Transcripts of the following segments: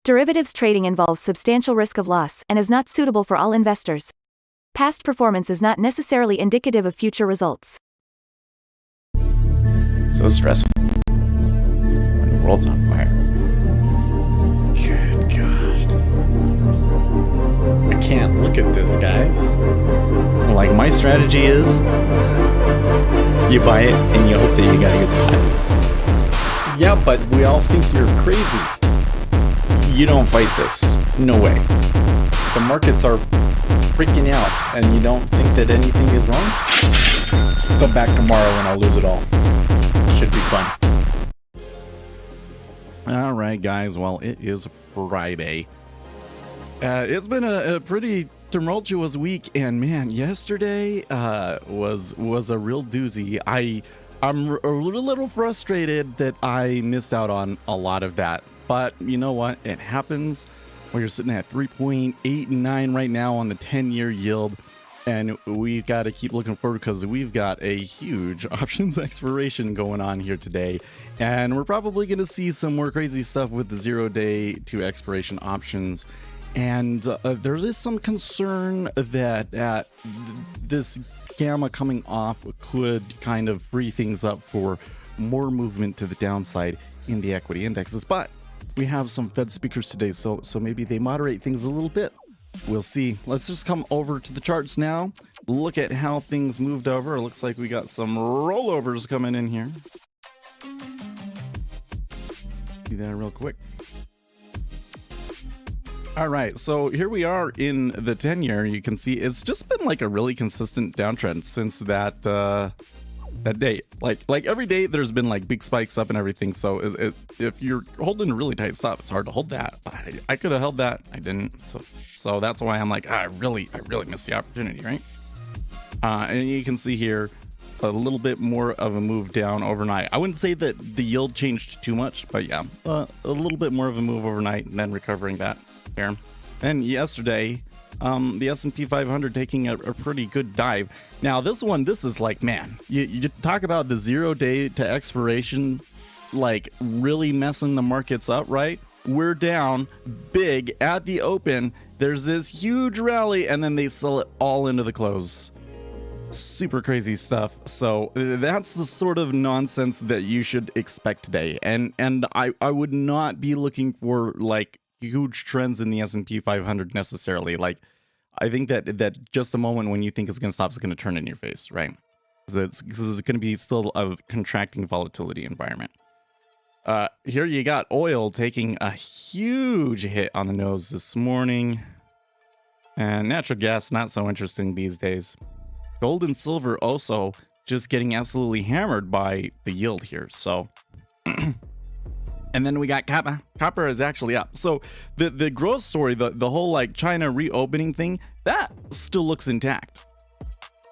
Derivatives trading involves substantial risk of loss and is not suitable for all investors. Past performance is not necessarily indicative of future results. So stressful when the world's on fire. Good God. I can't look at this, guys. Like, my strategy is you buy it and you hope that you got a good spot. Yeah, but we all think you're crazy. You don't fight this. No way. The markets are freaking out and you don't think that anything is wrong? Come back tomorrow and I'll lose it all. Should be fun. All right, guys. Well, it is Friday. It's been a pretty tumultuous week, and man, yesterday was a real doozy. I'm a little frustrated that I missed out on a lot of that, but you know what? It happens. We're sitting at 3.89 right now on the 10-year yield. And we've got to keep looking forward because we've got a huge options expiration going on here today. And we're probably going to see some more crazy stuff with the 0-day to expiration options. And there is some concern that this gamma coming off could kind of free things up for more movement to the downside in the equity indexes. But we have some Fed speakers today, so maybe they moderate things a little bit. We'll see. Let's just come over to the charts now. Look at how things moved over. It looks like we got some rollovers coming in here. Do that real quick. All right, so here we are in the 10-year. You can see it's just been like a really consistent downtrend since that day. Like every day there's been like big spikes up and everything. So if you're holding a really tight stop, it's hard to hold that. I could have held that. I didn't. So that's why I'm like, I really missed the opportunity, right? And you can see here a little bit more of a move down overnight. I wouldn't say that the yield changed too much, but yeah, a little bit more of a move overnight and then recovering that here. And yesterday, the S&P 500 taking a pretty good dive. Now this is like, man, you talk about the 0-day to expiration, like really messing the markets up, right? We're down big at the open. There's this huge rally and then they sell it all into the close. Super crazy stuff. So that's the sort of nonsense that you should expect today. And I would not be looking for like huge trends in the S&P 500 necessarily. Like, I think that just a moment when you think it's going to stop, it's going to turn in your face, right? Because it's going to be still a contracting volatility environment. Here you got oil taking a huge hit on the nose this morning. And natural gas, not so interesting these days. Gold and silver also just getting absolutely hammered by the yield here. So, and then we got copper. Copper is actually up. So the growth story, the whole like China reopening thing, that still looks intact.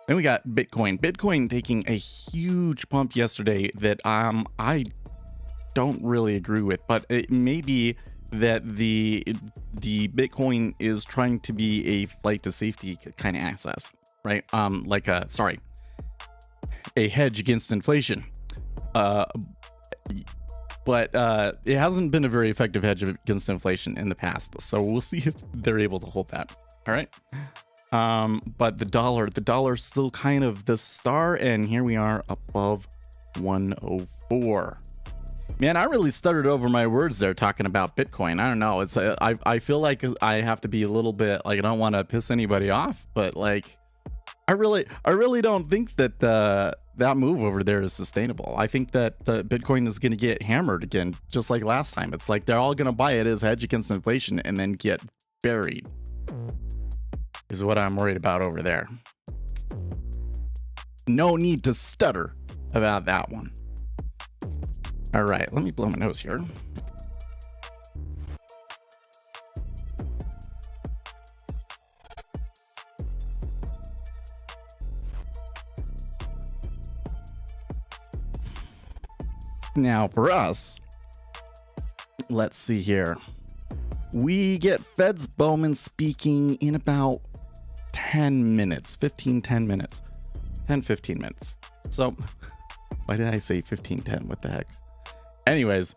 Then we got Bitcoin. Bitcoin taking a huge pump yesterday that I don't really agree with, but it may be that the Bitcoin is trying to be a flight to safety kind of access, right? A hedge against inflation. But it hasn't been a very effective hedge against inflation in the past. So we'll see if they're able to hold that. All right. But the dollar's still kind of the star, and here we are above 104. Man, I really stuttered over my words there talking about Bitcoin. I don't know. It's I feel like I have to be a little bit like, I don't want to piss anybody off, but like I really don't think that that move over there is sustainable. I think that Bitcoin is going to get hammered again, just like last time. It's like they're all going to buy it as hedge against inflation and then get buried, is what I'm worried about over there. No need to stutter about that one. All right, let me blow my nose here. Now for us, let's see here. We get Fed's Bowman speaking in about 10 minutes, 15 minutes. So why did I say 15:10? What the heck? Anyways,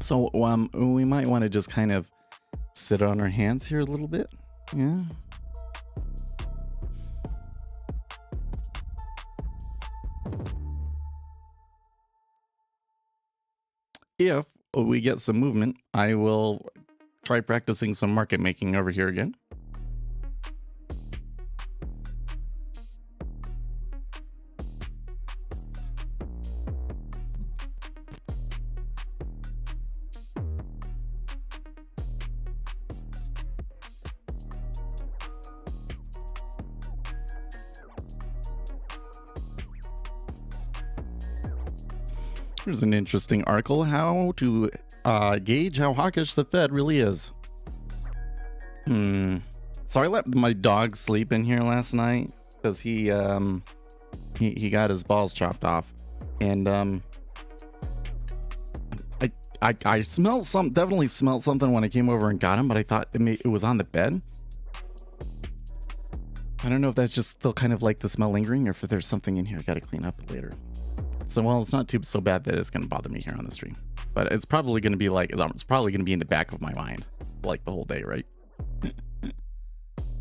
So we might want to just kind of sit on our hands here a little bit. Yeah. If we get some movement, I will try practicing some market making over here again. Here's an interesting article, how to gauge how hawkish the Fed really is. So I let my dog sleep in here last night because he got his balls chopped off, and I smelled definitely smelled something when I came over and got him, but I thought it was on the bed. I don't know if that's just still kind of like the smell lingering, or if there's something in here I gotta clean up later. So, well, it's not so bad that it's going to bother me here on the stream. But it's probably going to be like, it's probably going to be in the back of my mind, like the whole day, right?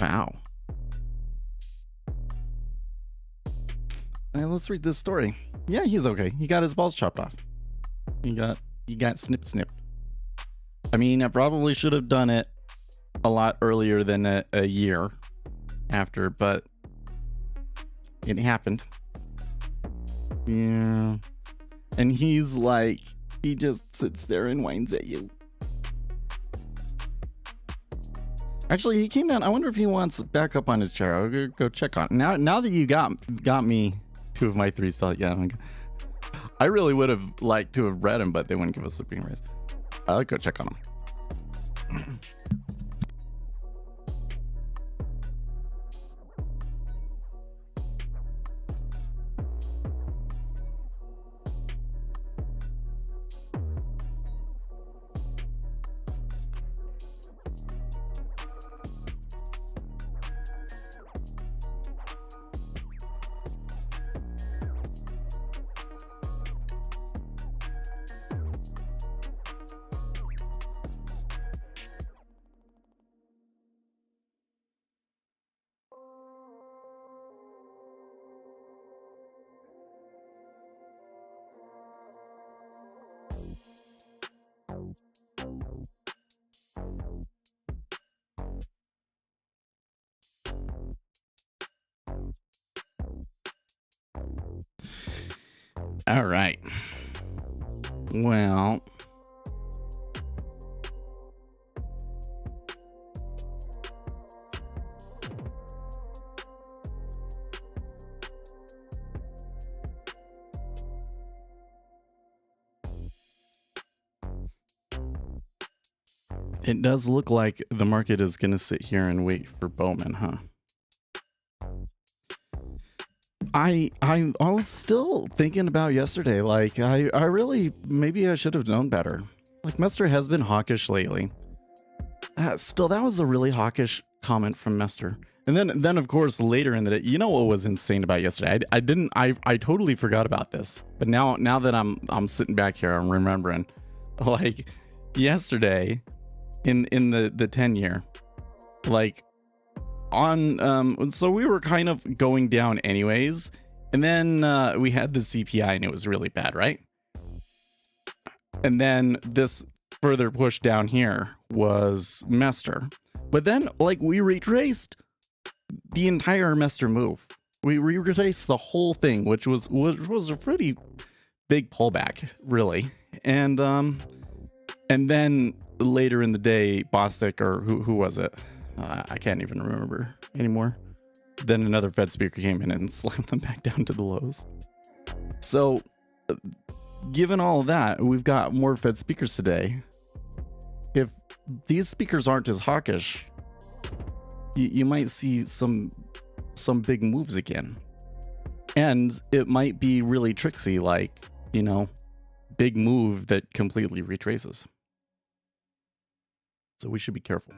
Wow. Let's read this story. Yeah, he's okay. He got his balls chopped off. He got snipped. I mean, I probably should have done it a lot earlier than a year after, but it happened. Yeah. And he's like, he just sits there and whines at you. Actually, he came down. I wonder if he wants back up on his chair. I'll go check on it. Now that you got me 2 of my 3 star. Yeah, I really would have liked to have read him, but they wouldn't give us a being raise. I'll go check on him. All right. Well, it does look like the market is going to sit here and wait for Bowman, huh? I was still thinking about yesterday, like I really, maybe I should have known better. Like, Mester has been hawkish lately. Still, that was a really hawkish comment from Mester. And then of course later in the day, you know what was insane about yesterday? I totally forgot about this. But now that I'm sitting back here, I'm remembering, like, yesterday in the 10-year, like, on so we were kind of going down anyways, and then we had the CPI and it was really bad, right? And then this further push down here was Mester, but then, like, we retraced the entire Mester move. We retraced the whole thing, which was a pretty big pullback, really. And then later in the day, Bostic, or who was it? I can't even remember anymore. Then another Fed speaker came in and slammed them back down to the lows. So, given all of that, we've got more Fed speakers today. If these speakers aren't as hawkish, you might see some big moves again. And it might be really tricksy, like, you know, big move that completely retraces. So we should be careful.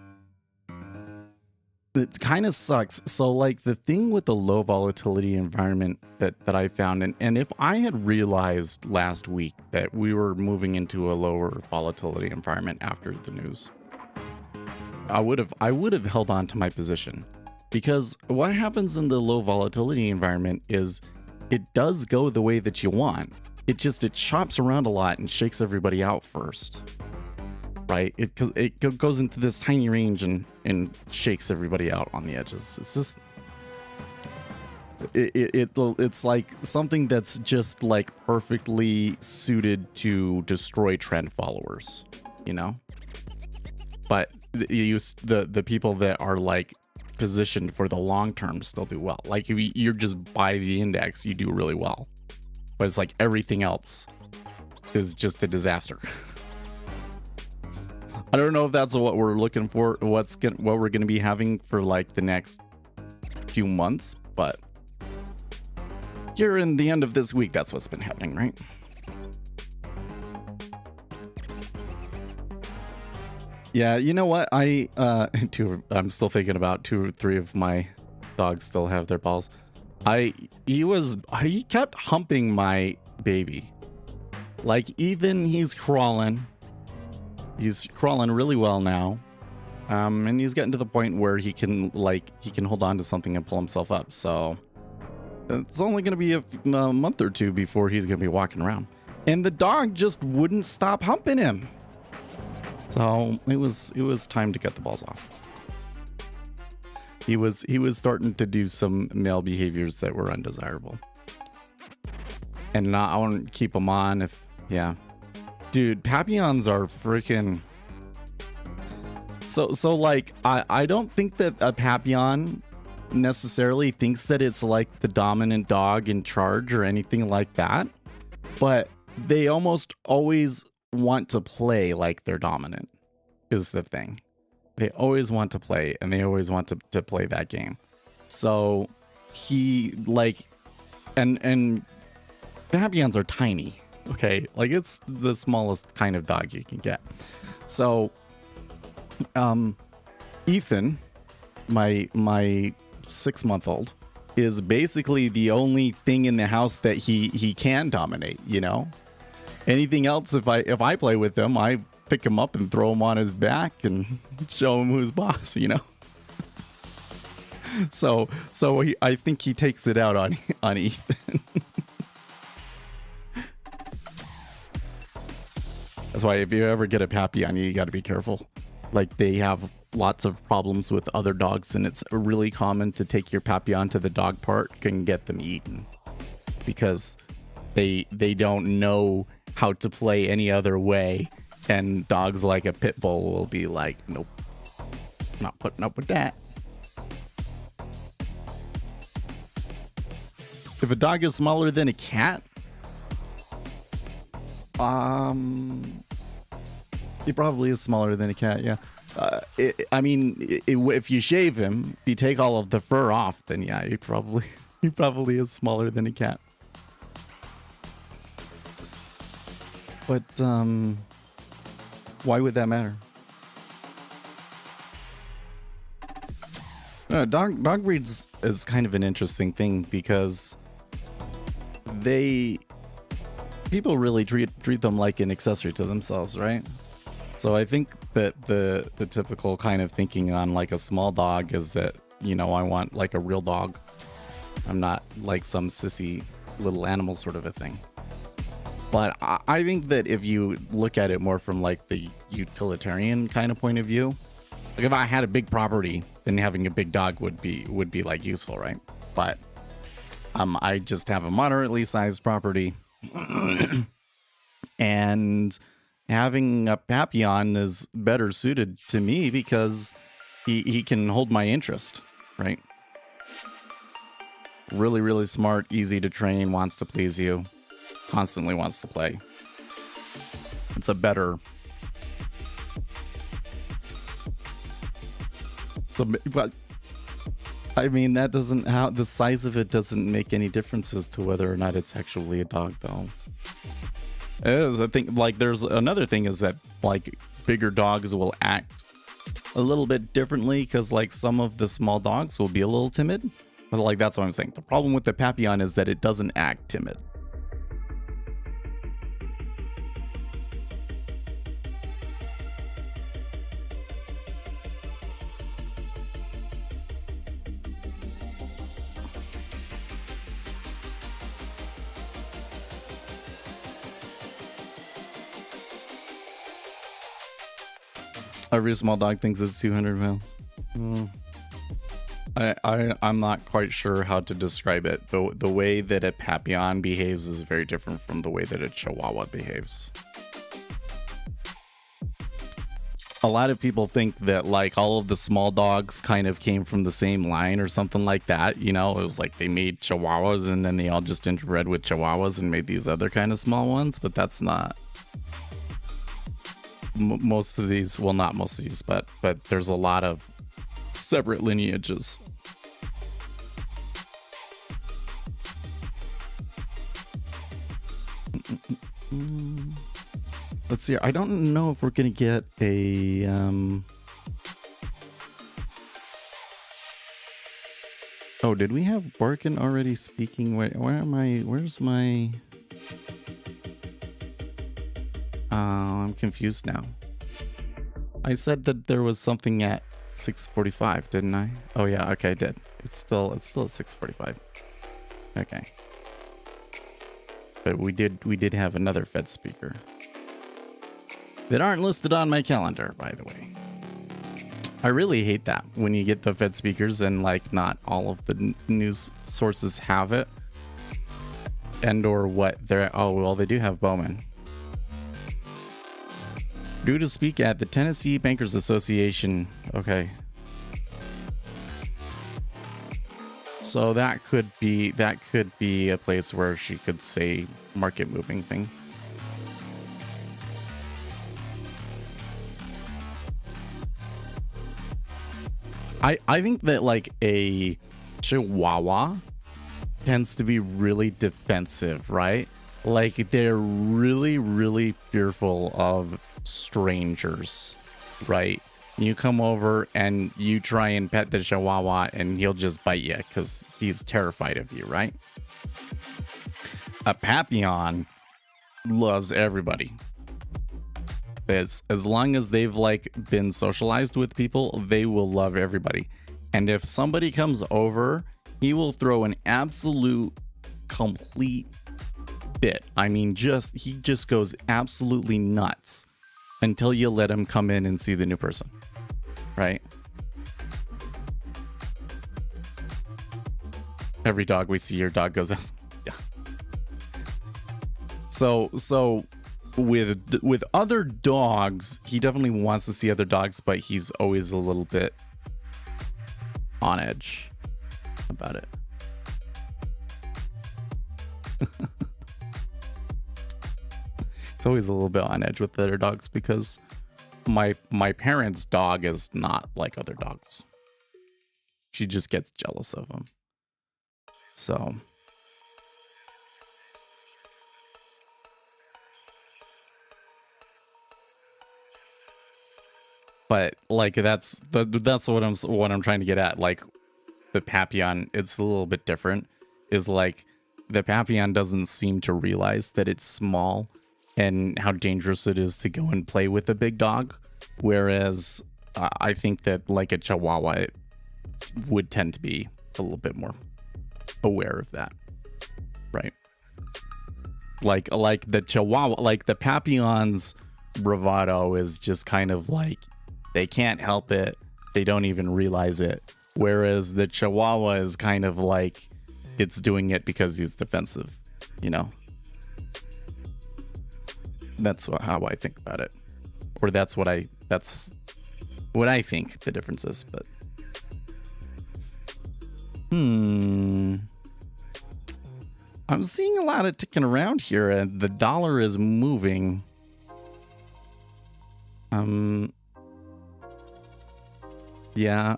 it kind of sucks. So like the thing with the low volatility environment that I found, and if I had realized last week that we were moving into a lower volatility environment after the news, I would have held on to my position. Because what happens in the low volatility environment is it does go the way that you want. It chops around a lot and shakes everybody out first. Right? It goes into this tiny range and shakes everybody out on the edges. It's just it's like something that's just like perfectly suited to destroy trend followers, you know? But the people that are like positioned for the long term still do well. Like if you're just buy the index, you do really well. But it's like everything else is just a disaster. I don't know if that's what we're looking for, what we're going to be having for like the next few months, but here in the end of this week, that's what's been happening, right? Yeah, you know what? I'm still thinking about 2 or 3 of my dogs still have their balls. He kept humping my baby. Like Ethan, he's crawling really well now. And he's getting to the point where he can hold on to something and pull himself up. So it's only going to be a month or 2 before he's going to be walking around. And the dog just wouldn't stop humping him. So it was time to get the balls off. He was starting to do some male behaviors that were undesirable. And I want to keep him on yeah. Dude, Papillons are freaking... So like, I don't think that a Papillon necessarily thinks that it's like the dominant dog in charge or anything like that. But they almost always want to play like they're dominant, is the thing. They always want to play, and they always want to play that game. So he like... And Papillons are tiny. Okay, like it's the smallest kind of dog you can get. So, Ethan, my 6-month-old, is basically the only thing in the house that he can dominate. You know, anything else, if I play with him, I pick him up and throw him on his back and show him who's boss. You know. So I think he takes it out on Ethan. That's why if you ever get a Papillon, you got to be careful. Like they have lots of problems with other dogs, and it's really common to take your Papillon to the dog park and get them eaten because they don't know how to play any other way. And dogs like a pit bull will be like, nope, not putting up with that. If a dog is smaller than a cat, he probably is smaller than a cat, yeah. If you shave him, if you take all of the fur off, then yeah, he probably is smaller than a cat. But why would that matter? Dog breeds is kind of an interesting thing because people really treat them like an accessory to themselves, right? So I think that the typical kind of thinking on like a small dog is that, you know, I want like a real dog. I'm not like some sissy little animal sort of a thing. But I think that if you look at it more from like the utilitarian kind of point of view, like if I had a big property, then having a big dog would be like useful, right? But I just have a moderately sized property. And having a Papillon is better suited to me because he can hold my interest, right? Really, really smart, easy to train, wants to please you, constantly wants to play. It's a better... but I mean, that doesn't... the size of it doesn't make any differences to whether or not it's actually a dog, though. It is, I think, like, there's another thing is that, like, bigger dogs will act a little bit differently because like some of the small dogs will be a little timid. But like that's what I'm saying. The problem with the Papillon is that it doesn't act timid. Every small dog thinks it's 200 pounds. I'm not quite sure how to describe it. The way that a Papillon behaves is very different from the way that a Chihuahua behaves. A lot of people think that like all of the small dogs kind of came from the same line or something like that. You know, it was like they made Chihuahuas and then they all just interbred with Chihuahuas and made these other kind of small ones, but that's not. Most of these, well, not most of these, but there's a lot of separate lineages. Let's see. I don't know if we're gonna get a Oh, did we have Barkin already speaking? Where am I? Where's my? I'm confused now. I said that there was something at 6:45, didn't I? Oh yeah, okay, I did. It's still at 6:45. Okay. But we did have another Fed speaker that aren't listed on my calendar, by the way. I really hate that when you get the Fed speakers and like not all of the news sources have it, and or what they're. Oh well, they do have Bowman. Due to speak at the Tennessee Bankers Association. Okay. So that could be a place where she could say market moving things. I think that like a Chihuahua tends to be really defensive, right? Like they're really fearful of strangers, right? You come over and you try and pet the Chihuahua and he'll just bite you because he's terrified of you, right? A Papillon loves everybody. As long as they've like been socialized with people, they will love everybody. And if somebody comes over, he will throw an absolute complete fit. I mean, he just goes absolutely nuts until you let him come in and see the new person, right? Every dog we see, your dog goes out. Yeah. So with other dogs, he definitely wants to see other dogs, but he's always a little bit on edge about it. It's always a little bit on edge with other dogs because my parents' dog is not like other dogs. She just gets jealous of them. So but like that's what I'm trying to get at. Like the Papillon, it's a little bit different. Is like the Papillon doesn't seem to realize that it's small and how dangerous it is to go and play with a big dog. Whereas I think that like a Chihuahua would tend to be a little bit more aware of that, right? Like the Chihuahua, like the Papillon's bravado is just kind of like they can't help it, they don't even realize it. Whereas the Chihuahua is kind of like it's doing it because he's defensive, you know. That's how I think about it, or that's what I think the difference is. But I'm seeing a lot of ticking around here, and the dollar is moving. Yeah.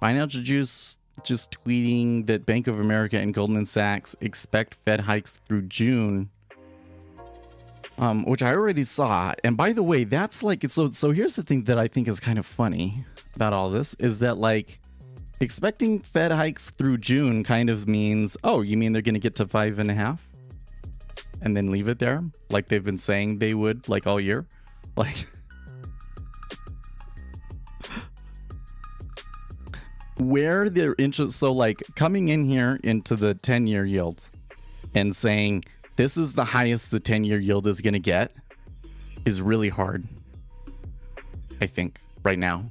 Financial Juice just tweeting that Bank of America and Goldman Sachs expect Fed hikes through June. which I already saw. And by the way, that's like, so here's the thing that I think is kind of funny about all this is that like expecting Fed hikes through June kind of means, oh, you mean they're going to get to 5.5 and then leave it there like they've been saying they would like all year? Like where their interest, so like coming in here into the 10-year yields and saying this is the highest the 10-year yield is going to get is really hard, I think, right now.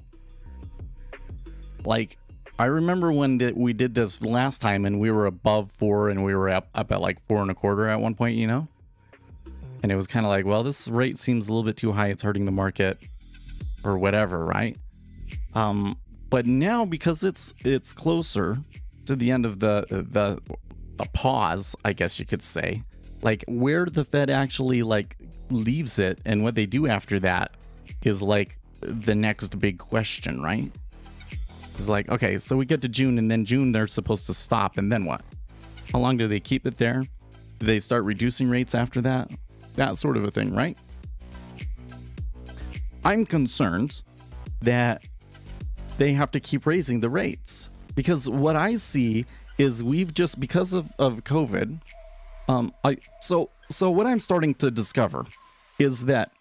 Like, I remember when we did this last time and we were above 4 and we were up at like 4.25 at one point, you know? And it was kind of like, well, this rate seems a little bit too high. It's hurting the market or whatever, right? But now because it's closer to the end of the pause, I guess you could say, like where the Fed actually like leaves it and what they do after that is like the next big question, right? It's like, okay, so we get to June and then June they're supposed to stop and then what? How long do they keep it there? Do they start reducing rates after that? That sort of a thing, right? I'm concerned that they have to keep raising the rates because what I see is we've just, because of COVID, so what I'm starting to discover is that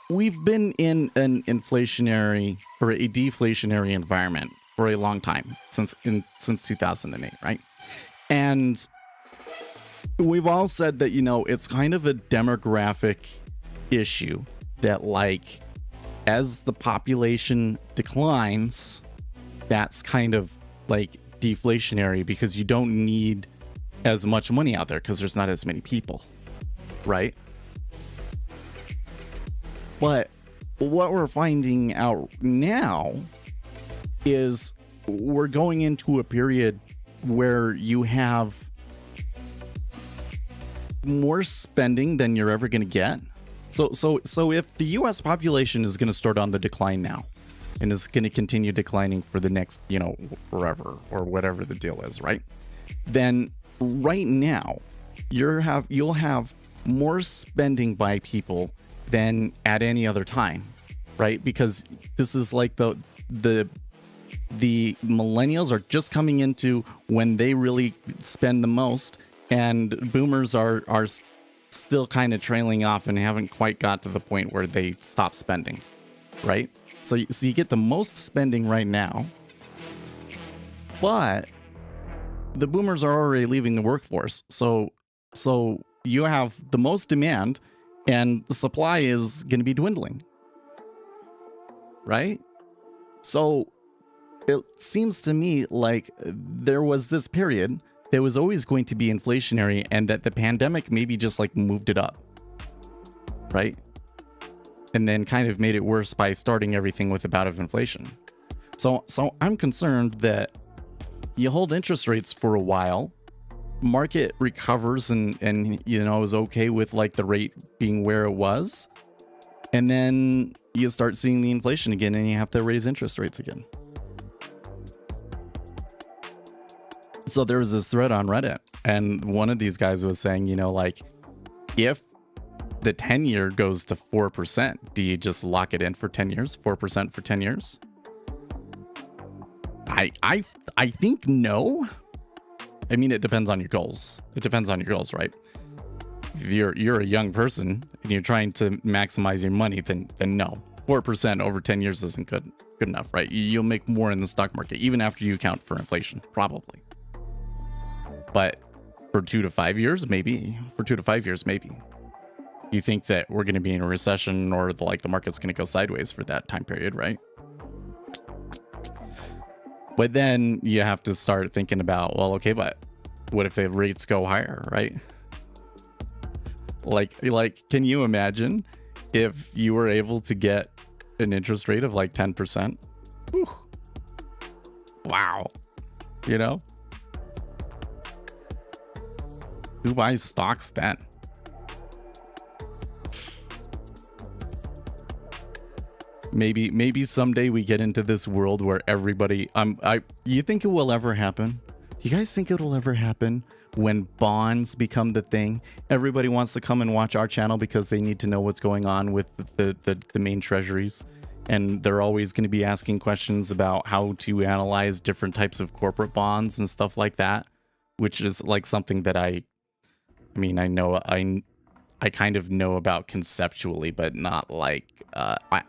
we've been in an inflationary or a deflationary environment for a long time since 2008, right? And we've all said that, you know, it's kind of a demographic issue that like as the population declines, that's kind of like deflationary because you don't need as much money out there because there's not as many people, right? But what we're finding out now is we're going into a period where you have more spending than you're ever going to get. So if the US population is going to start on the decline now and is going to continue declining for the next, you know, forever or whatever the deal is, right? Then right now you'll have more spending by people than at any other time, right? Because this is like the millennials are just coming into when they really spend the most, and boomers are still kind of trailing off and haven't quite got to the point where they stop spending, right? So you get the most spending right now, but the boomers are already leaving the workforce. So you have the most demand and the supply is going to be dwindling, right? So it seems to me like there was this period that was always going to be inflationary and that the pandemic maybe just like moved it up, right? And then kind of made it worse by starting everything with a bout of inflation. So I'm concerned that you hold interest rates for a while, market recovers and you know is okay with like the rate being where it was, and then you start seeing the inflation again and you have to raise interest rates again. So there was this thread on Reddit and one of these guys was saying, you know, like if the 10-year goes to 4%, do you just lock it in for 10 years? 4% for 10 years? I think no. I mean, it depends on your goals. It depends on your goals, right? If you're a young person and you're trying to maximize your money, then no. 4% over 10 years isn't good enough, right? You'll make more in the stock market, even after you account for inflation, probably. But for 2 to 5 years, maybe. For 2 to 5 years, maybe. You think that we're going to be in a recession or the market's going to go sideways for that time period, right? But then you have to start thinking about, well, okay, but what if the rates go higher, right? Like, can you imagine if you were able to get an interest rate of like 10%? Whew. Wow. You know? Who buys stocks then? Maybe someday we get into this world where everybody you think it will ever happen? Do you guys think it'll ever happen when bonds become the thing, everybody wants to come and watch our channel because they need to know what's going on with the main treasuries. And they're always going to be asking questions about how to analyze different types of corporate bonds and stuff like that, which is like something that I kind of know about conceptually, but not like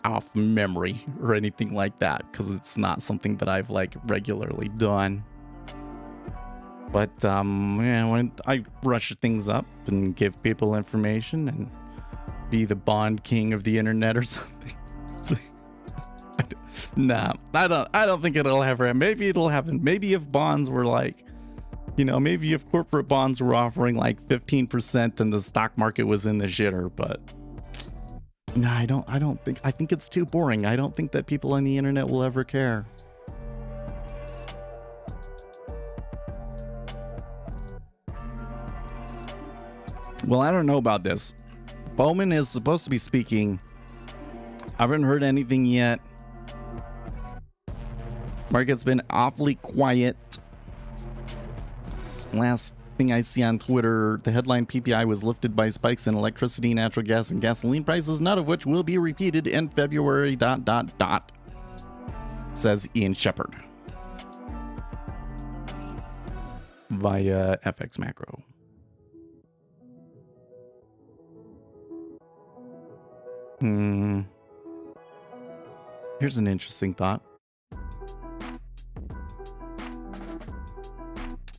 off memory or anything like that, because it's not something that I've like regularly done. But yeah, when I rush things up and give people information and be the bond king of the internet or something. Nah, I don't think it'll ever happen. Maybe it'll happen. Maybe if bonds were like, you know, maybe if corporate bonds were offering like 15% and the stock market was in the shitter, but no, I think it's too boring. I don't think that people on the internet will ever care. Well, I don't know about this. Bowman is supposed to be speaking. I haven't heard anything yet. Market's been awfully quiet. Last thing I see on Twitter, the headline PPI was lifted by spikes in electricity, natural gas, and gasoline prices, none of which will be repeated in February, ... says Ian Shepard via FX Macro. Here's an interesting thought.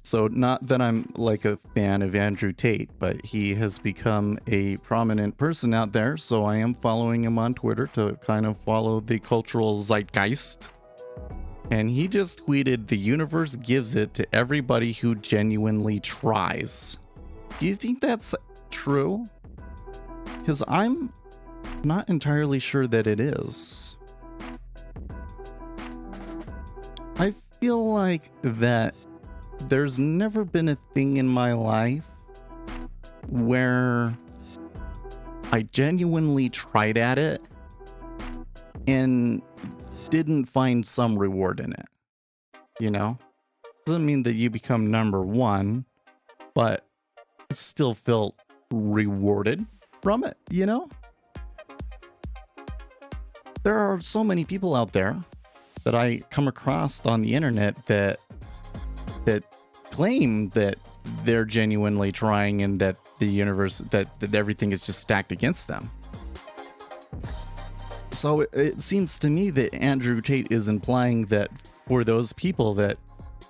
So not that I'm like a fan of Andrew Tate, but he has become a prominent person out there. So I am following him on Twitter to kind of follow the cultural zeitgeist. And he just tweeted, "The universe gives it to everybody who genuinely tries." Do you think that's true? Because I'm not entirely sure that it is. I feel like that there's never been a thing in my life where I genuinely tried at it and didn't find some reward in it. You know? Doesn't mean that you become number one, but still felt rewarded from it, you know? There are so many people out there that I come across on the internet that claim that they're genuinely trying and that the universe, that everything is just stacked against them. So it seems to me that Andrew Tate is implying that for those people that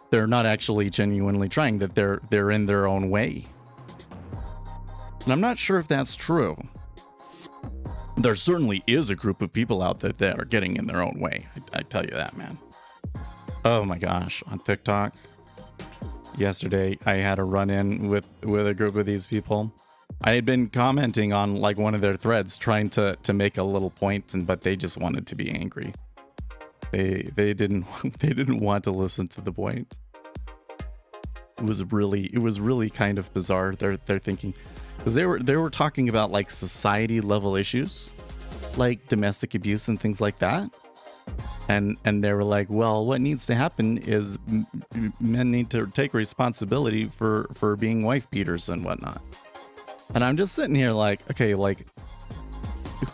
they're not actually genuinely trying, that they're in their own way. And I'm not sure if that's true. There certainly is a group of people out there that are getting in their own way. I tell you that, man. Oh my gosh, on TikTok yesterday, I had a run-in with a group of these people. I had been commenting on like one of their threads, trying to make a little point, but they just wanted to be angry. They didn't want to listen to the point. It was really kind of bizarre. They're thinking, because they were talking about like society level issues, like domestic abuse and things like that. And they were like, well, what needs to happen is men need to take responsibility for being wife beaters and whatnot. And I'm just sitting here like, okay, like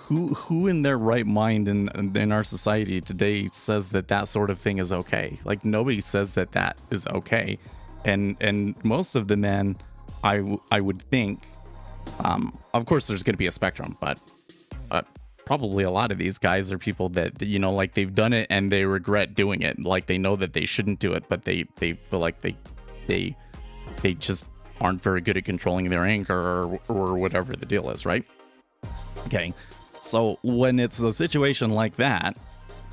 who in their right mind in our society today says that sort of thing is okay? Like nobody says that is okay. And most of the men, I would think, of course there's going to be a spectrum, but probably a lot of these guys are people that, you know, like they've done it and they regret doing it. Like they know that they shouldn't do it, but they feel like they just aren't very good at controlling their anger or whatever the deal is, right? Okay. So when it's a situation like that,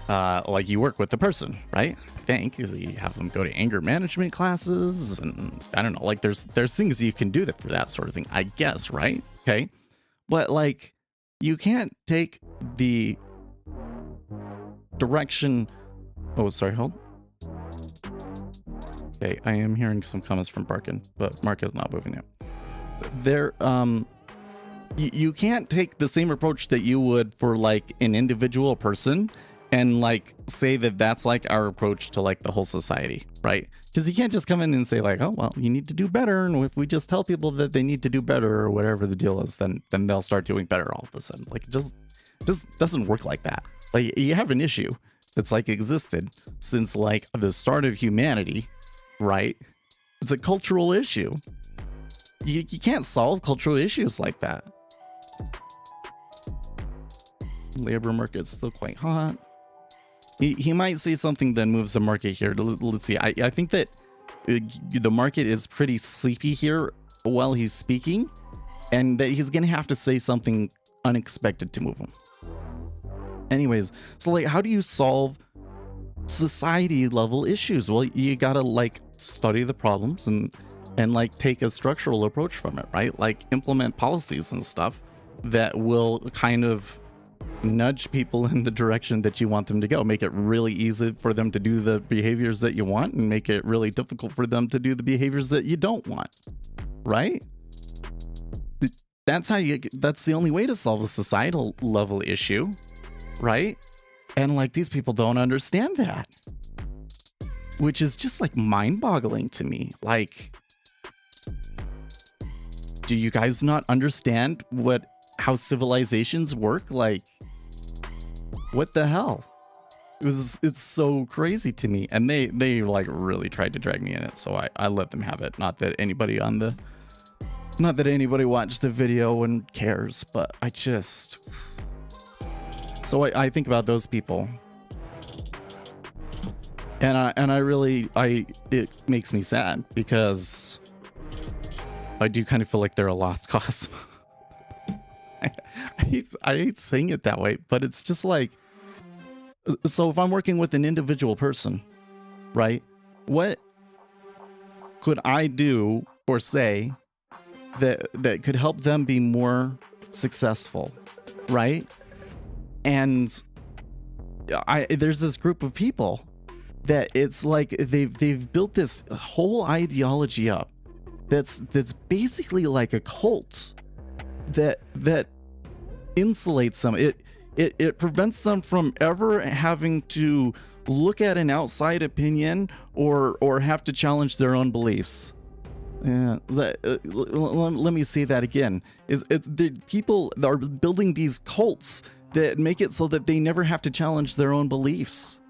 like you work with the person, right? I think is you have them go to anger management classes, and I don't know, like there's things you can do for that sort of thing, I guess, right? Okay. But like you can't take the direction. Oh, sorry, hold. Okay, I am hearing some comments from Barkin, but Mark is not moving yet. You can't take the same approach that you would for like an individual person and like say that that's like our approach to like the whole society, right? Because you can't just come in and say like, oh well, you need to do better, and if we just tell people that they need to do better or whatever the deal is, then they'll start doing better all of a sudden. Like it just doesn't work like that. Like you have an issue that's like existed since like the start of humanity, right? It's a cultural issue. You can't solve cultural issues like that. Labor market's still quite hot. He might say something that moves the market here. Let's see. I think that the market is pretty sleepy here while he's speaking, and that he's gonna have to say something unexpected to move him. Anyways, so like, how do you solve society level issues? Well, you gotta like study the problems and like take a structural approach from it, right? Like implement policies and stuff that will kind of nudge people in the direction that you want them to go. Make it really easy for them to do the behaviors that you want, and make it really difficult for them to do the behaviors that you don't want, right? That's the only way to solve a societal level issue, right? And like, these people don't understand that, which is just like mind-boggling to me. Like, do you guys not understand how civilizations work? Like, what the hell? It's so crazy to me. And they like really tried to drag me in it, so I let them have it. Not that anybody watched the video and cares, but I think about those people, and it makes me sad, because I do kind of feel like they're a lost cause. I hate saying it that way, but it's just like, so if I'm working with an individual person, right, what could I do or say that could help them be more successful, right? And there's this group of people that it's like they've built this whole ideology up that's basically like a cult that insulates them. It prevents them from ever having to look at an outside opinion or have to challenge their own beliefs. Yeah, let me say that again. The people are building these cults that make it so that they never have to challenge their own beliefs,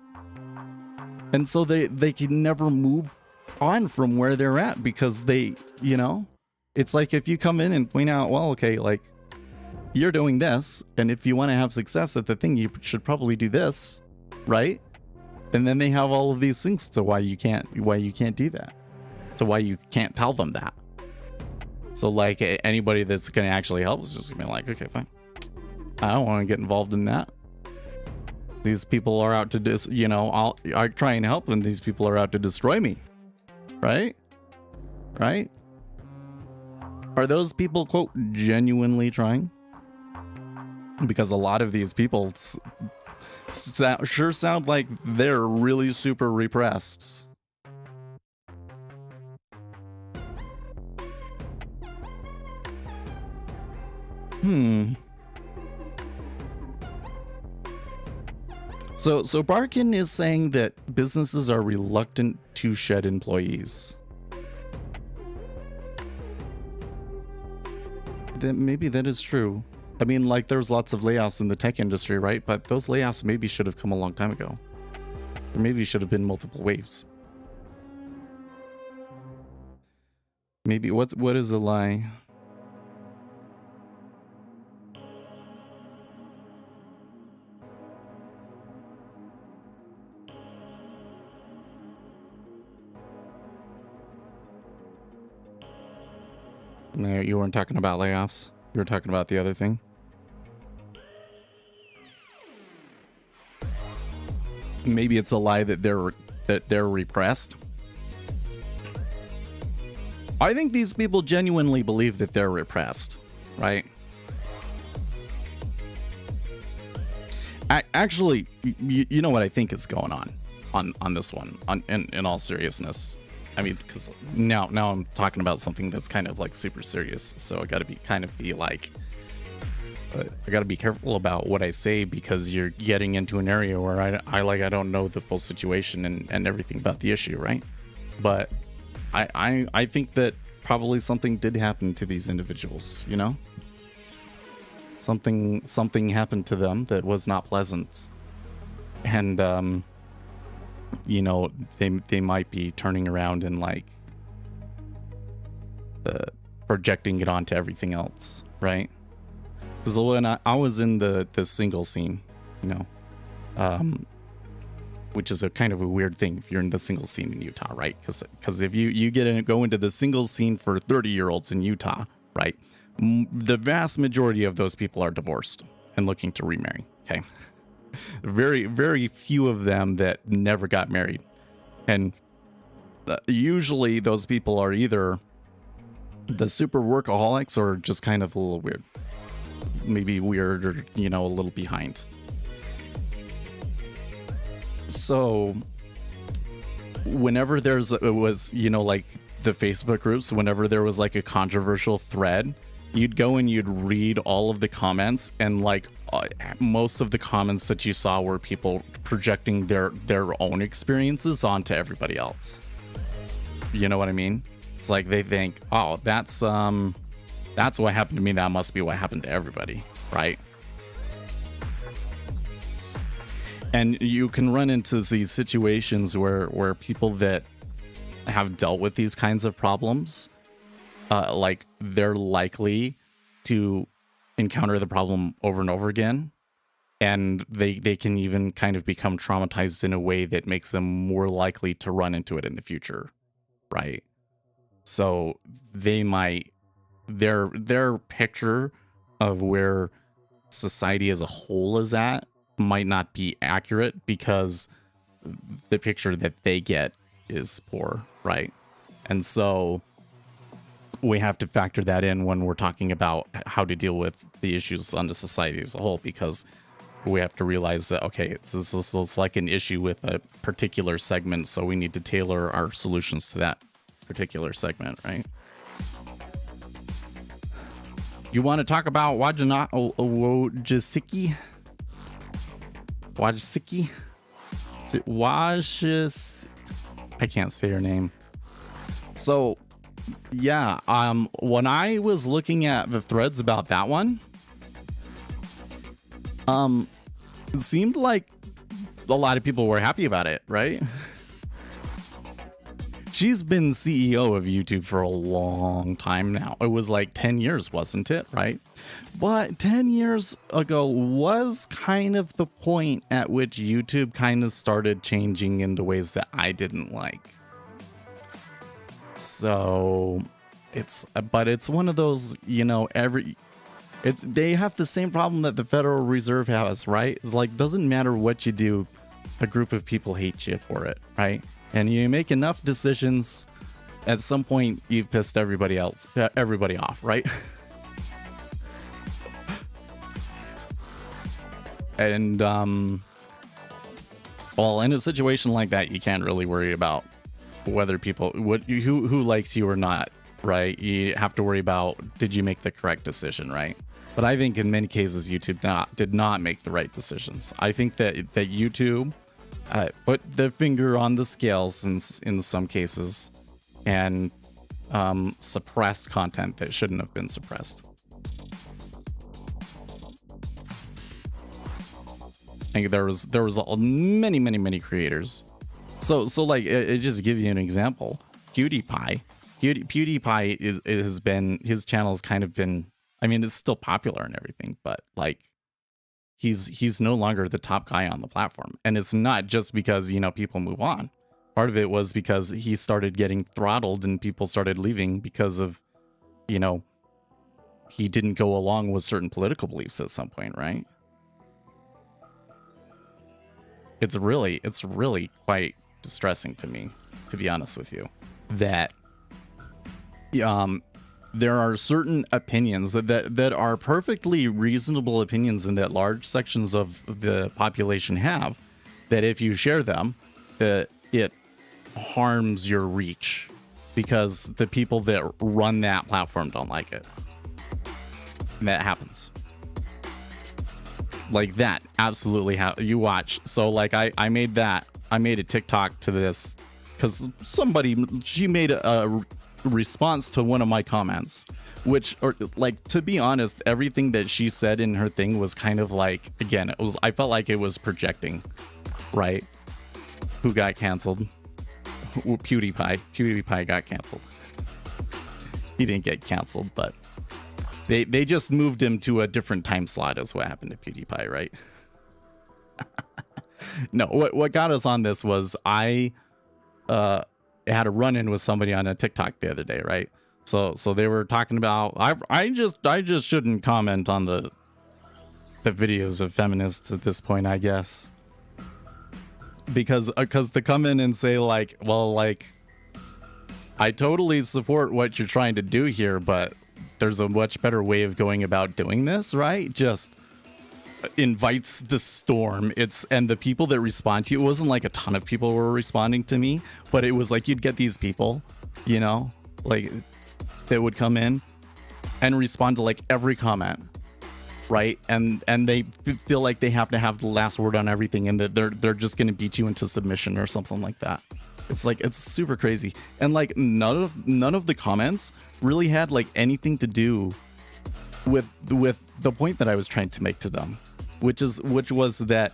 and so they can never move on from where they're at, because it's like, if you come in and point out, well, okay, like, you're doing this, and if you want to have success at the thing, you should probably do this, right? And then they have all of these things to why you can't do that, to why you can't tell them that. So like, anybody that's going to actually help is just gonna be like, okay, fine, I don't want to get involved in that. These people are out to I'll try and help, and these people are out to destroy me, right? Are those people, quote, genuinely trying? Because a lot of these people sure sound like they're really super repressed. So Barkin is saying that businesses are reluctant to shed employees. Maybe that is true. I mean, like, there's lots of layoffs in the tech industry, right? But those layoffs maybe should have come a long time ago. Or maybe should have been multiple waves. Maybe what is a lie? No, you weren't talking about layoffs. You were talking about the other thing. Maybe it's a lie that they're repressed. I think these people genuinely believe that they're repressed, right? Actually, you know what I think is going on this one, in all seriousness. I mean, because now I'm talking about something that's kind of like super serious, so I gotta be like I got to be careful about what I say, because you're getting into an area where I don't know the full situation and everything about the issue, right? But I think that probably something did happen to these individuals, you know? Something happened to them that was not pleasant. And you know, they might be turning around and like projecting it onto everything else, right? Because when I was in the single scene, you know, which is a kind of a weird thing if you're in the single scene in Utah, right? Because if you go into the single scene for 30-year-olds in Utah, right, the vast majority of those people are divorced and looking to remarry. Okay, very, very few of them that never got married, and usually those people are either the super workaholics or just kind of a little weird, maybe weird, or you know, a little behind. So whenever it was, you know, like the Facebook groups, whenever there was like a controversial thread, you'd go and you'd read all of the comments, and like most of the comments that you saw were people projecting their own experiences onto everybody else. You know what I mean? It's like they think, oh, that's what happened to me, that must be what happened to everybody, right? And you can run into these situations where people that have dealt with these kinds of problems, like they're likely to encounter the problem over and over again, and they can even kind of become traumatized in a way that makes them more likely to run into it in the future, right? So their picture of where society as a whole is at might not be accurate, because the picture that they get is poor, right? And so we have to factor that in when we're talking about how to deal with the issues on the society as a whole, because we have to realize that, okay, this is like an issue with a particular segment, so we need to tailor our solutions to that particular segment, right? You want to talk about Wojcicki? Wojcicki? Is it Wojcicki? I can't say her name. So, yeah, when I was looking at the threads about that one, it seemed like a lot of people were happy about it, right? She's been CEO of YouTube for a long time now. It was like 10 years, wasn't it? Right? But 10 years ago was kind of the point at which YouTube kind of started changing in the ways that I didn't like. So it's one of those, you know, they have the same problem that the Federal Reserve has, right? It's like, doesn't matter what you do, a group of people hate you for it, right? And you make enough decisions, at some point you've pissed everybody off, right? And well, in a situation like that, you can't really worry about whether people who likes you or not, right? You have to worry about, did you make the correct decision, right? But I think in many cases YouTube did not make the right decisions. I think that YouTube put the finger on the scales in some cases, and suppressed content that shouldn't have been suppressed. I think there was many creators. So like it just gives you an example. PewDiePie his channel has kind of been, I mean, it's still popular and everything, but like he's no longer the top guy on the platform. And it's not just because, you know, people move on. Part of it was because he started getting throttled and people started leaving because of, you know, he didn't go along with certain political beliefs at some point, right? It's really quite distressing to me, to be honest with you, that there are certain opinions that are perfectly reasonable opinions and that large sections of the population have, that if you share them, it harms your reach because the people that run that platform don't like it. And that happens. Like that, absolutely. How you watch. So like I made a TikTok to this because she made a response to one of my comments, which, or like, to be honest, everything that she said in her thing was kind of like, again, I felt like it was projecting, right? Who got canceled? PewDiePie got canceled. He didn't get canceled, but they just moved him to a different time slot is what happened to PewDiePie, right? No, what got us on this was I had a run-in with somebody on a TikTok the other day, right? So they were talking about I just shouldn't comment on the videos of feminists at this point, I guess. Because to come in and say like, well, like, I totally support what you're trying to do here, but there's a much better way of going about doing this, right? Just invites the storm. And the people that respond to you, it wasn't like a ton of people were responding to me, but it was like you'd get these people, you know, like that would come in and respond to like every comment, right? And they feel like they have to have the last word on everything, and that they're just going to beat you into submission or something like that. It's like, it's super crazy. And like none of the comments really had like anything to do with the point that I was trying to make to them, which was that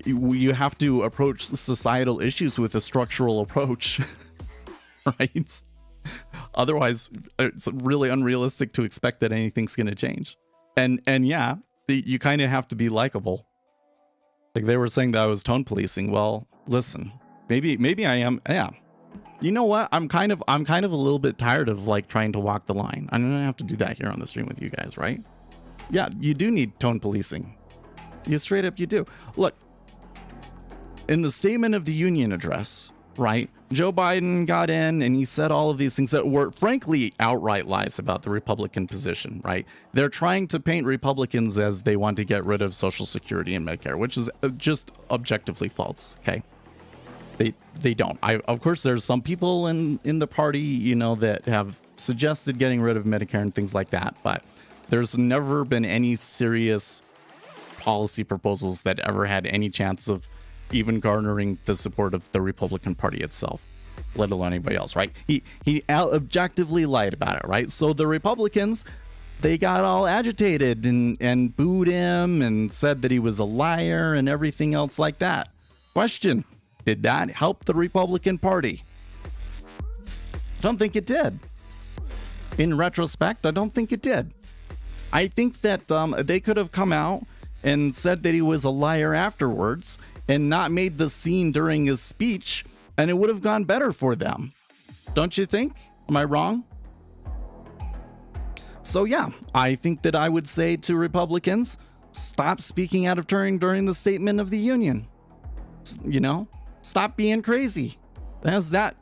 you have to approach societal issues with a structural approach, right? Otherwise, it's really unrealistic to expect that anything's going to change. And yeah, you kind of have to be likable. Like they were saying that I was tone policing. Well, listen, maybe I am. Yeah. You know what? I'm kind of a little bit tired of like trying to walk the line. I'm gonna have to do that here on the stream with you guys, right? Yeah, you do need tone policing. You straight up, you do. Look, in the Statement of the Union address, right? Joe Biden got in and he said all of these things that were frankly outright lies about the Republican position, right? They're trying to paint Republicans as they want to get rid of Social Security and Medicare, which is just objectively false, okay? They don't. Of course, there's some people in the party, you know, that have suggested getting rid of Medicare and things like that, but there's never been any serious policy proposals that ever had any chance of even garnering the support of the Republican Party itself, let alone anybody else, right? He objectively lied about it, right? So the Republicans, they got all agitated and booed him and said that he was a liar and everything else like that. Question: did that help the Republican Party? I don't think it did. In retrospect, I don't think it did. I think that they could have come out and said that he was a liar afterwards and not made the scene during his speech, and it would have gone better for them. Don't you think? Am I wrong? So yeah, I think that I would say to Republicans, stop speaking out of turn during the Statement of the Union. You know? Stop being crazy. There's that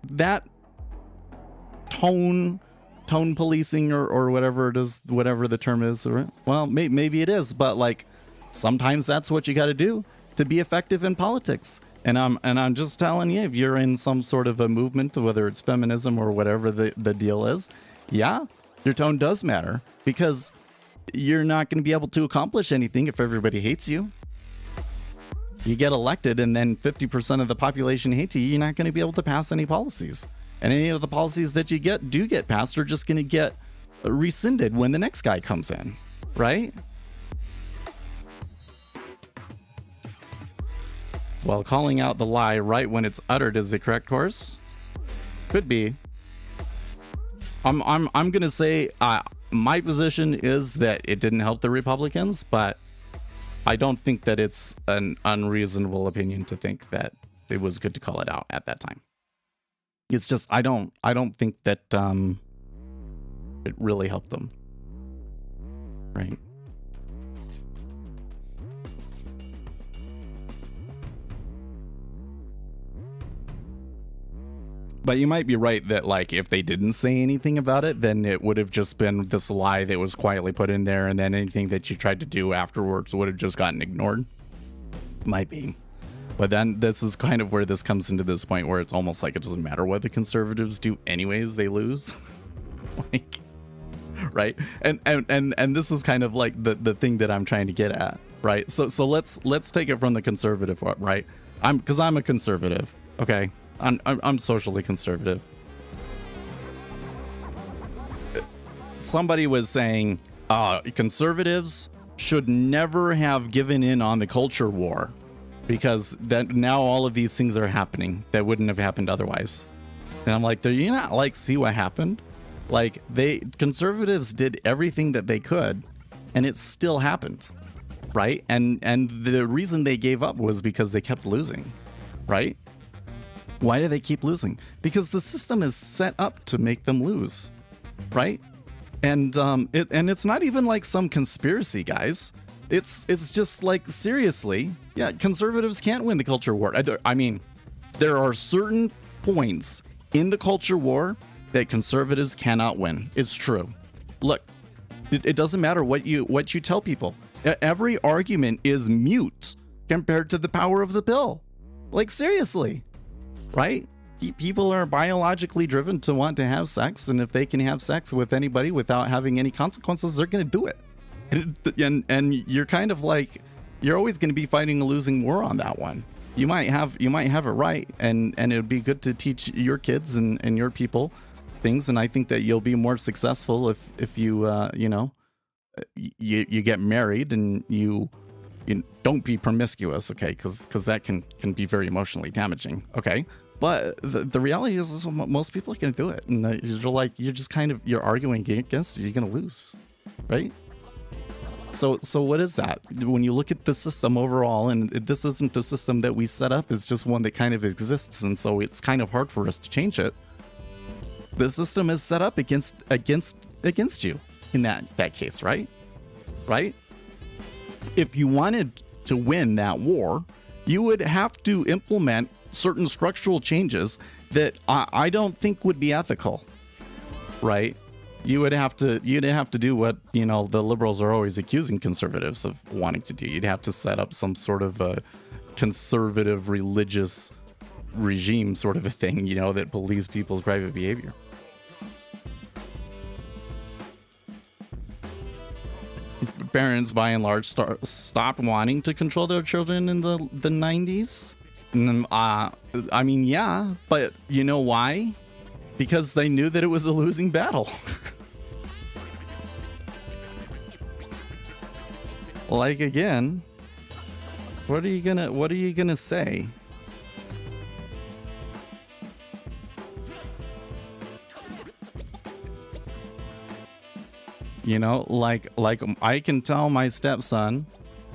tone policing or whatever it is, whatever the term is. Well, maybe it is, but like sometimes that's what you got to do to be effective in politics. And I'm just telling you, if you're in some sort of a movement, whether it's feminism or whatever the deal is, yeah, your tone does matter, because you're not going to be able to accomplish anything if everybody hates you. You get elected and then 50% of the population hates you, you're not going to be able to pass any policies. And any of the policies that you do get passed are just going to get rescinded when the next guy comes in, right? Well, calling out the lie right when it's uttered is the correct course. Could be. I'm going to say my position is that it didn't help the Republicans, but I don't think that it's an unreasonable opinion to think that it was good to call it out at that time. It's just I don't think that it really helped them. Right? But you might be right that like if they didn't say anything about it, then it would have just been this lie that was quietly put in there, and then anything that you tried to do afterwards would have just gotten ignored. Might be. But then this is kind of where this comes into this point where it's almost like it doesn't matter what the conservatives do anyways, they lose. Like, right? And this is kind of like the thing that I'm trying to get at. right? So let's take it from the conservative, right? Because I'm a conservative, okay? I'm socially conservative. Somebody was saying conservatives should never have given in on the culture war, because that now all of these things are happening that wouldn't have happened otherwise. And I'm like, do you not like see what happened? Like, conservatives did everything that they could, and it still happened, right? And the reason they gave up was because they kept losing, right? Why do they keep losing? Because the system is set up to make them lose, right? And it's not even like some conspiracy, guys. It's just like, seriously, yeah, conservatives can't win the culture war. I mean, there are certain points in the culture war that conservatives cannot win. It's true. Look, it doesn't matter what you tell people. Every argument is mute compared to the power of the pill. Like, seriously, right? People are biologically driven to want to have sex, and if they can have sex with anybody without having any consequences, they're going to do it. And you're kind of like, you're always going to be fighting a losing war on that one. You might have it right, and it would be good to teach your kids and your people things, and I think that you'll be more successful if you you get married and you don't be promiscuous, okay? Because that can be very emotionally damaging, okay? But the reality is most people are going to do it, and you're arguing against it. You're going to lose, right? So what is that? When you look at the system overall, and this isn't a system that we set up, it's just one that kind of exists, and so it's kind of hard for us to change it. The system is set up against you in that case, right? Right? If you wanted to win that war, you would have to implement certain structural changes that I don't think would be ethical, right? You'd have to do what, the liberals are always accusing conservatives of wanting to do. You'd have to set up some sort of a conservative religious regime sort of a thing, that police people's private behavior. Parents, by and large, stopped wanting to control their children in the 90s. I mean, yeah, but you know why? Because they knew that it was a losing battle. Like, again, what are you gonna say? Like I can tell my stepson,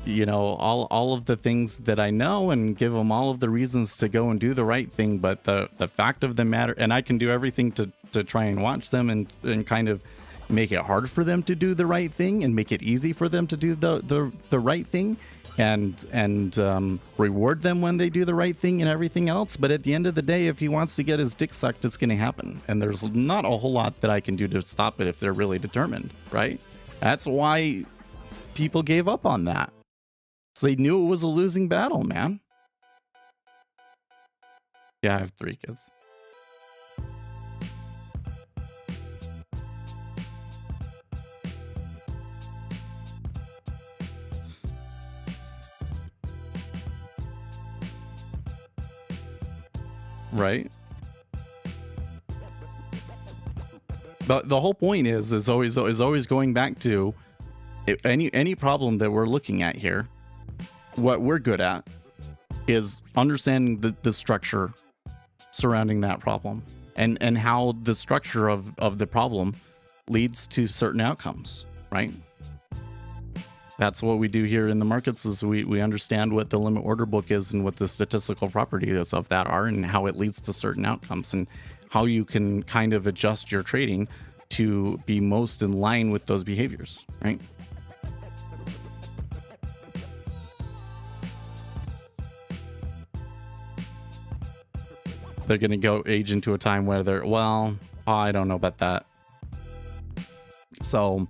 all of the things that I know, and give him all of the reasons to go and do the right thing. But the fact of the matter, and I can do everything to try and watch them and kind of make it hard for them to do the right thing, and make it easy for them to do the right thing, and reward them when they do the right thing and everything else. But at the end of the day, if he wants to get his dick sucked, it's going to happen. And there's not a whole lot that I can do to stop it if they're really determined, right? That's why people gave up on that. So they knew it was a losing battle, man. Yeah, I have 3 kids. Right? The whole point is always going back to any problem that we're looking at here. What we're good at is understanding the structure surrounding that problem, and how the structure of the problem leads to certain outcomes, right? That's what we do here in the markets, is we understand what the limit order book is and what the statistical properties of that are, and how it leads to certain outcomes, and how you can kind of adjust your trading to be most in line with those behaviors, right? They're going to go age into a time where they're, I don't know about that. So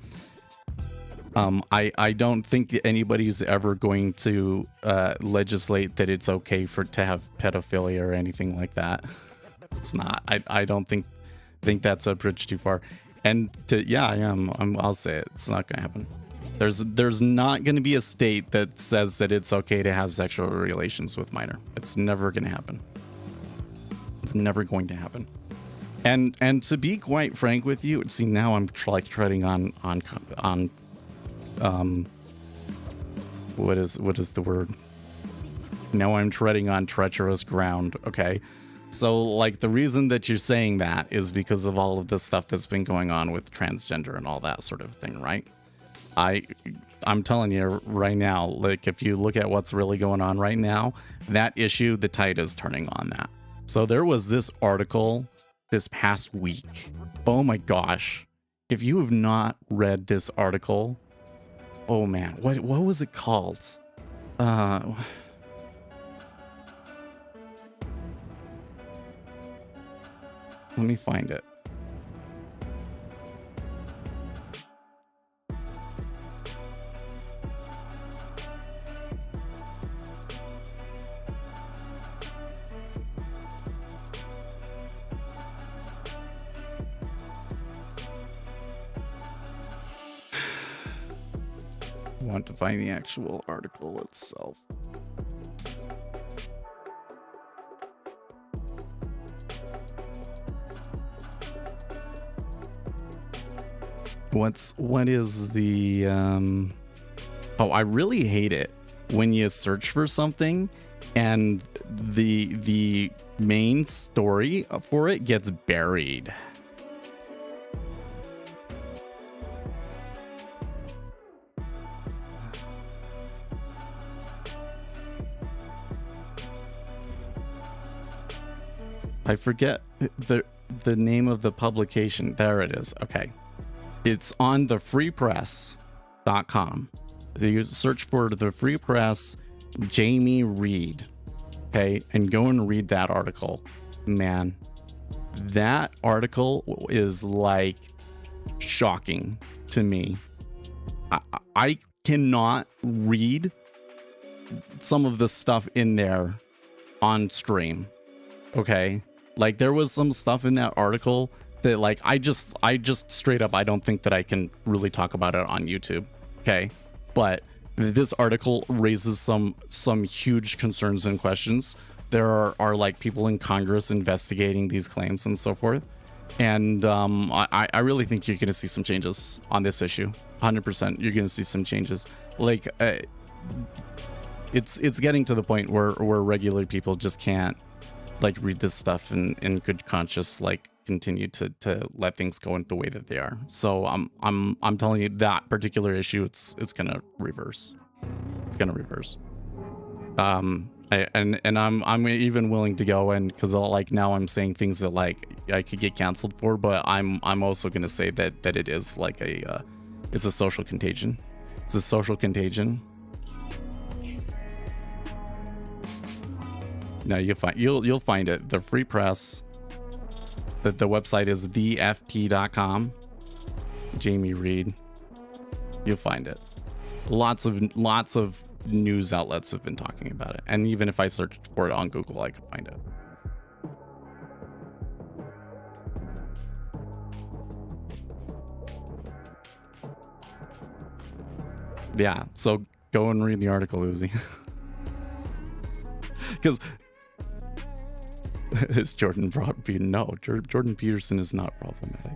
I don't think that anybody's ever going to legislate that it's okay to have pedophilia or anything like that. It's not. I don't think that's a bridge too far. And I'll say it. It's not going to happen. There's not going to be a state that says that it's okay to have sexual relations with minor. It's never going to happen. It's never going to happen. And to be quite frank with you, see, now I'm like treading on what is the word? Now I'm treading on treacherous ground. Okay. So like the reason that you're saying that is because of all of the stuff that's been going on with transgender and all that sort of thing, right? I'm telling you right now, like if you look at what's really going on right now, that issue, the tide is turning on that. So there was this article this past week. Oh my gosh. If you have not read this article, oh man, what was it called? Let me find it. I want to find the actual article itself. What is the oh, I really hate it when you search for something and the main story for it gets buried. I forget the name of the publication. There it is. Okay. It's on the freepress.com. So you search for the Free Press Jamie Reed. Okay. And go and read that article. Man, that article is like shocking to me. I cannot read some of the stuff in there on stream. Okay. Like there was some stuff in that article that like I just straight up I don't think that I can really talk about it on YouTube. Okay. But this article raises some huge concerns and questions. There are like people in Congress investigating these claims and so forth. And I really think you're gonna see some changes on this issue. 100% you're gonna see some changes. Like it's getting to the point where regular people just can't like read this stuff and in good conscience like continue to let things go in the way that they are. So I'm telling you that particular issue it's gonna reverse. It's gonna reverse. I'm even willing to go and because like now I'm saying things that like I could get canceled for, but I'm also gonna say that it is like it's a social contagion. It's a social contagion. No, you'll find it. The Free Press. The website is thefp.com. Jamie Reed. You'll find it. Lots of news outlets have been talking about it, and even if I searched for it on Google, I could find it. Yeah, so go and read the article, Uzi. Because is Jordan no, Jordan Peterson is not problematic.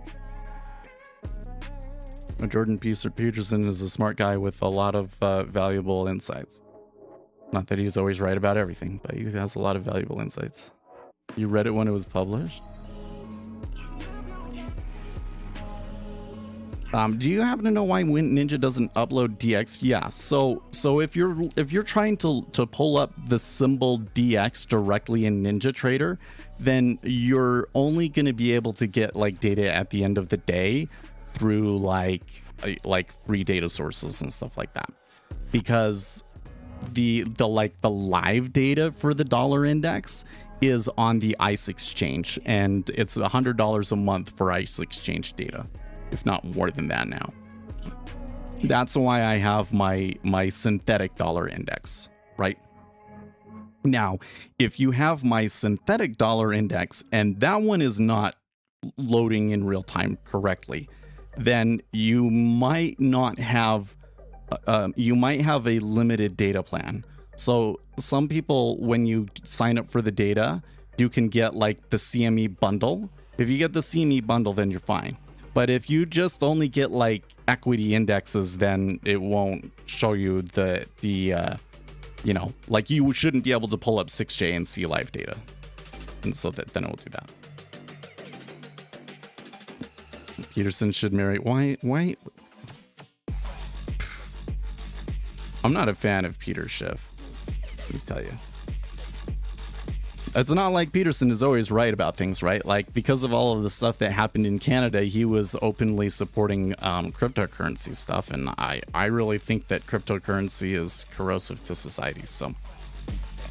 Jordan Peterson is a smart guy with a lot of valuable insights. Not that he's always right about everything, but he has a lot of valuable insights. You read it when it was published? Do you happen to know why Ninja doesn't upload DX? Yeah, so if you're trying to pull up the symbol DX directly in NinjaTrader, then you're only going to be able to get like data at the end of the day through like free data sources and stuff like that, because the live data for the dollar index is on the ICE exchange, and it's $100 a month for ICE exchange data, if not more than that now. That's why I have my synthetic dollar index, right? Now, if you have my synthetic dollar index and that one is not loading in real time correctly, then you might not have you might have a limited data plan. So some people, when you sign up for the data, you can get like the CME bundle. If you get the CME bundle, then you're fine. But if you just only get like equity indexes, then it won't show you the you know, like you shouldn't be able to pull up 6J and see live data. And so that then it will do that. Peterson should marry. Why? I'm not a fan of Peter Schiff. Let me tell you. It's not like Peterson is always right about things, right? Like, because of all of the stuff that happened in Canada, he was openly supporting cryptocurrency stuff, and I really think that cryptocurrency is corrosive to society, so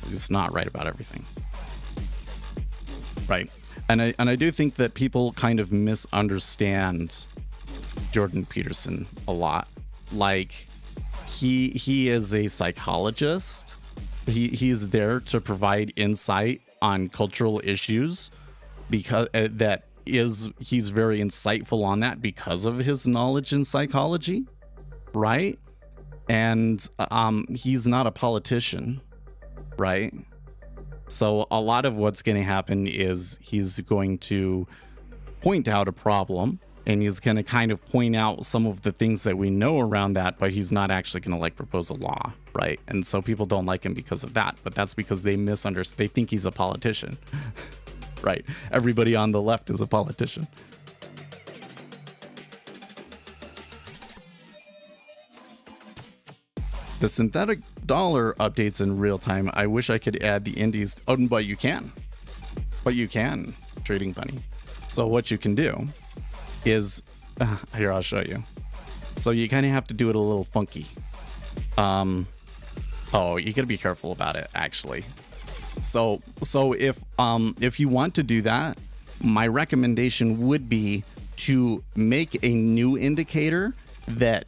he's not right about everything. Right. And I do think that people kind of misunderstand Jordan Peterson a lot. Like, he is a psychologist. He's there to provide insight on cultural issues, because he's very insightful on that because of his knowledge in psychology, right? And he's not a politician, right? So a lot of what's going to happen is he's going to point out a problem, and he's going to kind of point out some of the things that we know around that, but he's not actually going to like propose a law, right? And so people don't like him because of that, but that's because they misunderstand. They think he's a politician, right? Everybody on the left is a politician. The synthetic dollar updates in real time. I wish I could add the indies. Oh, but you can. Trading Bunny. So what you can do is, here, I'll show you. So you kind of have to do it a little funky. Oh, you gotta be careful about it, actually. So if you want to do that, my recommendation would be to make a new indicator that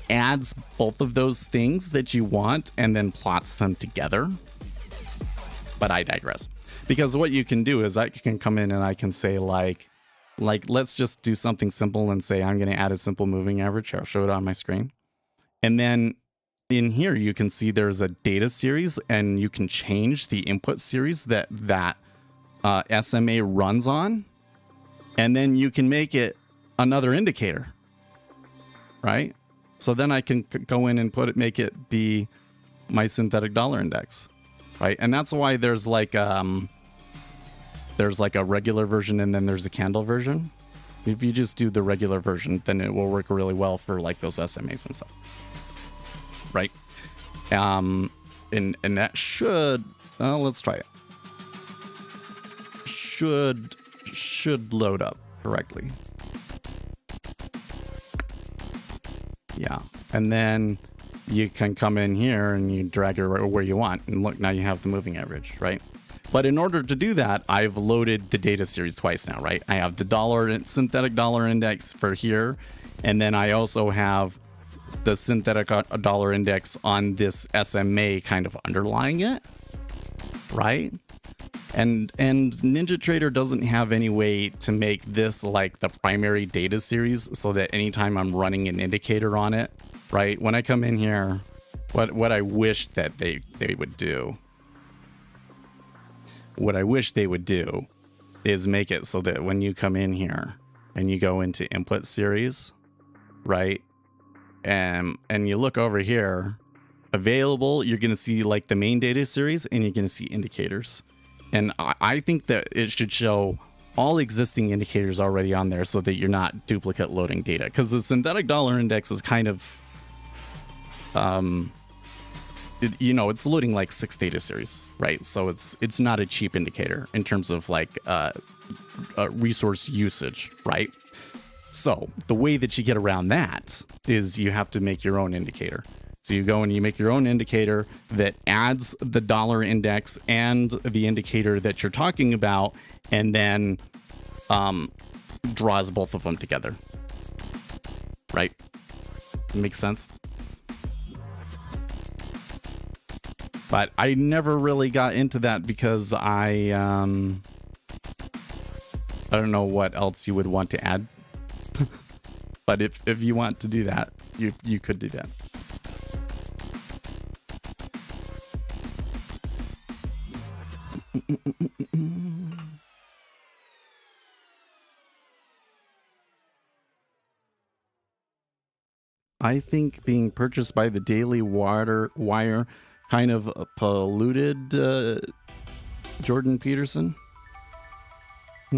adds both of those things that you want and then plots them together. But I digress. Because what you can do is I can come in and I can say like let's just do something simple and say I'm going to add a simple moving average. I'll show it on my screen. And then in here you can see there's a data series, and you can change the input series that SMA runs on. And then you can make it another indicator, right? So then I can go in and make it be my synthetic dollar index, right? And that's why there's like a regular version and then there's a candle version. If you just do the regular version, then it will work really well for like those SMAs and stuff, right? And that should let's try it. Should load up correctly. Yeah, and then you can come in here and you drag it right where you want, and look, now you have the moving average, right? But in order to do that, I've loaded the data series twice now, right? I have the synthetic dollar index for here, and then I also have the synthetic dollar index on this SMA kind of underlying it, right? And NinjaTrader doesn't have any way to make this like the primary data series, so that anytime I'm running an indicator on it, right? When I come in here, what I wish that they would do, is make it so that when you come in here and you go into input series, right? And you look over here, available, you're going to see like the main data series, and you're going to see indicators. And I think that it should show all existing indicators already on there, so that you're not duplicate loading data. Because the synthetic dollar index is kind of, it's loading like 6 data series, right? So it's not a cheap indicator in terms of like resource usage, right? So the way that you get around that is you have to make your own indicator. So you go and you make your own indicator that adds the dollar index and the indicator that you're talking about, and then draws both of them together. Right? Makes sense? But I never really got into that because I don't know what else you would want to add. But if you want to do that, you could do that. I think being purchased by the Daily Wire kind of polluted Jordan Peterson. I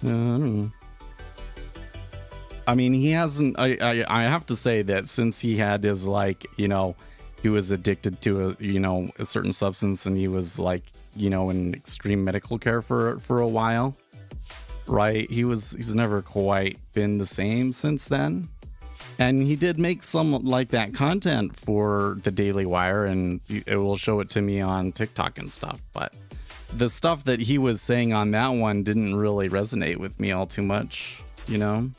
don't know. I mean, he hasn't. I have to say that since he had his, like, you know, he was addicted to a certain substance, and he was, like, you know, in extreme medical care for a while, right? He's never quite been the same since then. And he did make some like that content for the Daily Wire, and it will show it to me on TikTok and stuff. But the stuff that he was saying on that one didn't really resonate with me all too much, you know?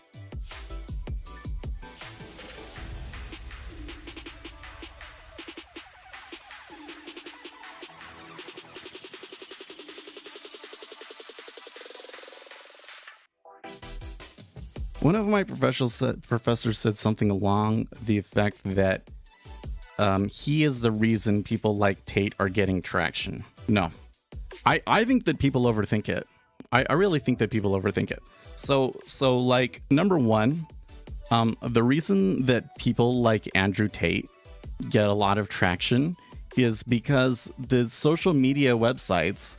One of my professors said something along the effect that he is the reason people like Tate are getting traction. No, I think that people overthink it. I really think that people overthink it. So like, number one, the reason that people like Andrew Tate get a lot of traction is because the social media websites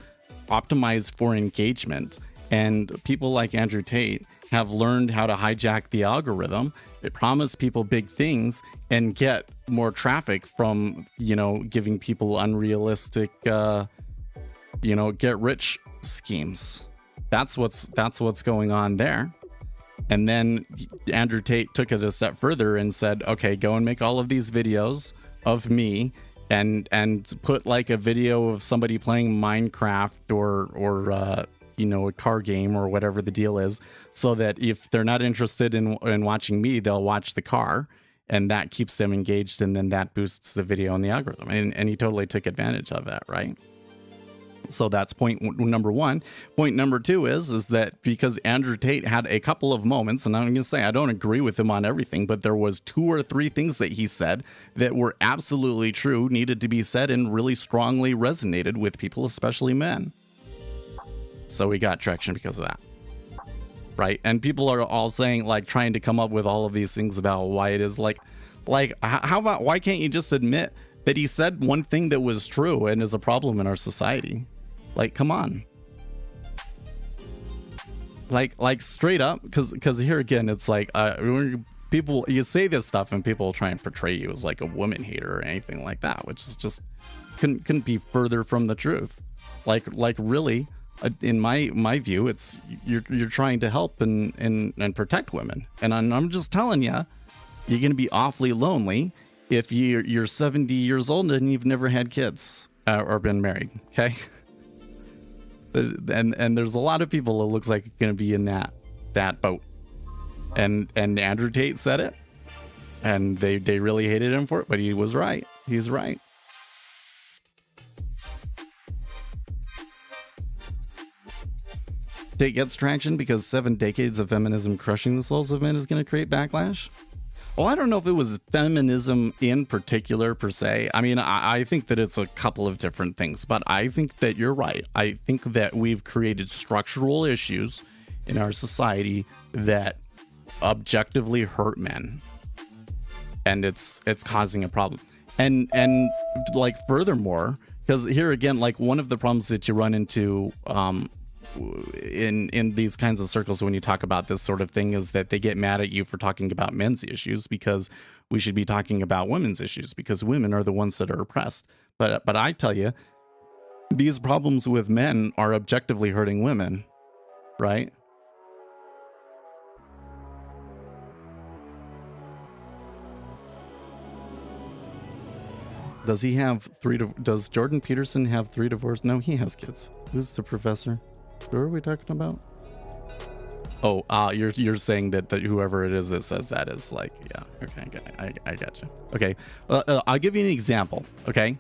optimize for engagement, and people like Andrew Tate have learned how to hijack the algorithm. It promise people big things and get more traffic from, you know, giving people unrealistic, you know, get rich schemes. That's what's going on there. And then Andrew Tate took it a step further and said, okay, go and make all of these videos of me and put like a video of somebody playing Minecraft or you know, a car game or whatever the deal is, so that if they're not interested in watching me, they'll watch the car, and that keeps them engaged, and then that boosts the video and the algorithm. And he totally took advantage of that, right? So that's point number one. Point number two is that because Andrew Tate had a couple of moments, and I'm going to say I don't agree with him on everything, but there was 2 or 3 things that he said that were absolutely true, needed to be said, and really strongly resonated with people, especially men. So we got traction because of that, right? And people are all saying, like, trying to come up with all of these things about why it is like how about, why can't you just admit that he said one thing that was true and is a problem in our society? Like, come on. Like straight up, because here again, it's like people, you say this stuff and people try and portray you as like a woman hater or anything like that, which is just couldn't be further from the truth. Like really. In my view, it's you're trying to help and protect women, and I'm just telling you, you're gonna be awfully lonely if you're 70 years old and you've never had kids or been married. Okay, and there's a lot of people that looks like gonna be in that boat, and Andrew Tate said it, and they really hated him for it, but he was right. He's right. Tate gets traction because 7 decades of feminism crushing the souls of men is going to create backlash. Well, I don't know if it was feminism in particular per se. I mean, I think that it's a couple of different things, but I think that you're right. I think that we've created structural issues in our society that objectively hurt men, and it's causing a problem. And like, furthermore, because here again, like, one of the problems that you run into in these kinds of circles when you talk about this sort of thing is that they get mad at you for talking about men's issues, because we should be talking about women's issues, because women are the ones that are oppressed. But I tell you, these problems with men are objectively hurting women, right? Does Jordan Peterson have 3 divorces? No, he has kids. Who's the professor? Who are we talking about? Oh, you're saying that whoever it is that says that is like, yeah, okay, I got you. Okay, I'll give you an example. Okay,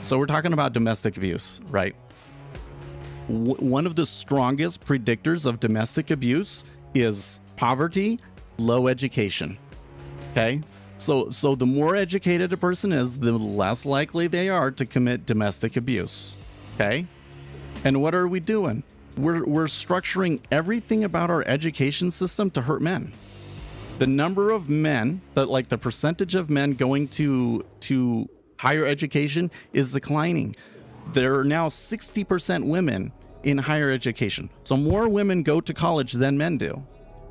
so we're talking about domestic abuse, right? One of the strongest predictors of domestic abuse is poverty, low education. Okay, So the more educated a person is, the less likely they are to commit domestic abuse. Okay? And what are we doing? We're structuring everything about our education system to hurt men. The number of men, the percentage of men going to higher education is declining. There are now 60% women in higher education. So more women go to college than men do,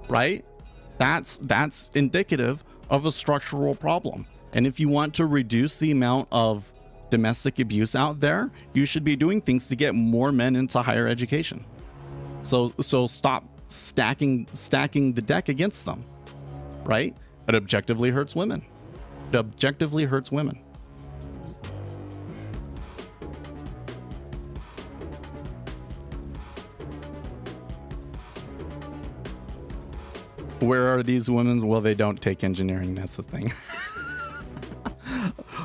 right? That's indicative of a structural problem. And if you want to reduce the amount of domestic abuse out there, you should be doing things to get more men into higher education. So stop stacking the deck against them, right? It objectively hurts women. It objectively hurts women. Where are these women? Well, they don't take engineering. That's the thing.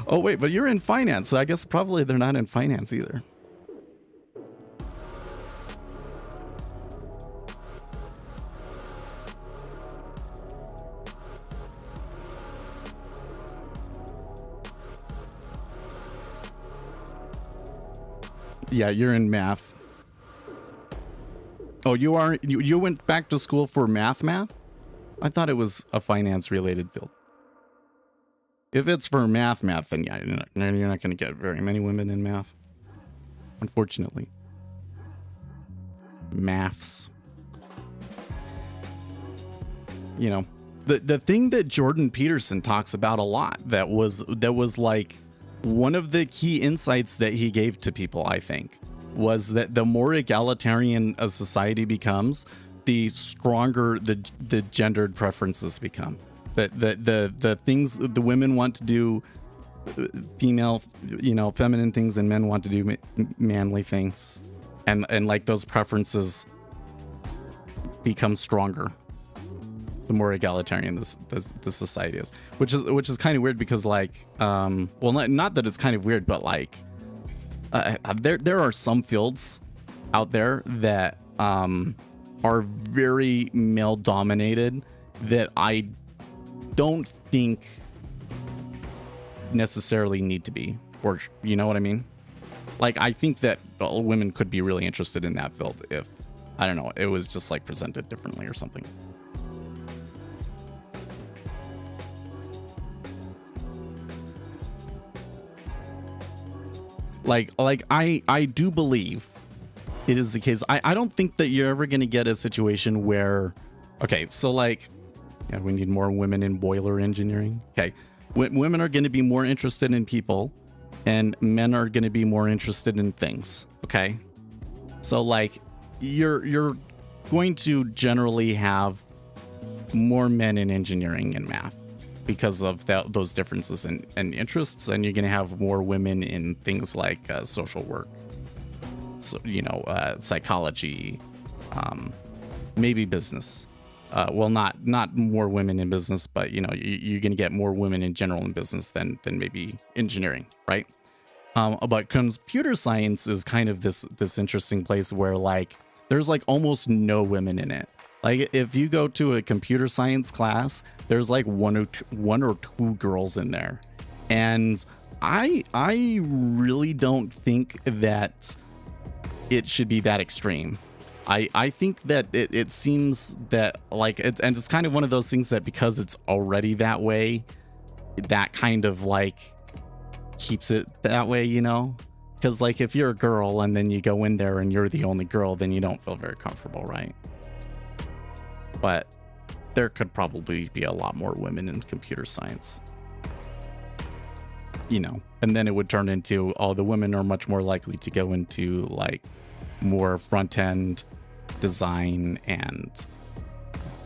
Oh, wait, but you're in finance. So I guess probably they're not in finance either. Yeah, you're in math. Oh, you are. You went back to school for math? I thought it was a finance-related field. If it's for math, then yeah, you're not going to get very many women in math. Unfortunately. Maths. You know, the thing that Jordan Peterson talks about a lot that was like one of the key insights that he gave to people, I think, was that the more egalitarian a society becomes, the stronger the gendered preferences become. But the things the women want to do, female, feminine things, and men want to do manly things, and like those preferences become stronger the more egalitarian the society is, which is kind of weird because not that it's kind of weird, but there are some fields out there that are very male dominated that I don't think necessarily need to be, or you know what I mean? Like, I think that women could be really interested in that field if, I don't know, it was just presented differently or something. I do believe it is the case. I don't think that you're ever going to get a situation where, okay, so we need more women in boiler engineering. Okay, women are going to be more interested in people, and men are going to be more interested in things. Okay, so you're going to generally have more men in engineering and math because of those differences in interests, and you're going to have more women in things like social work, so psychology, maybe business. Well, not more women in business, but you're going to get more women in general in business than maybe engineering, right? But computer science is kind of this interesting place where there's almost no women in it. If you go to a computer science class, there's one or two girls in there, and I really don't think that it should be that extreme. I think that it seems that and it's kind of one of those things that because it's already that way, that kind of keeps it that way, because if you're a girl and then you go in there and you're the only girl, then you don't feel very comfortable, right? But there could probably be a lot more women in computer science, and then it would turn into, the women are much more likely to go into more front-end design and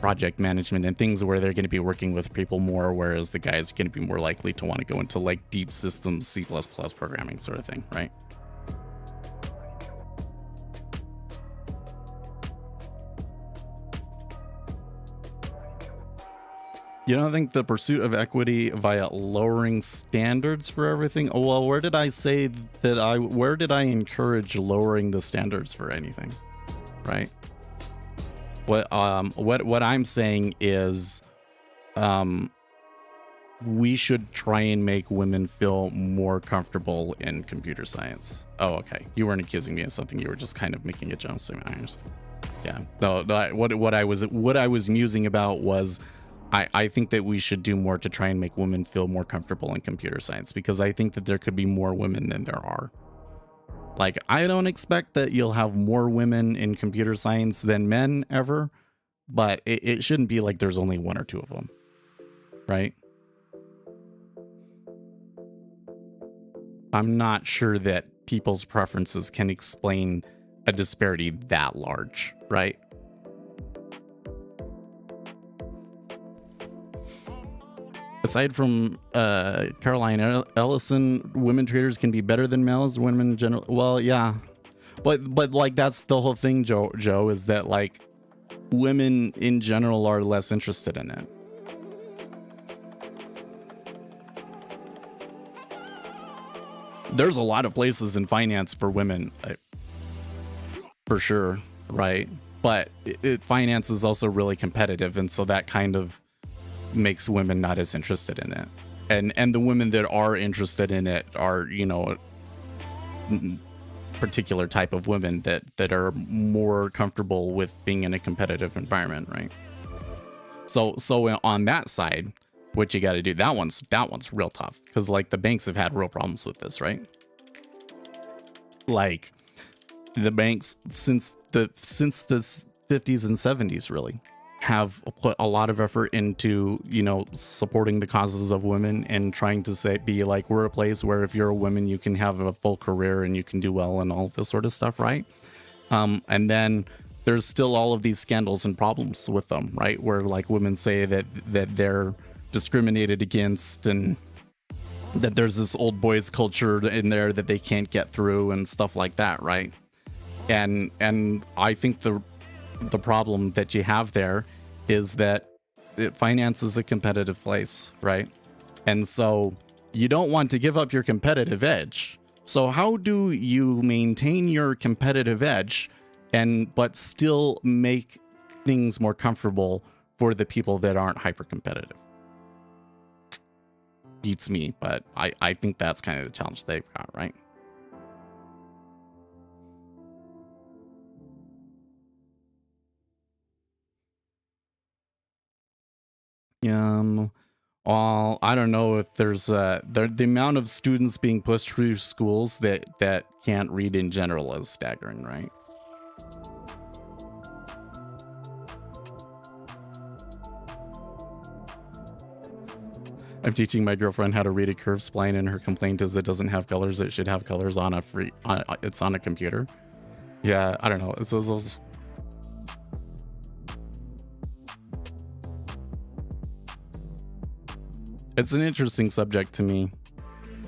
project management and things where they're going to be working with people more, whereas the guys are going to be more likely to want to go into deep systems, C++ programming sort of thing, right? You don't think the pursuit of equity via lowering standards for everything? Oh, well, where did I say that where did I encourage lowering the standards for anything? Right? What I'm saying is, we should try and make women feel more comfortable in computer science. Oh, okay. You weren't accusing me of something. You were just kind of making a joke. So I understand. Yeah. No, what I was musing about was I think that we should do more to try and make women feel more comfortable in computer science, because I think that there could be more women than there are. Like, I don't expect that you'll have more women in computer science than men ever, but it shouldn't be like there's only one or two of them, right? I'm not sure that people's preferences can explain a disparity that large, right? Aside from Caroline Ellison, women traders can be better than males. Women in general, well, yeah, but like that's the whole thing, Joe, is that like women in general are less interested in it. There's a lot of places in finance for women, for sure, right? But finance is also really competitive, and so that kind of makes women not as interested in it. And the women that are interested in it are, you know, particular type of women that are more comfortable with being in a competitive environment, right? So on that side, what you got to do, that one's real tough, because like the banks have had real problems with this, right? Like the banks since the 50s and 70s really have put a lot of effort into, you know, supporting the causes of women and trying to be like, we're a place where if you're a woman, you can have a full career and you can do well and all this sort of stuff, right? And then there's still all of these scandals and problems with them, right? Where like women say that they're discriminated against, and that there's this old boys culture in there that they can't get through and stuff like that, right? And I think the problem that you have there is that finance is a competitive place, right? And so you don't want to give up your competitive edge. So how do you maintain your competitive edge but still make things more comfortable for the people that aren't hyper competitive? Beats me, but I think that's kind of the challenge they've got, right? Well, I don't know if there's the amount of students being pushed through schools that can't read in general is staggering, right? I'm teaching my girlfriend how to read a curved spline, and her complaint is it doesn't have colors. It should have colors on it's on a computer. Yeah, I don't know. It's those. It's an interesting subject to me,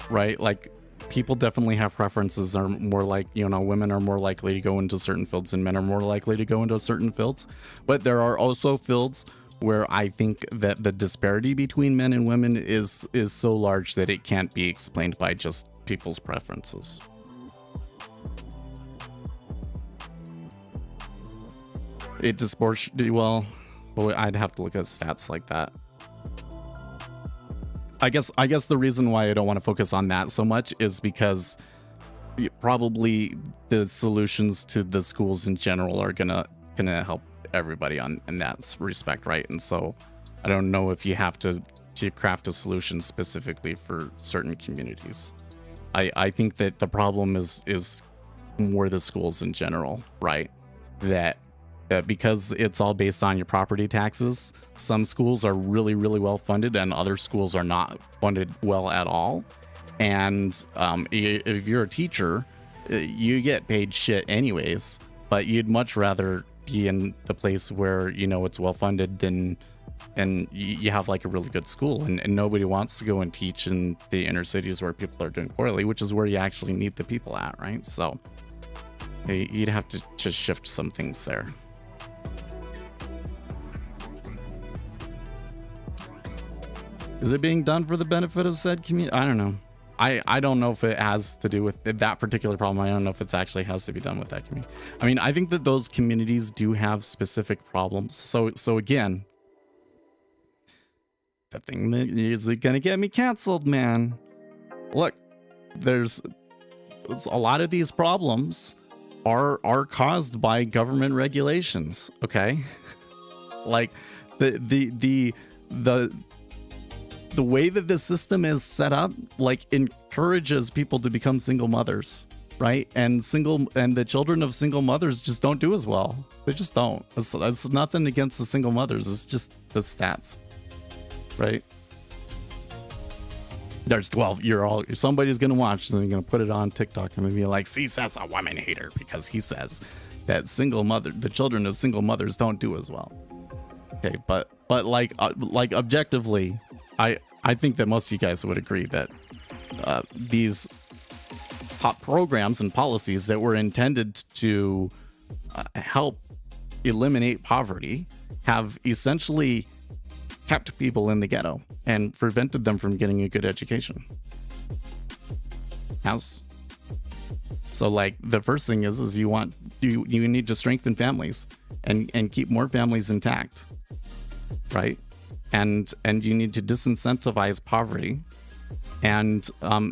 right? Like, people definitely have preferences. Are more like, you know, women are more likely to go into certain fields and men are more likely to go into certain fields. But there are also fields where I think that the disparity between men and women is so large that it can't be explained by just people's preferences. It disproportionately, well, I'd have to look at stats like that. I guess the reason why I don't want to focus on that so much is because probably the solutions to the schools in general are gonna help everybody in that respect, right? And so I don't know if you have to craft a solution specifically for certain communities. I think that the problem is more the schools in general, right? That because it's all based on your property taxes, some schools are really, really well funded and other schools are not funded well at all. And if you're a teacher, you get paid shit anyways, but you'd much rather be in the place where, you know, it's well funded and you have like a really good school, and nobody wants to go and teach in the inner cities where people are doing poorly, which is where you actually need the people at, right? So you'd have to just shift some things there. Is it being done for the benefit of said community? I don't know. I don't know if it has to do with that particular problem. I don't know if it actually has to be done with that community. I mean, I think that those communities do have specific problems. So again, the thing that is gonna get me canceled, man. Look, there's a lot of these problems are caused by government regulations. Okay, like the way that the system is set up, like, encourages people to become single mothers, right? And the children of single mothers just don't do as well. They just don't. It's nothing against the single mothers. It's just the stats, right? There's 12-year-old. Somebody's gonna watch, and they're gonna put it on TikTok, and they'll be like, "See, that's a woman hater because he says that the children of single mothers don't do as well." Okay, but like objectively, I think that most of you guys would agree that these hot programs and policies that were intended to help eliminate poverty have essentially kept people in the ghetto and prevented them from getting a good education. So, like, the first thing is you need to strengthen families and keep more families intact, right? And you need to disincentivize poverty, and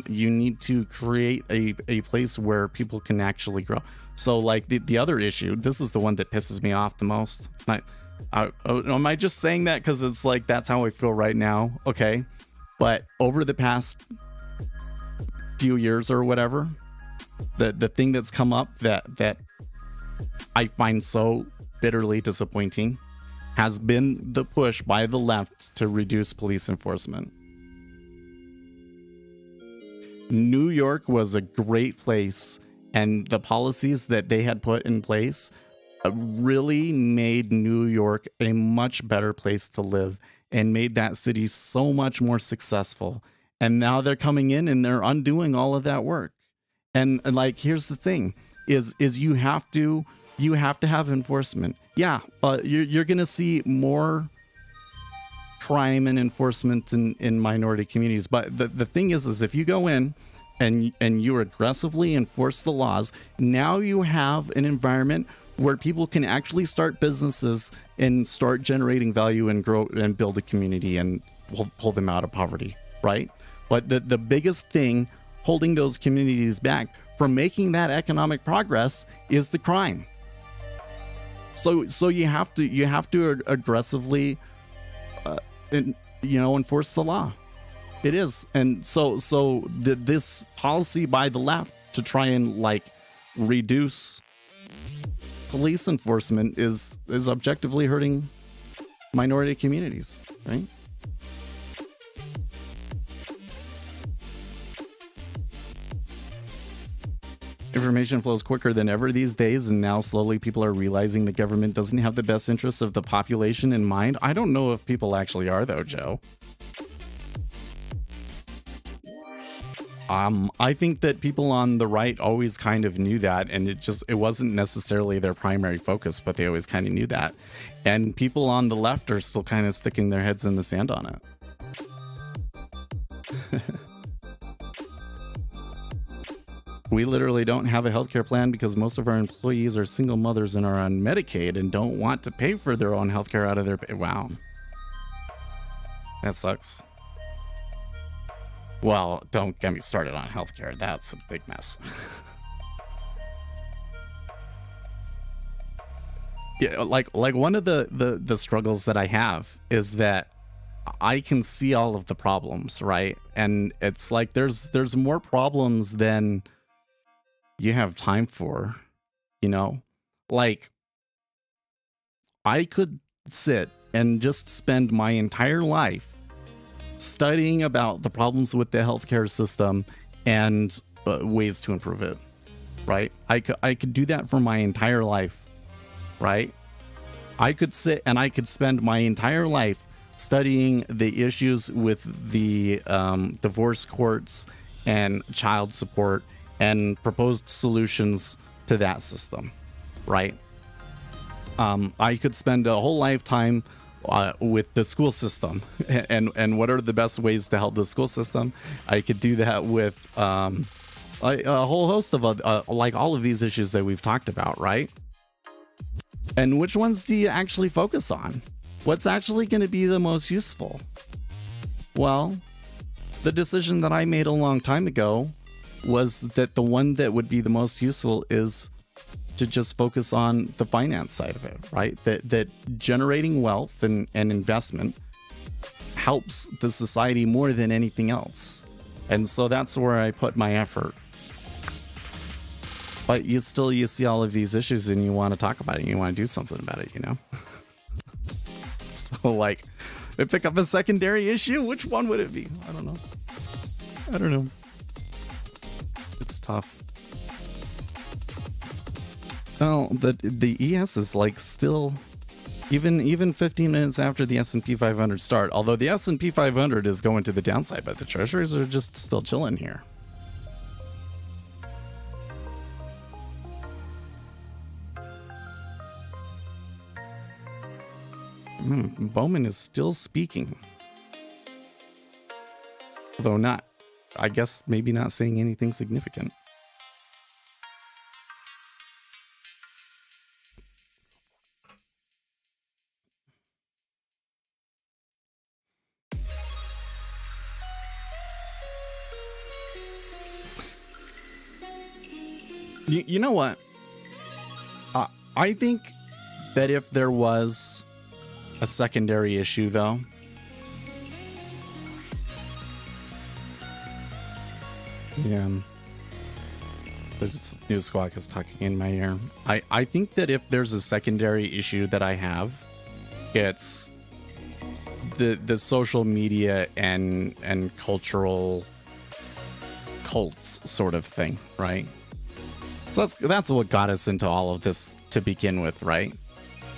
you need to create a place where people can actually grow. So, like, the other issue, this is the one that pisses me off the most. Am I just saying that because it's like that's how I feel right now? Okay, but over the past few years or whatever, the thing that's come up that I find so bitterly disappointing has been the push by the left to reduce police enforcement. New York was a great place, and the policies that they had put in place really made New York a much better place to live and made that city so much more successful. And now they're coming in and they're undoing all of that work. And like, here's the thing is you have to have enforcement. Yeah, you're going to see more crime and enforcement in minority communities. But the thing is if you go in and you aggressively enforce the laws, now you have an environment where people can actually start businesses and start generating value and grow and build a community and pull them out of poverty, right? But the biggest thing holding those communities back from making that economic progress is the crime. So you have to aggressively enforce the law. It is. And so this policy by the left to try and, like, reduce police enforcement is objectively hurting minority communities, right? Information flows quicker than ever these days, and now slowly people are realizing the government doesn't have the best interests of the population in mind. I don't know if people actually are, though, Joe. I think that people on the right always kind of knew that, and it wasn't necessarily their primary focus, but they always kind of knew that. And people on the left are still kind of sticking their heads in the sand on it. We literally don't have a healthcare plan because most of our employees are single mothers and are on Medicaid and don't want to pay for their own healthcare out of their pay. Wow. That sucks. Well, don't get me started on healthcare. That's a big mess. Yeah, like one of the struggles that I have is that I can see all of the problems, right? And it's like there's more problems than you have time for, Like, I could sit and just spend my entire life studying about the problems with the healthcare system and ways to improve it, right? I could do that for my entire life, right? I could sit and I could spend my entire life studying the issues with the divorce courts and child support and proposed solutions to that system, right? I could spend a whole lifetime with the school system and what are the best ways to help the school system. I could do that with a whole host of like all of these issues that we've talked about, right? And which ones do you actually focus on? What's actually going to be the most useful? Well, the decision that I made a long time ago was that the one that would be the most useful is to just focus on the finance side of it, right? That generating wealth and investment helps the society more than anything else. And so that's where I put my effort. But you see all of these issues and you want to talk about it. You want to do something about it, you know? So like, if I pick up a secondary issue, which one would it be? I don't know. It's tough. Well, the ES is like still, even 15 minutes after the S&P 500 start, although the S&P 500 is going to the downside, but the treasuries are just still chilling here. Bowman is still speaking. Although not, I guess maybe not saying anything significant. You know what? I think that if there was a secondary issue, though, yeah, the news squawk is talking in my ear. I think that if there's a secondary issue that I have, it's the social media and cultural cults sort of thing, right? So that's what got us into all of this to begin with, right?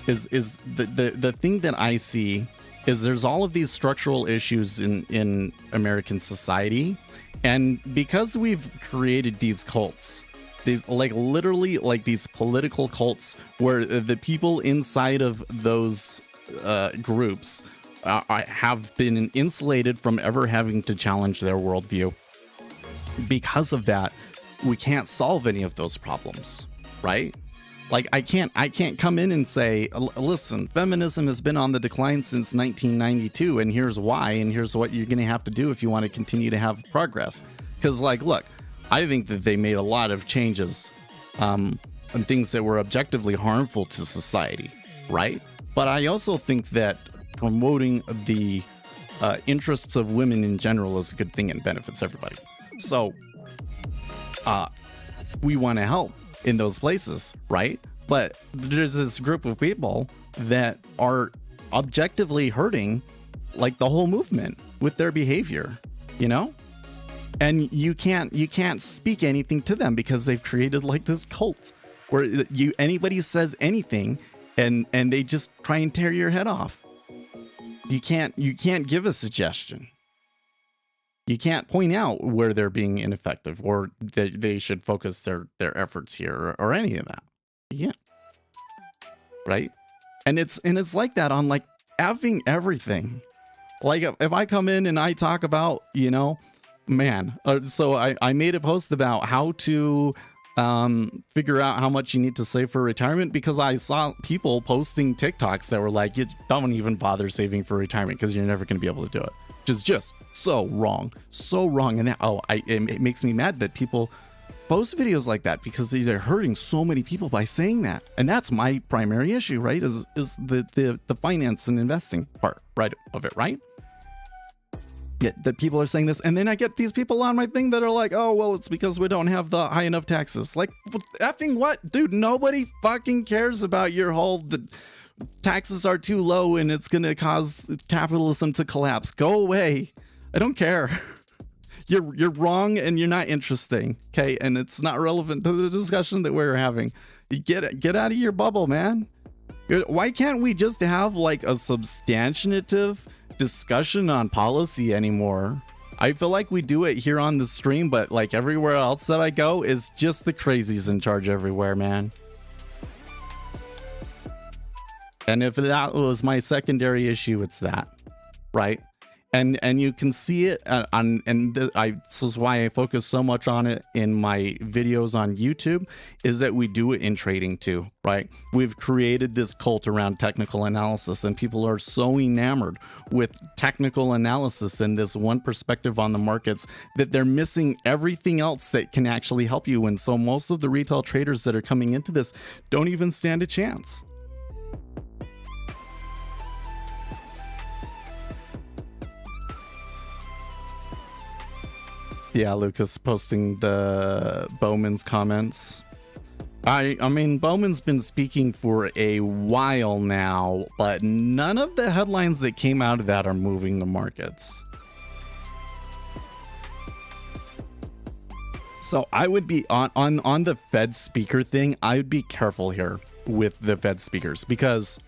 Is the thing that I see is there's all of these structural issues in American society, and because we've created these cults, these like literally like these political cults where the people inside of those groups have been insulated from ever having to challenge their worldview. Because of that, we can't solve any of those problems, right? Like I can't come in and say, listen, feminism has been on the decline since 1992, and here's why, and here's what you're going to have to do if you want to continue to have progress. Because, like, look, I think that they made a lot of changes and things that were objectively harmful to society, right? But I also think that promoting the interests of women in general is a good thing and benefits everybody. So we want to help in those places, right? But there's this group of people that are objectively hurting like the whole movement with their behavior, you know? And you can't speak anything to them because they've created like this cult where anybody says anything and they just try and tear your head off. You can't give a suggestion. You can't point out where they're being ineffective or that they should focus their efforts here or any of that. Yeah. Right? And it's like that on like effing everything. Like if I come in and I talk about, you know, man, so I made a post about how to figure out how much you need to save for retirement because I saw people posting TikToks that were like, you don't even bother saving for retirement because you're never going to be able to do it. Which is just so wrong. And that, it makes me mad that people post videos like that because they're hurting so many people by saying that. And that's my primary issue, right? Is the finance and investing part, right, of it, right? Yeah, that people are saying this, and then I get these people on my thing that are like, oh, well, it's because we don't have the high enough taxes. Like, effing what? Dude, nobody fucking cares about your whole, the taxes are too low and it's going to cause capitalism to collapse. Go away. I don't care. You're wrong and you're not interesting, okay? And it's not relevant to the discussion that we're having. You get out of your bubble, man. Why can't we just have like a substantive discussion on policy anymore? I feel like we do it here on the stream, but like everywhere else that I go is just the crazies in charge everywhere, man. And if that was my secondary issue, it's that, right? and you can see it on, and this is why I focus so much on it in my videos on YouTube, is that we do it in trading too, right? We've created this cult around technical analysis, and people are so enamored with technical analysis and this one perspective on the markets that they're missing everything else that can actually help you. And so most of the retail traders that are coming into this don't even stand a chance. Yeah, Lucas posting the Bowman's comments. I mean, Bowman's been speaking for a while now, but none of the headlines that came out of that are moving the markets. So I would be on the Fed speaker thing, I would be careful here with the Fed speakers, because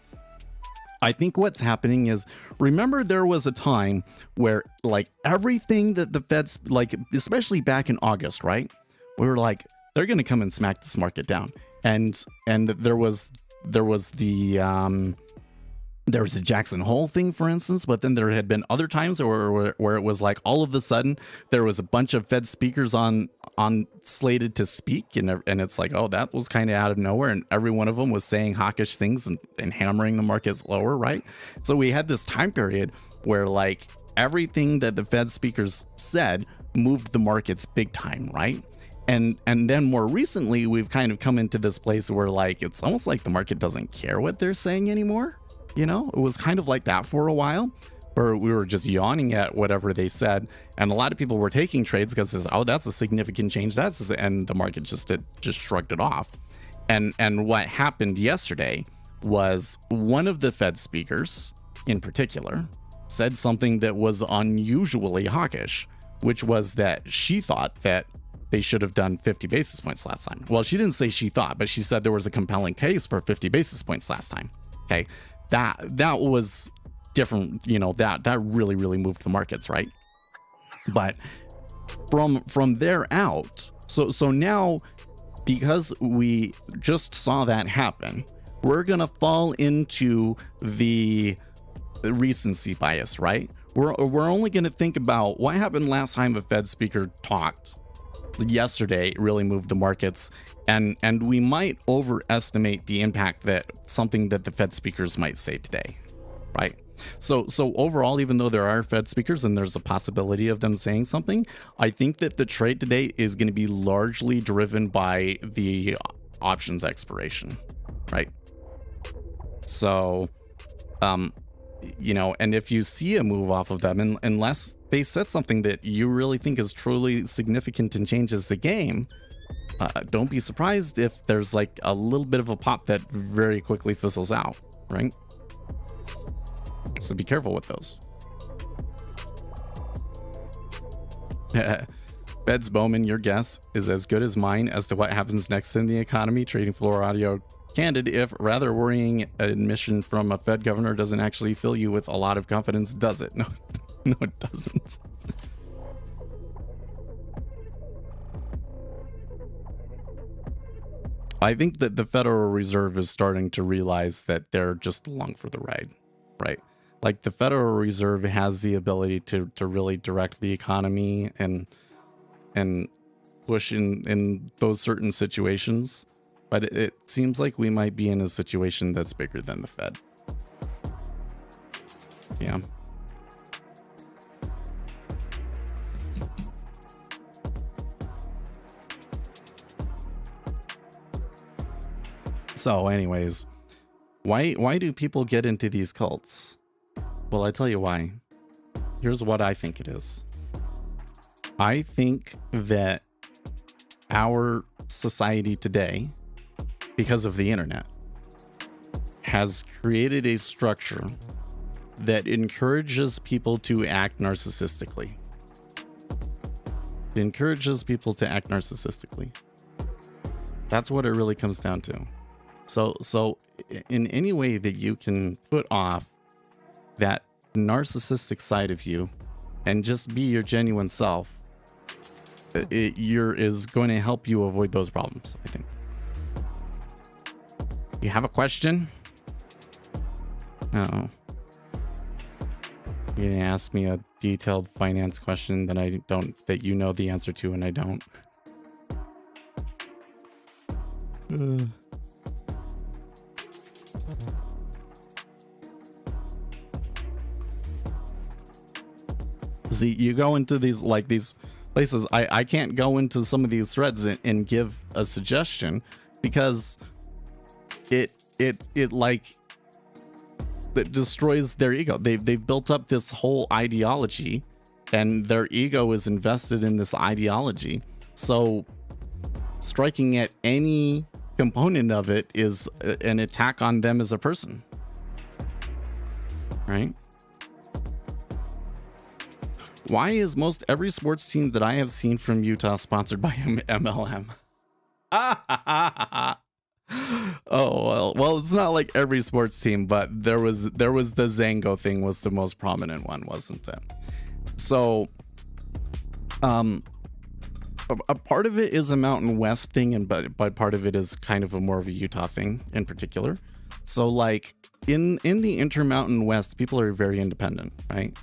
I think what's happening is, remember there was a time where like everything that the Fed's, like especially back in August, right? We were like, they're going to come and smack this market down. And there was the there was a Jackson Hole thing, for instance, but then there had been other times where it was like all of a sudden there was a bunch of Fed speakers on slated to speak, and it's like, oh, that was kind of out of nowhere, and every one of them was saying hawkish things and hammering the markets lower, right? So we had this time period where like everything that the Fed speakers said moved the markets big time, right? And then more recently we've kind of come into this place where like it's almost like the market doesn't care what they're saying anymore. You know, it was kind of like that for a while, where we were just yawning at whatever they said, and a lot of people were taking trades because it's, oh, that's a significant change, and the market just shrugged it off. And what happened yesterday was one of the Fed speakers in particular said something that was unusually hawkish, which was that she thought that they should have done 50 basis points last time. Well, she didn't say she thought, but she said there was a compelling case for 50 basis points last time. Okay. That was different, you know, that really moved the markets, right? But from there out, so now, because we just saw that happen, we're gonna fall into the recency bias, right? We're only gonna think about what happened last time a Fed speaker talked. Yesterday really moved the markets, and we might overestimate the impact that something that the Fed speakers might say today, right? So overall, even though there are Fed speakers and there's a possibility of them saying something, I think that the trade today is going to be largely driven by the options expiration, right? So you know, and if you see a move off of them, unless they said something that you really think is truly significant and changes the game, don't be surprised if there's like a little bit of a pop that very quickly fizzles out, right? So be careful with those. Beds Bowman, your guess is as good as mine as to what happens next in the economy. Trading floor audio candid. If rather worrying admission from a Fed governor doesn't actually fill you with a lot of confidence, does it? No, no, it doesn't. I think that the Federal Reserve is starting to realize that they're just along for the ride, right? Like the Federal Reserve has the ability to really direct the economy and push in those certain situations. But it seems like we might be in a situation that's bigger than the Fed. Yeah. So anyways, why do people get into these cults? Well, I tell you why. Here's what I think it is. I think that our society today, because of the internet, has created a structure that encourages people to act narcissistically. It encourages people to act narcissistically. That's what it really comes down to. So in any way that you can put off that narcissistic side of you and just be your genuine self, is going to help you avoid those problems, I think. You have a question? Oh. You're gonna ask me a detailed finance question that you know the answer to and I don't. See, you go into these places. I can't go into some of these threads and give a suggestion because it destroys their ego. They've built up this whole ideology, and their ego is invested in this ideology. So striking at any component of it is an attack on them as a person, right? Why is most every sports team that I have seen from Utah sponsored by MLM? Oh, well, it's not like every sports team, but there was the Zango thing was the most prominent one, wasn't it? So, a part of it is a Mountain West thing, and but part of it is kind of a more of a Utah thing in particular. So, like in the Intermountain West, people are very independent, right?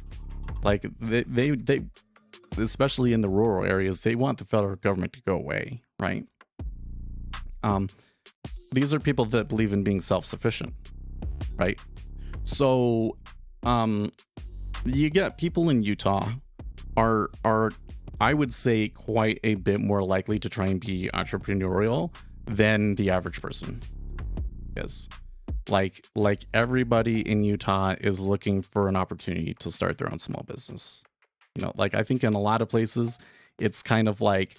Like they especially in the rural areas, they want the federal government to go away, right? These are people that believe in being self-sufficient, right? So, you get people in Utah are I would say quite a bit more likely to try and be entrepreneurial than the average person is. Like everybody in Utah is looking for an opportunity to start their own small business. You know, like I think in a lot of places it's kind of like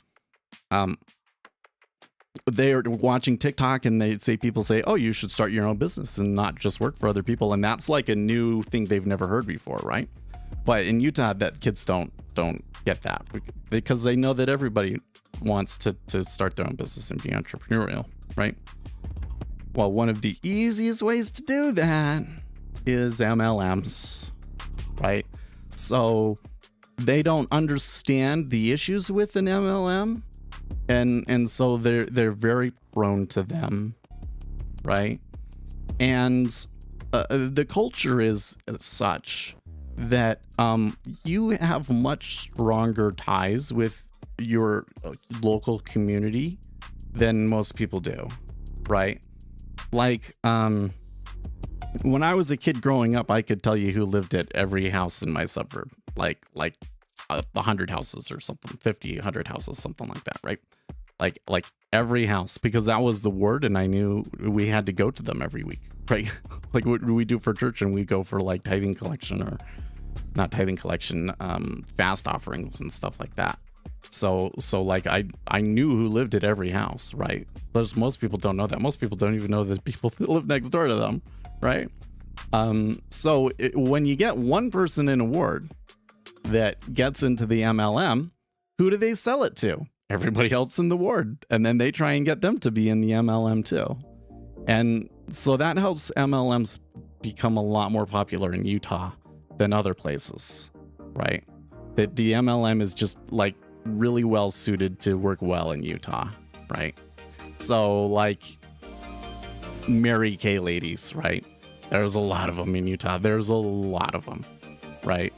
they're watching TikTok and people say, oh, you should start your own business and not just work for other people. And that's like a new thing they've never heard before, right? But in Utah, that kids don't get that because they know that everybody wants to start their own business and be entrepreneurial, right? Well, one of the easiest ways to do that is MLMs, right? So they don't understand the issues with an MLM, and so they're very prone to them, right? And the culture is such that you have much stronger ties with your local community than most people do, right? Like, when I was a kid growing up, I could tell you who lived at every house in my suburb, like 100 houses or something, 50, 100 houses, something like that, right? Like every house, because that was the word, and I knew we had to go to them every week, right? Like what we do for church, and we go for like tithing collection, or not tithing collection, fast offerings and stuff like that. So like I knew who lived at every house, right? But most people don't know that. Most people don't even know the people that live next door to them, right? So when you get one person in a ward that gets into the MLM, who do they sell it to? Everybody else in the ward. And then they try and get them to be in the MLM too. And so that helps MLMs become a lot more popular in Utah than other places, right? That the MLM is just like really well suited to work well in Utah, right? So like Mary Kay ladies, right? There's a lot of them in Utah. There's a lot of them, right?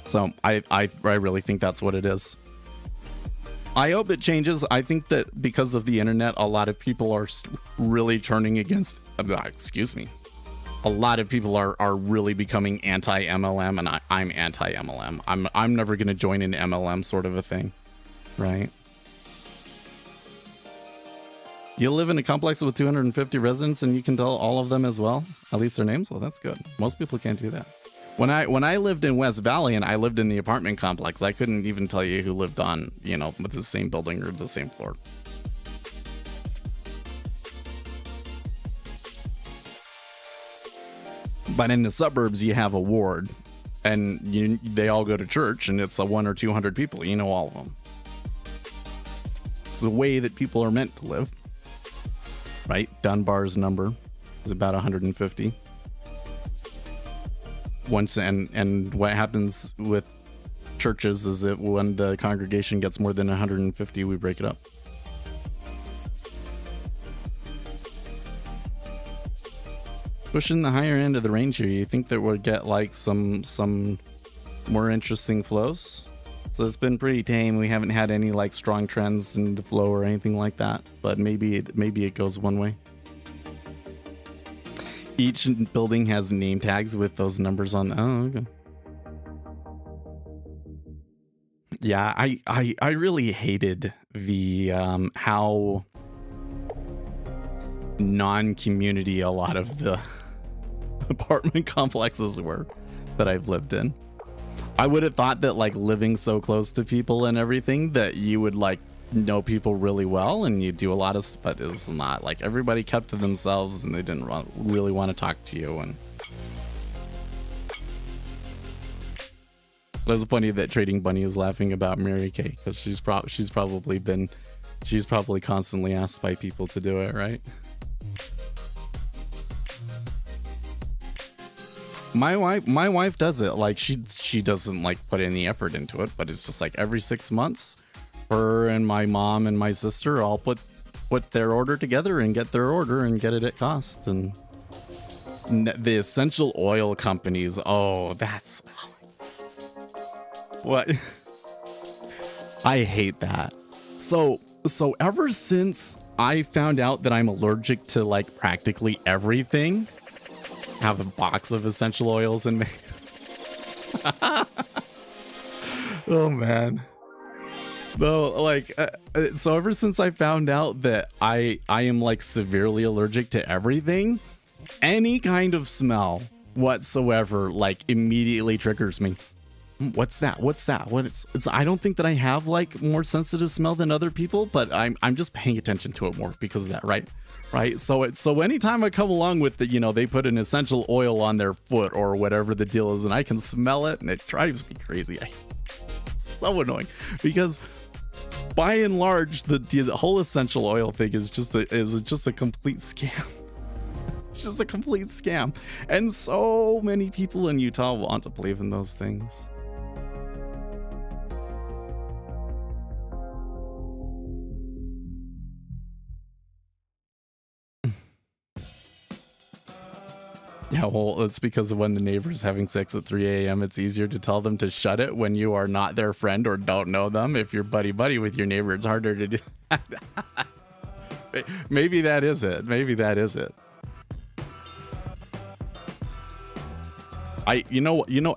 So I really think that's what it is. I hope it changes. I think that because of the internet, a lot of people are really turning against, a lot of people are really becoming anti-MLM, and I'm anti-MLM. I'm never going to join an MLM sort of a thing, right? You live in a complex with 250 residents and you can tell all of them as well, at least their names? Well, that's good. Most people can't do that. When I lived in West Valley and I lived in the apartment complex, I couldn't even tell you who lived on, with the same building or the same floor. But in the suburbs, you have a ward, and they all go to church, and it's 100 or 200 people. You know all of them. It's the way that people are meant to live, right? Dunbar's number is about 150. And what happens with churches is that when the congregation gets more than 150, we break it up. Pushing the higher end of the range here, you think that we'll get like some more interesting flows? So it's been pretty tame. We haven't had any like strong trends in the flow or anything like that, but maybe it goes one way. Each building has name tags with those numbers on. Oh, okay. Yeah, I really hated the how non-community a lot of the apartment complexes were that I've lived in. I would have thought that like living so close to people and everything that you would like know people really well and you do a lot of stuff, but it's not. Like everybody kept to themselves and they didn't really want to talk to you. And it was funny that Trading Bunny is laughing about Mary Kay because she's probably constantly asked by people to do it, right? My wife does it. Like she doesn't like put any effort into it, but it's just like every 6 months, her and my mom and my sister all put their order together and get their order and get it at cost. And the essential oil companies, that's what I hate that. So ever since I found out that I'm allergic to like practically everything, have a box of essential oils in me. Oh man. No, like so ever since I found out that I am like severely allergic to everything, any kind of smell whatsoever like immediately triggers me. What's that? It's I don't think that I have like more sensitive smell than other people, but I'm just paying attention to it more because of that, right? So anytime I come along with the, they put an essential oil on their foot or whatever the deal is, and I can smell it, and it drives me crazy. So annoying because by and large the whole essential oil thing is just a complete scam. It's just a complete scam, and so many people in Utah want to believe in those things. Yeah, well, it's because of when the neighbor's having sex at 3 a.m. It's easier to tell them to shut it when you are not their friend or don't know them. If you're buddy with your neighbor, it's harder to do. Maybe that is it.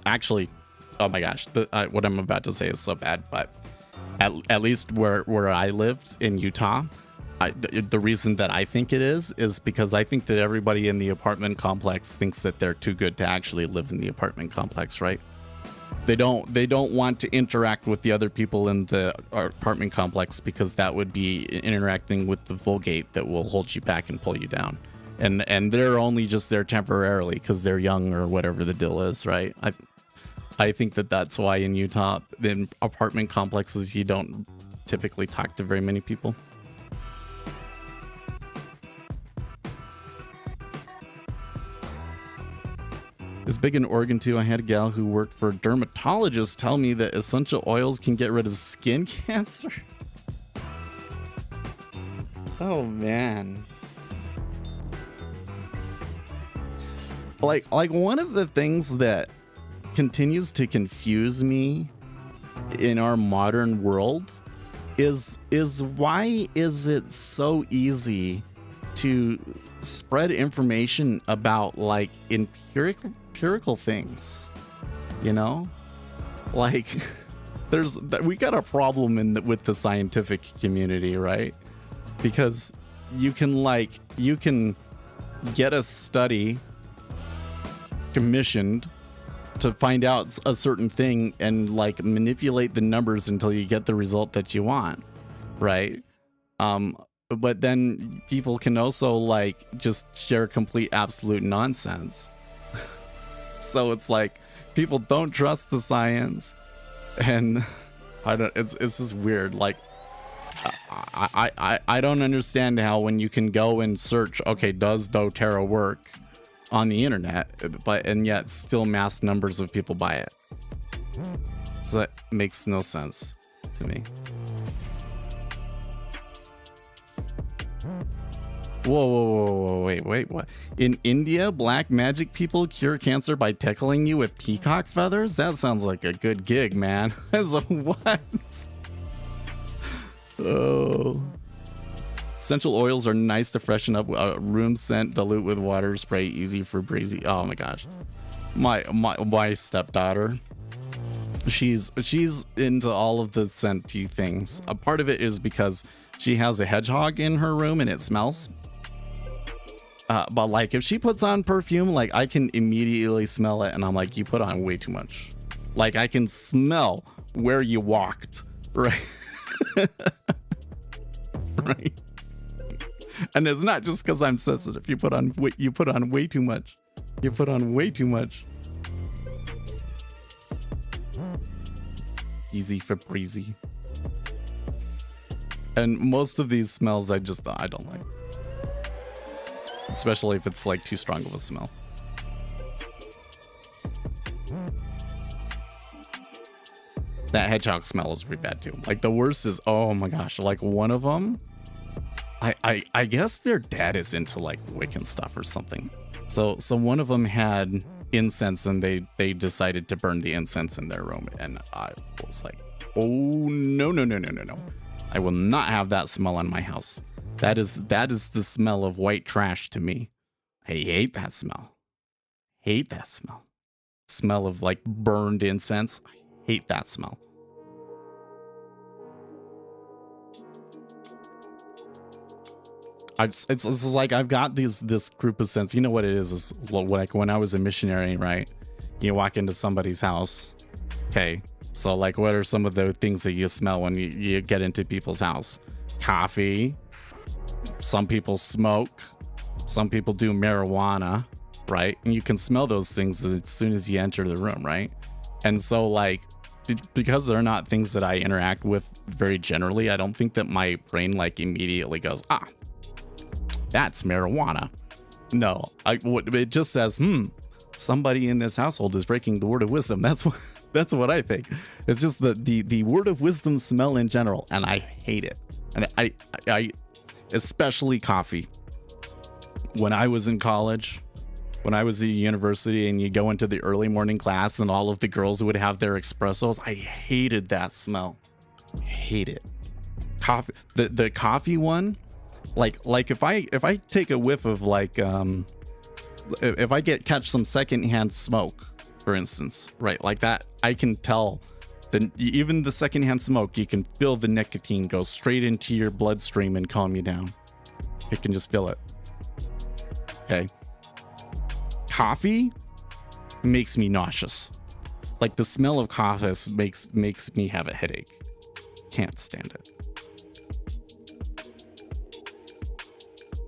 Actually, oh my gosh, what I'm about to say is so bad, but at least where I lived in Utah, the reason that I think it is because I think that everybody in the apartment complex thinks that they're too good to actually live in the apartment complex, right? They don't want to interact with the other people in the apartment complex because that would be interacting with the Vulgate that will hold you back and pull you down. And they're only just there temporarily because they're young or whatever the deal is, right? I think that's why in Utah, in apartment complexes, you don't typically talk to very many people. It's big in Oregon too. I had a gal who worked for a dermatologist tell me that essential oils can get rid of skin cancer. Oh man. Like one of the things that continues to confuse me in our modern world is why is it so easy to spread information about like empirical things, like we got a problem with the scientific community, right? Because you can get a study commissioned to find out a certain thing and like manipulate the numbers until you get the result that you want, right? But then people can also like just share complete absolute nonsense. So it's like people don't trust the science, and it's just weird. Like I don't understand how when you can go and search, okay, does doTERRA work on the internet, and yet still mass numbers of people buy it. So that makes no sense to me. Whoa, wait, what? In India, black magic people cure cancer by tickling you with peacock feathers? That sounds like a good gig, man. I was like, what? Oh. Essential oils are nice to freshen up. Room scent, dilute with water, spray, easy for breezy. Oh my gosh. My stepdaughter. She's into all of the scenty things. A part of it is because she has a hedgehog in her room and it smells. But like if she puts on perfume, like I can immediately smell it and I'm like, you put on way too much. Like I can smell where you walked, right? Right. And it's not just because I'm sensitive. You put on way too much. You put on way too much. Easy for breezy. And most of these smells I don't like. Especially if it's like too strong of a smell. That hedgehog smell is pretty bad too. Like the worst is, oh my gosh, like one of them, I guess their dad is into like Wiccan stuff or something. So one of them had incense and they decided to burn the incense in their room, and I was like, oh no. I will not have that smell on my house. That is the smell of white trash to me. I hate that smell. Hate that smell. Smell of like burned incense. I hate that smell. It's like I've got this group of scents. You know what it is like when I was a missionary, right? You walk into somebody's house. Okay, so like what are some of the things that you smell when you get into people's house? Coffee. Some people smoke. Some people do marijuana, right? And you can smell those things as soon as you enter the room, right? And so like, because they're not things that I interact with very generally, I don't think that my brain like immediately goes, that's marijuana. No, it just says, somebody in this household is breaking the word of wisdom. That's what I think. It's just the word of wisdom smell in general, and I hate it. And I especially coffee. When I was in college, when I was at university, and you go into the early morning class and all of the girls would have their espressos, I hated that smell. I hate it. Coffee, the coffee one, like if I take a whiff of like if I catch some secondhand smoke, for instance, right, like that, I can tell. Then even the secondhand smoke, you can feel the nicotine go straight into your bloodstream and calm you down. You can just feel it. Okay. Coffee makes me nauseous. Like the smell of coffee makes me have a headache. Can't stand it.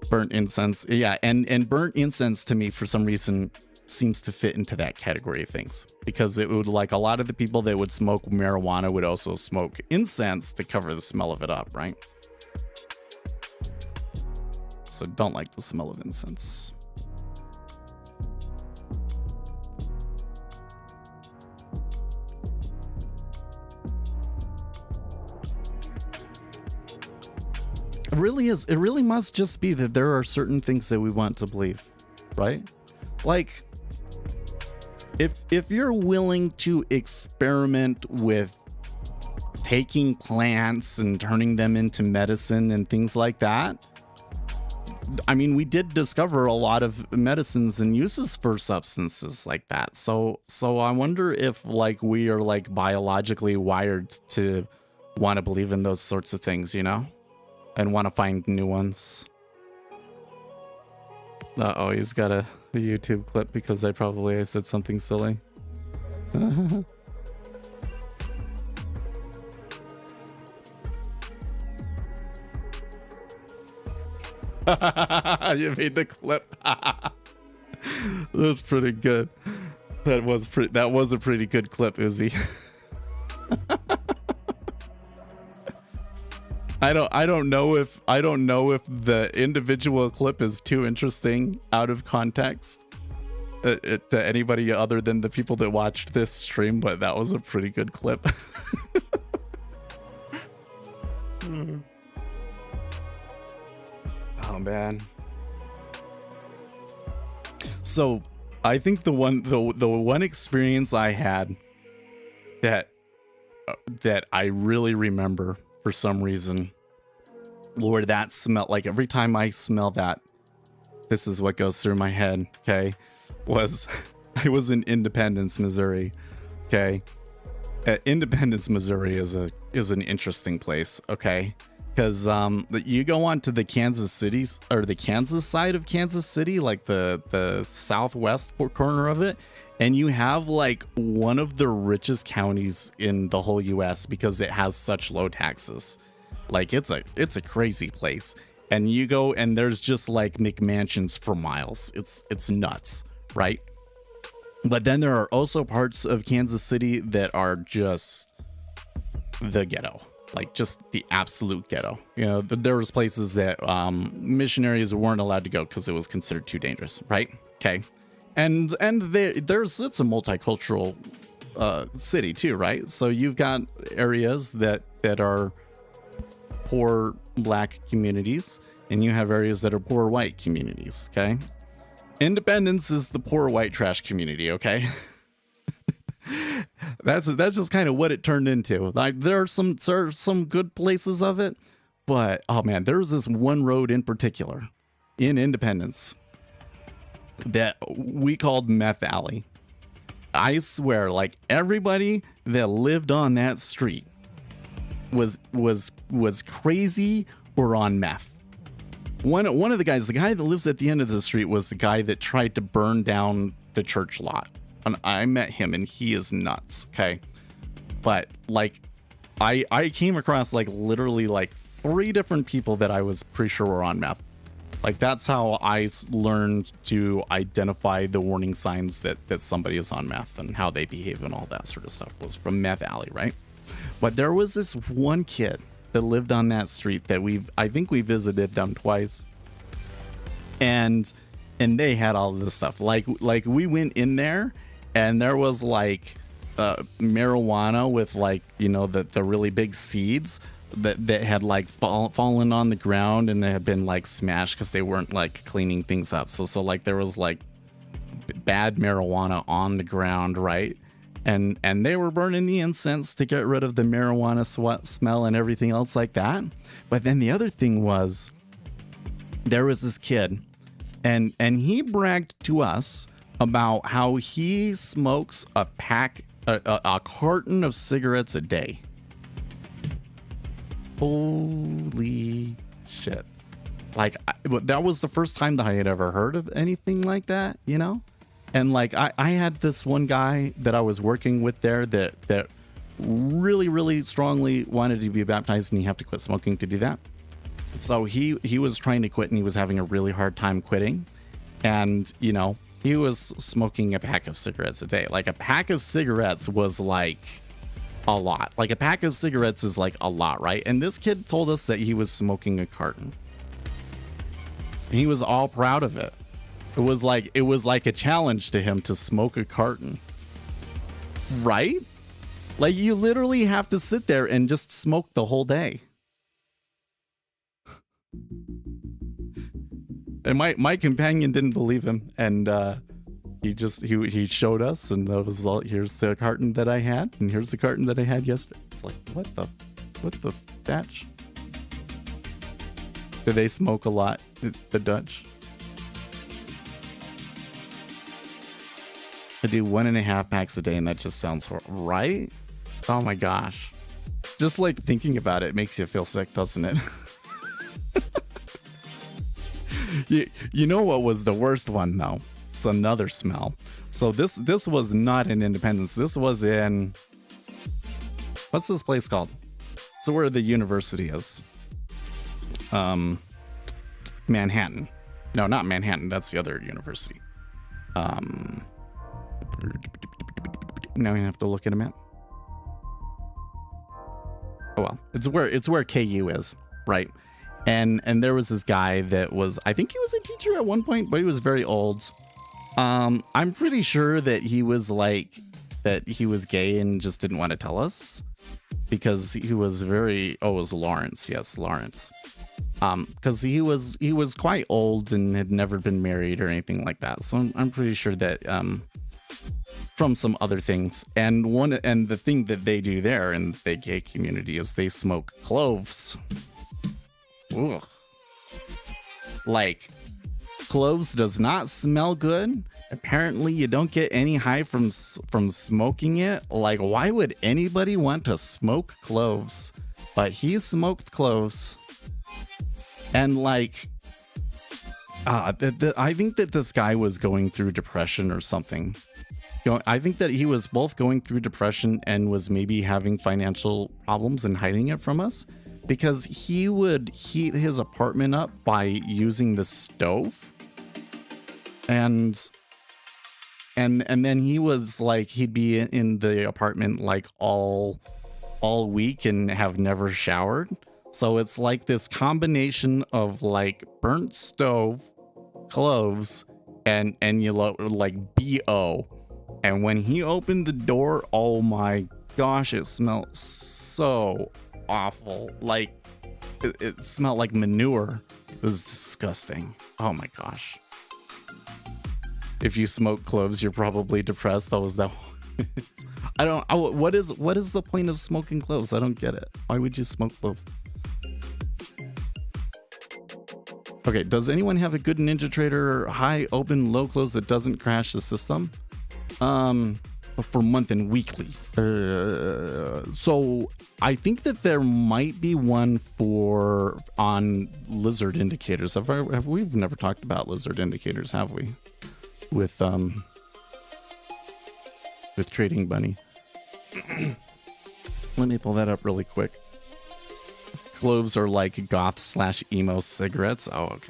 Burnt incense. Yeah, and burnt incense to me for some reason seems to fit into that category of things, because it would, like, a lot of the people that would smoke marijuana would also smoke incense to cover the smell of it up, right? So don't like the smell of incense. It really is. It really must just be that there are certain things that we want to believe, right? Like, if you're willing to experiment with taking plants and turning them into medicine and things like that, I mean, we did discover a lot of medicines and uses for substances like that. So I wonder if, like, we are, like, biologically wired to want to believe in those sorts of things, you know, and want to find new ones. Uh-oh, he's got a YouTube clip because I said something silly. You made the clip. That was pretty good. That was a pretty good clip, Uzi. I don't know if the individual clip is too interesting out of context to anybody other than the people that watched this stream, but that was a pretty good clip. Oh man. So I think the one experience I had that I really remember for some reason, Lord, that smell, like every time I smell that, this is what goes through my head, okay, was I was in Independence, Missouri, okay. Independence, Missouri is an interesting place, okay, because you go on to the Kansas City, or the Kansas side of Kansas City, like the southwest corner of it, and you have like one of the richest counties in the whole US because it has such low taxes. Like it's a crazy place. And you go and there's just like McMansions for miles. It's nuts, right? But then there are also parts of Kansas City that are just the ghetto, like just the absolute ghetto. You know, there was places that missionaries weren't allowed to go because it was considered too dangerous, right? Okay, and it's a multicultural city too, right? So you've got areas that are poor black communities, and you have areas that are poor white communities. Okay, Independence is the poor white trash community. Okay. that's just kind of what it turned into. Like there are some good places of it, but oh man, there was this one road in particular in Independence that we called Meth Alley. I swear, like everybody that lived on that street was crazy or on meth. One of the guys, the guy that lives at the end of the street, was the guy that tried to burn down the church lot. And I met him and he is nuts. Okay. But like I came across like literally like 3 different people that I was pretty sure were on meth. Like that's how I learned to identify the warning signs that somebody is on meth and how they behave and all that sort of stuff, was from Meth Alley, right? But there was this one kid that lived on that street that I think we visited them twice. And they had all of this stuff. Like we went in there and there was like marijuana with like, you know, the really big seeds that had like fallen on the ground and they had been like smashed because they weren't like cleaning things up. So like there was like bad marijuana on the ground, right? And they were burning the incense to get rid of the marijuana smell and everything else like that. But then the other thing was, there was this kid and he bragged to us about how he smokes a carton of cigarettes a day. Holy shit. Like that was the first time that I had ever heard of anything like that, you know? And like I had this one guy that I was working with there that really, really strongly wanted to be baptized, and you have to quit smoking to do that. So he was trying to quit and he was having a really hard time quitting. And, you know, he was smoking a pack of cigarettes a day. Like a pack of cigarettes was like a lot. Like a pack of cigarettes is like a lot, right? And this kid told us that he was smoking a carton. And he was all proud of it. It was like a challenge to him to smoke a carton. Right? Like you literally have to sit there and just smoke the whole day. And my companion didn't believe him, and he showed us, and that was all. Here's the carton that I had, and here's the carton that I had yesterday. It's like, what the batch? Do they smoke a lot, the Dutch? I do 1.5 packs a day, and that just sounds right. Oh my gosh. Just like thinking about it makes you feel sick, doesn't it? You know what was the worst one though? It's another smell. So this was not in Independence. This was in, what's this place called? So where the university is. Manhattan. No, not Manhattan. That's the other university. Now we have to look at a map. Oh well, it's where KU is, right? And there was this guy that was, I think he was a teacher at one point, but he was very old. I'm pretty sure that he was gay and just didn't want to tell us. because he was very, oh, it was Lawrence. Yes, Lawrence. Because he was quite old and had never been married or anything like that. So I'm pretty sure that from some other things, and the thing that they do there in the gay community is they smoke cloves. Ugh. Like, cloves does not smell good. Apparently you don't get any high from smoking it. Like, why would anybody want to smoke cloves? But he smoked cloves. And like, I think that this guy was going through depression or something. You know, I think that he was both going through depression and was maybe having financial problems and hiding it from us, because he would heat his apartment up by using the stove. And then he was like, he'd be in the apartment like all week and have never showered. So it's like this combination of like burnt stove, cloves, and like BO. And when he opened the door, oh my gosh, it smelled so awful. Like it smelled like manure. It was disgusting. Oh my gosh. If you smoke cloves, you're probably depressed. That was that. What is the point of smoking cloves? I don't get it. Why would you smoke cloves? Okay, does anyone have a good NinjaTrader high open low close that doesn't crash the system? For month and weekly. So I think that there might be one on lizard indicators. We've never talked about lizard indicators, have we? With Trading Bunny. Let me pull that up really quick. Cloves are like goth/emo cigarettes. Oh, okay.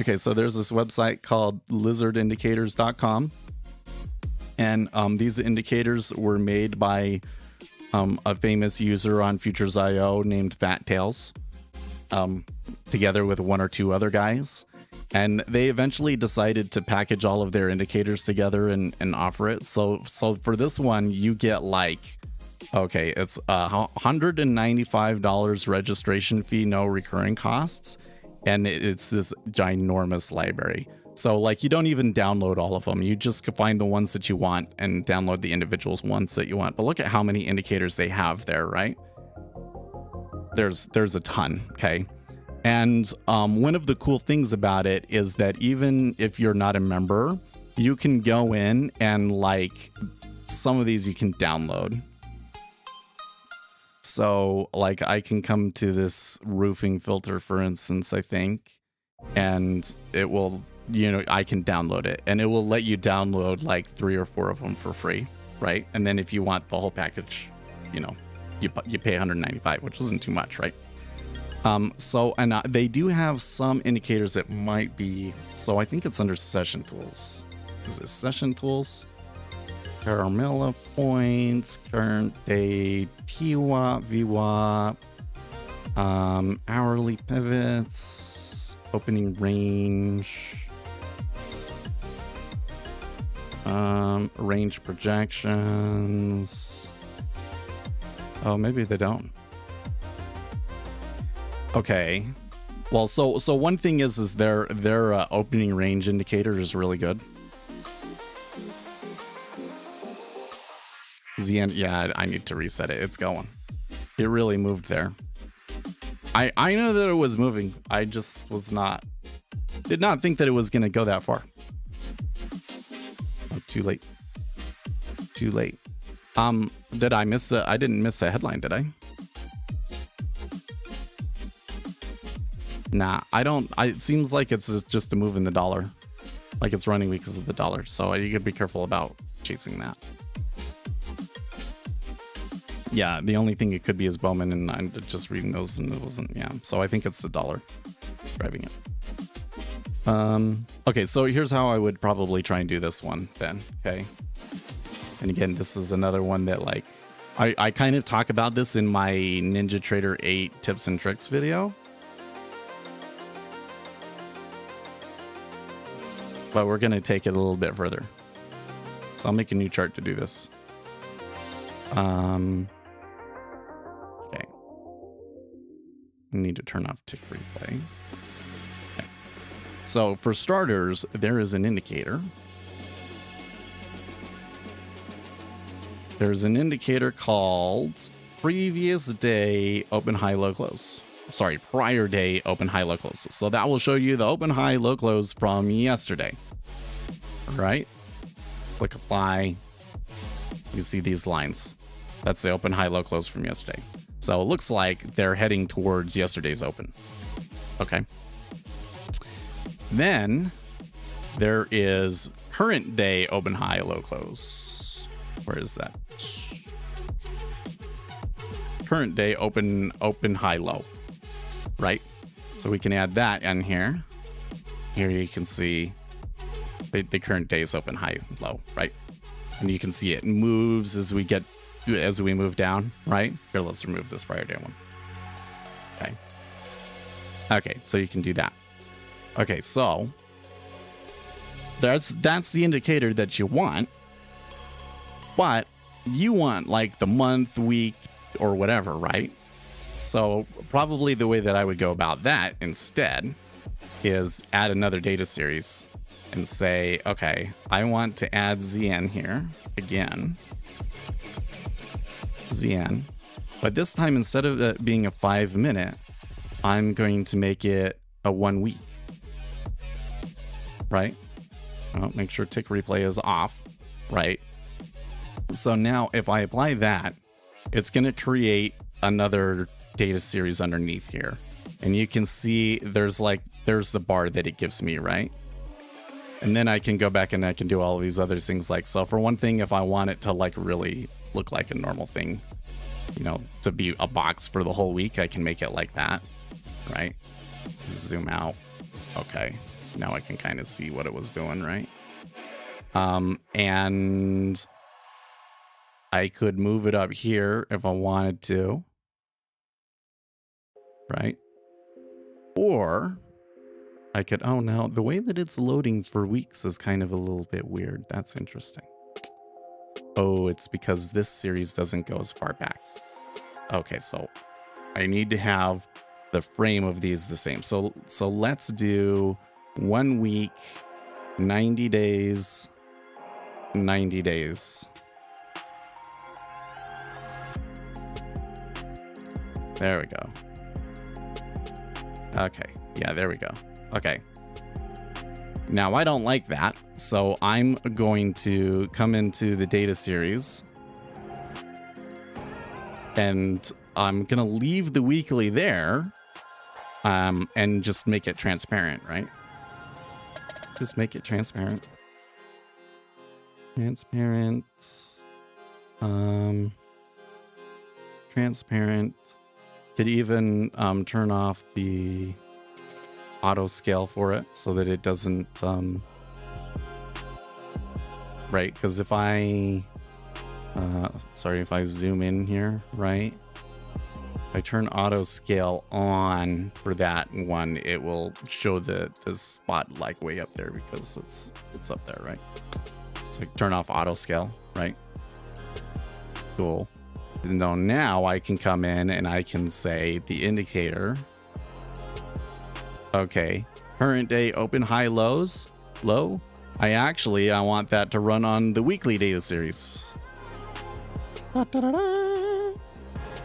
Okay, so there's this website called lizardindicators.com. And these indicators were made by a famous user on Futures.io named Fat Tails, together with one or two other guys. And they eventually decided to package all of their indicators together and offer it. So for this one, you get like, okay, it's $195 registration fee, no recurring costs. And it's this ginormous library. So like, you don't even download all of them. You just find the ones that you want and download the individual ones that you want. But look at how many indicators they have there, right? There's a ton, okay? And one of the cool things about it is that even if you're not a member, you can go in and like, some of these you can download. So like, I can come to this roofing filter, for instance, I think, and it will, I can download it, and it will let you download like 3 or 4 of them for free, right? And then if you want the whole package, you pay $195, which isn't too much, right? They do have some indicators that might be, so I think it's under session tools. Is it session tools? Carmilla points, current day, TWAP, VWAP, hourly pivots, opening range, range projections. Oh, maybe they don't. Okay. Well, so one thing is their opening range indicator is really good. Yeah, I need to reset it. It's going. It really moved there. I know that it was moving. I just did not think that it was going to go that far. Oh, too late. Did I miss I didn't miss a headline, did I? Nah, I don't. It seems like it's just a move in the dollar. Like it's running because of the dollar. So you could be careful about chasing that. Yeah, the only thing it could be is Bowman, and I'm just reading those, and it wasn't. Yeah, so I think it's the dollar driving it. Okay, so here's how I would probably try and do this one then. Okay, and again, this is another one that like I kind of talk about this in my NinjaTrader 8 tips and tricks video, but we're gonna take it a little bit further. So I'll make a new chart to do this. Okay. Need to turn off tick replay. Okay. So for starters, there is an indicator. There's an indicator called previous day open, high, low, close. Sorry, prior day open, high, low, close. So that will show you the open, high, low, close from yesterday. All right. Click apply. You see these lines. That's the open, high, low, close from yesterday. So it looks like they're heading towards yesterday's open. Okay. Then there is current day open, high, low, close. Where is that? Current day open, high, low. Right? So we can add that in here. Here you can see the current day's open, high, low, right? And you can see it moves as we move down, right? Here, let's remove this prior day one. Okay. Okay, so you can do that. Okay, so that's the indicator that you want, but you want like the month, week, or whatever, right? So probably the way that I would go about that instead is add another data series and say, okay, I want to add ZN here again. ZN. But this time, instead of it being a 5 minute, I'm going to make it a 1 week. Right? Well, make sure tick replay is off. Right? So now if I apply that, it's going to create another data series underneath here. And you can see there's the bar that it gives me, right? And then I can go back and I can do all of these other things. Like, so for one thing, if I want it to like really look like a normal thing, you know, to be a box for the whole week, I can make it like that, right? Zoom out. Okay. Now I can kind of see what it was doing, right? And I could move it up here if I wanted to, right? Or I could, oh, now the way that it's loading for weeks is kind of a little bit weird. That's interesting. Oh, it's because this series doesn't go as far back. Okay, so I need to have the frame of these the same. So let's do 1 week, 90 days, 90 days. There we go. Okay, yeah, there we go. Okay. Now I don't like that, so I'm going to come into the data series and I'm gonna leave the weekly there, and just make it transparent, right? Just make it transparent. Transparent. Transparent. Could even turn off the auto scale for it so that it doesn't right, because if I if I zoom in here, right, if I turn auto scale on for that one, it will show the spot like way up there because it's up there, right? So I turn off auto scale, right? Cool. And now I can come in and I can say the indicator. Okay, current day open, high, lows, low. I want that to run on the weekly data series.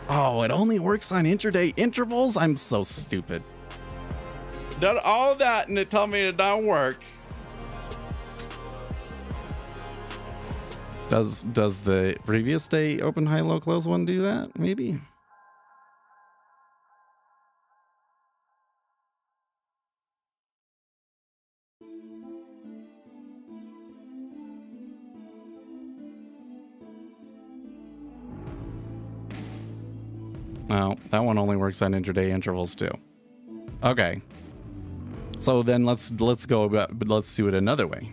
Oh, it only works on intraday intervals? I'm so stupid. Done all that and it told me it don't work. Does the previous day open, high, low, close one do that? Maybe. No, that one only works on intraday intervals too. Okay. So then let's do it another way.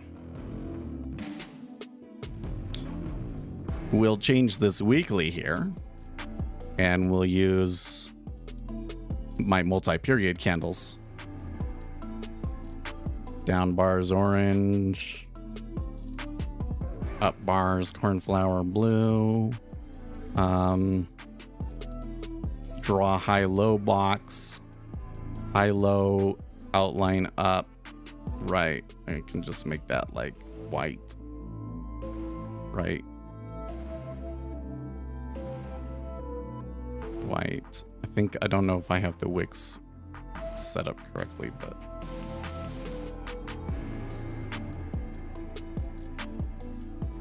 We'll change this weekly here and we'll use my multi-period candles. Down bars orange, up bars cornflower blue, Draw high low box, high low, outline up. Right, I can just make that like white. Right, white. I don't know if I have the wicks set up correctly, but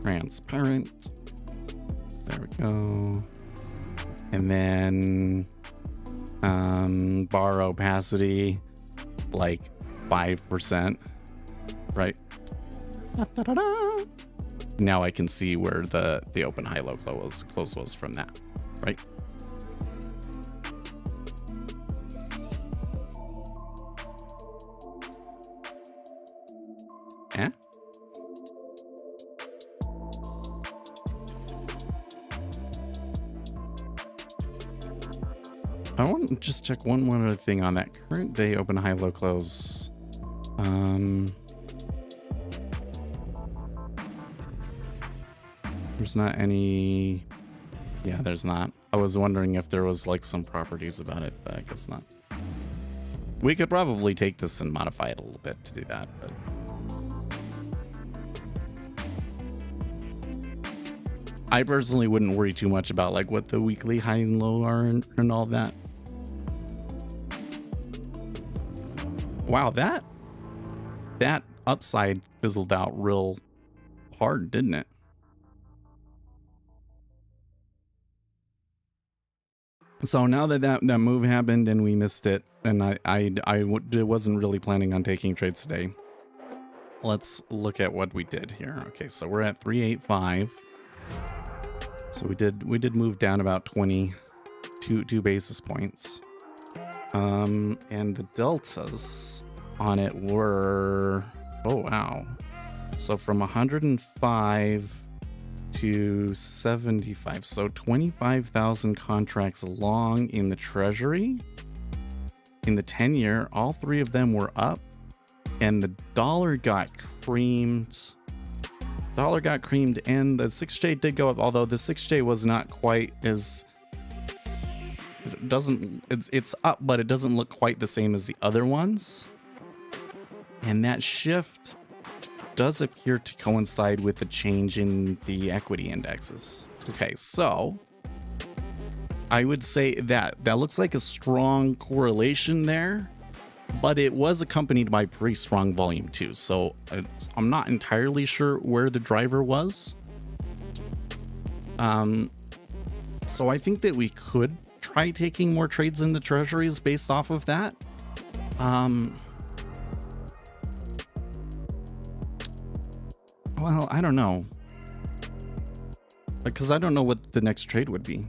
transparent. There we go. And then bar opacity like 5%. Right. Da-da-da-da. Now I can see where the open high low close was from that. Right. Eh? I want to just check one other thing on that current day open high low close. There's not any. Yeah, there's not. I was wondering if there was like some properties about it, but I guess not. We could probably take this and modify it a little bit to do that, but I personally wouldn't worry too much about like what the weekly high and low are and all that. Wow, that upside fizzled out real hard, didn't it? So now that move happened and we missed it, and I wasn't really planning on taking trades today. Let's look at what we did here. Okay, so we're at 385. So we did move down about 22 basis points. And the deltas on it were, oh wow. So from 105 to 75, so 25,000 contracts long in the treasury. In the 10-year, all three of them were up, and the dollar got creamed. And the 6J did go up, although the 6J was not quite as, it's up, but it doesn't look quite the same as the other ones. And that shift does appear to coincide with the change in the equity indexes. Okay, so I would say that looks like a strong correlation there, but it was accompanied by pretty strong volume too. So I'm not entirely sure where the driver was. So I think that we could try taking more trades in the treasuries based off of that. Well, I don't know, because I don't know what the next trade would be,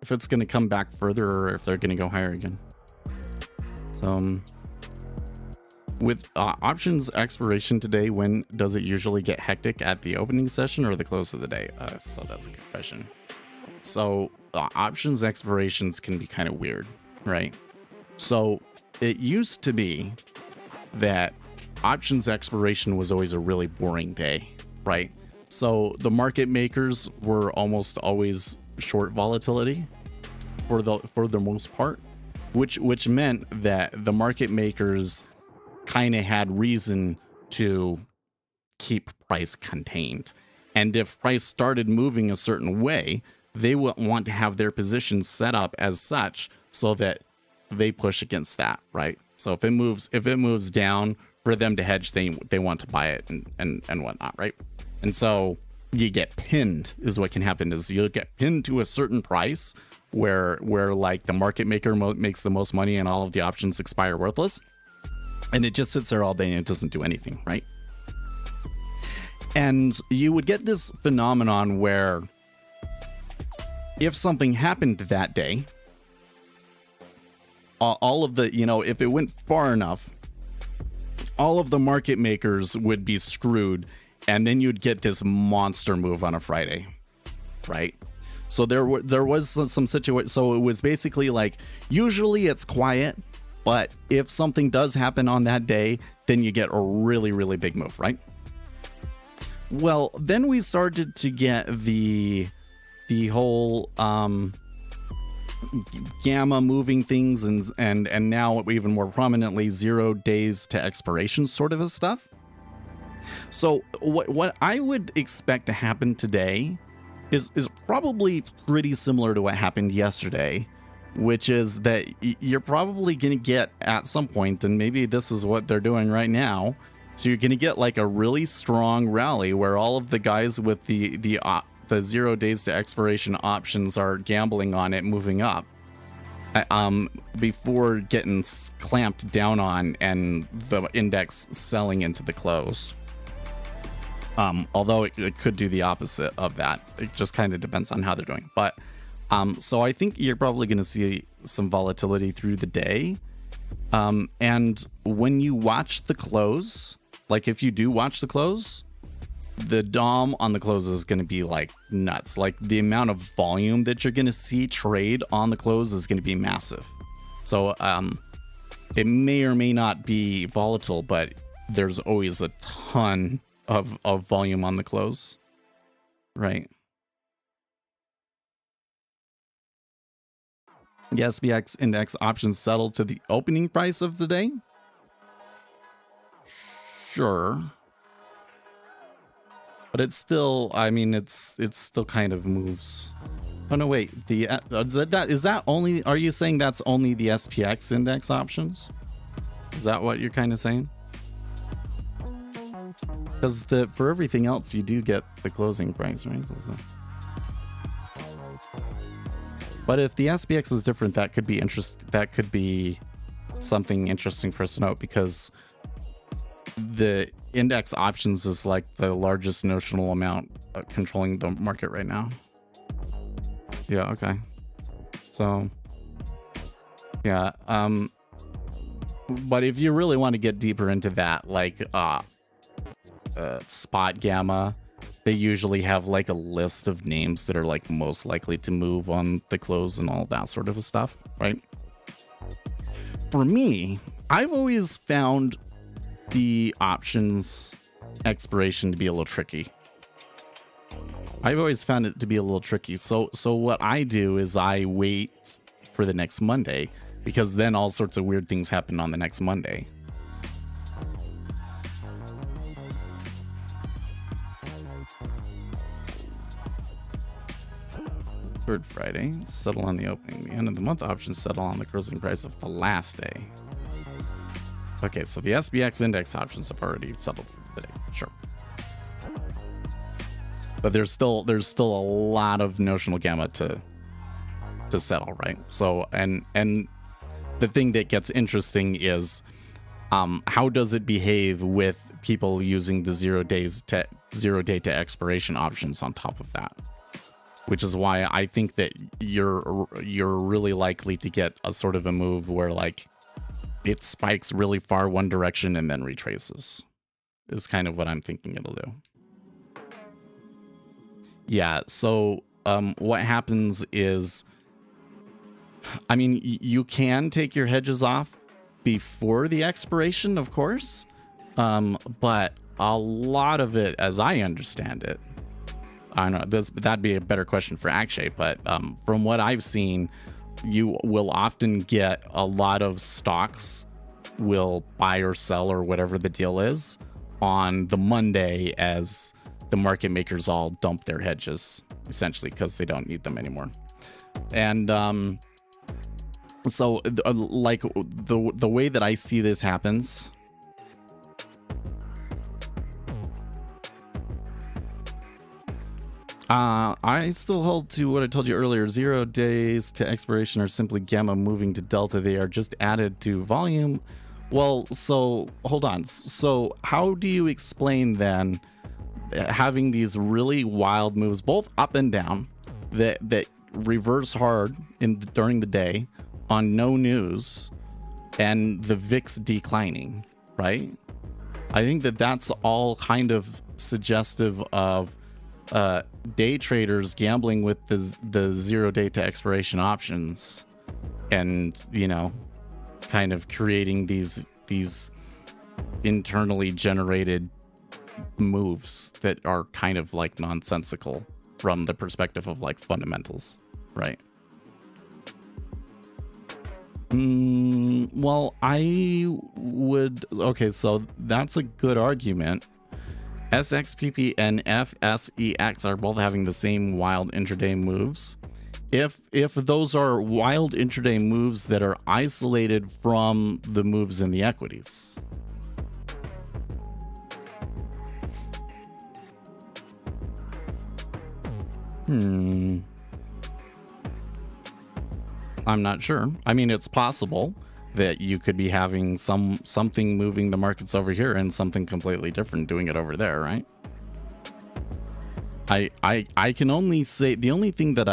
if it's going to come back further or if they're going to go higher again. So with options expiration today, when does it usually get hectic, at the opening session or the close of the day? So that's a good question. So options expirations can be kind of weird, right? So it used to be that options expiration was always a really boring day, right? So the market makers were almost always short volatility for the most part, which meant that the market makers kind of had reason to keep price contained. And if price started moving a certain way, they would want to have their positions set up as such so that they push against that, right? So if it moves down, for them to hedge, they want to buy it and whatnot, right? And so you get pinned, is what can happen, is you'll get pinned to a certain price where like the market maker makes the most money and all of the options expire worthless, and it just sits there all day and it doesn't do anything, right? And you would get this phenomenon where if something happened that day, all of the, if it went far enough, all of the market makers would be screwed, and then you'd get this monster move on a Friday, right? So there was some situation. So it was basically like, usually it's quiet, but if something does happen on that day, then you get a really, really big move, right? Well, then we started to get the the whole gamma moving things and now even more prominently 0 days to expiration sort of a stuff. So what I would expect to happen today is probably pretty similar to what happened yesterday, which is that you're probably going to get at some point, and maybe this is what they're doing right now, so you're going to get like a really strong rally where all of the guys with the 0 days to expiration options are gambling on it moving up before getting clamped down on and the index selling into the close. Although it could do the opposite of that. It just kind of depends on how they're doing. But so I think you're probably going to see some volatility through the day. And when you watch the close, like if you do watch the close, the DOM on the close is going to be like nuts. Like the amount of volume that you're going to see trade on the close is going to be massive. So it may or may not be volatile, but there's always a ton of volume on the close, right? The SPX index options settled to the opening price of the day. Sure. But it's still, I mean, it's still kind of moves. Oh no, wait. Is that only? Are you saying that's only the SPX index options? Is that what you're kind of saying? Because for everything else, you do get the closing price, right? But if the SPX is different, that could be that could be something interesting for us to note, because the index options is like the largest notional amount controlling the market right now. Yeah, okay. So yeah, but if you really want to get deeper into that, like spot gamma, they usually have like a list of names that are like most likely to move on the close and all that sort of stuff, right? For me, I've always found the options expiration to be a little tricky. I've always found it to be a little tricky. So what I do is I wait for the next Monday, because then all sorts of weird things happen on the next Monday. Third Friday, settle on the opening. The end of the month options settle on the closing price of the last day. Okay, so the SPX index options have already settled for the day. Sure. But there's still a lot of notional gamma to settle, right? So and the thing that gets interesting is how does it behave with people using the 0 day to expiration options on top of that? Which is why I think that you're really likely to get a sort of a move where like it spikes really far one direction and then retraces, is kind of what I'm thinking it'll do. Yeah, so what happens is, I mean, you can take your hedges off before the expiration, of course, but a lot of it, as I understand it, I don't know, that'd be a better question for Akshay, but from what I've seen, you will often get a lot of stocks will buy or sell or whatever the deal is on the Monday as the market makers all dump their hedges, essentially, because they don't need them anymore. And so like the way that I see this happens, I still hold to what I told you earlier. 0 days to expiration are simply gamma moving to delta. They are just added to volume. Well, so hold on. So how do you explain then having these really wild moves, both up and down, that reverse hard during the day on no news, and the VIX declining, right? I think that's all kind of suggestive of day traders gambling with the 0 day to expiration options, and kind of creating these internally generated moves that are kind of like nonsensical from the perspective of like fundamentals, right? Well, I would, okay, so that's a good argument. SXPP and FSEX are both having the same wild intraday moves. If those are wild intraday moves that are isolated from the moves in the equities. I'm not sure. I mean, it's possible that you could be having something moving the markets over here and something completely different doing it over there, right? I can only say the only thing that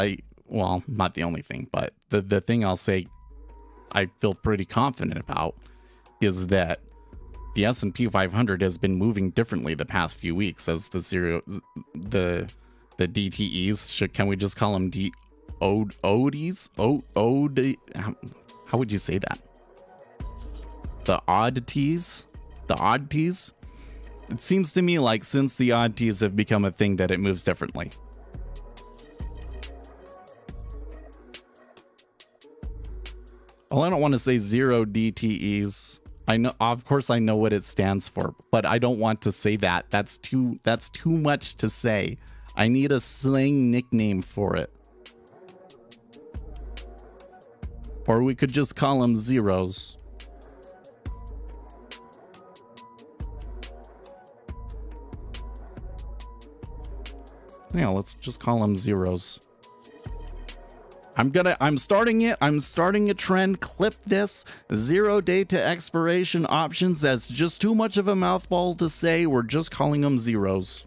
well, not the only thing, but the thing I'll say I feel pretty confident about is that the S&P 500 has been moving differently the past few weeks as the DTEs. Can we just call them ODs? How would you say that? The oddities? The oddities? It seems to me like since the oddities have become a thing that it moves differently. Well, I don't want to say zero DTEs. I know, of course I know what it stands for, but I don't want to say that. That's too much to say. I need a slang nickname for it. Or we could just call them zeros. Yeah, let's just call them zeros. I'm starting a trend. Clip this. 0 day to expiration options. That's just too much of a mouthful to say. We're just calling them zeros.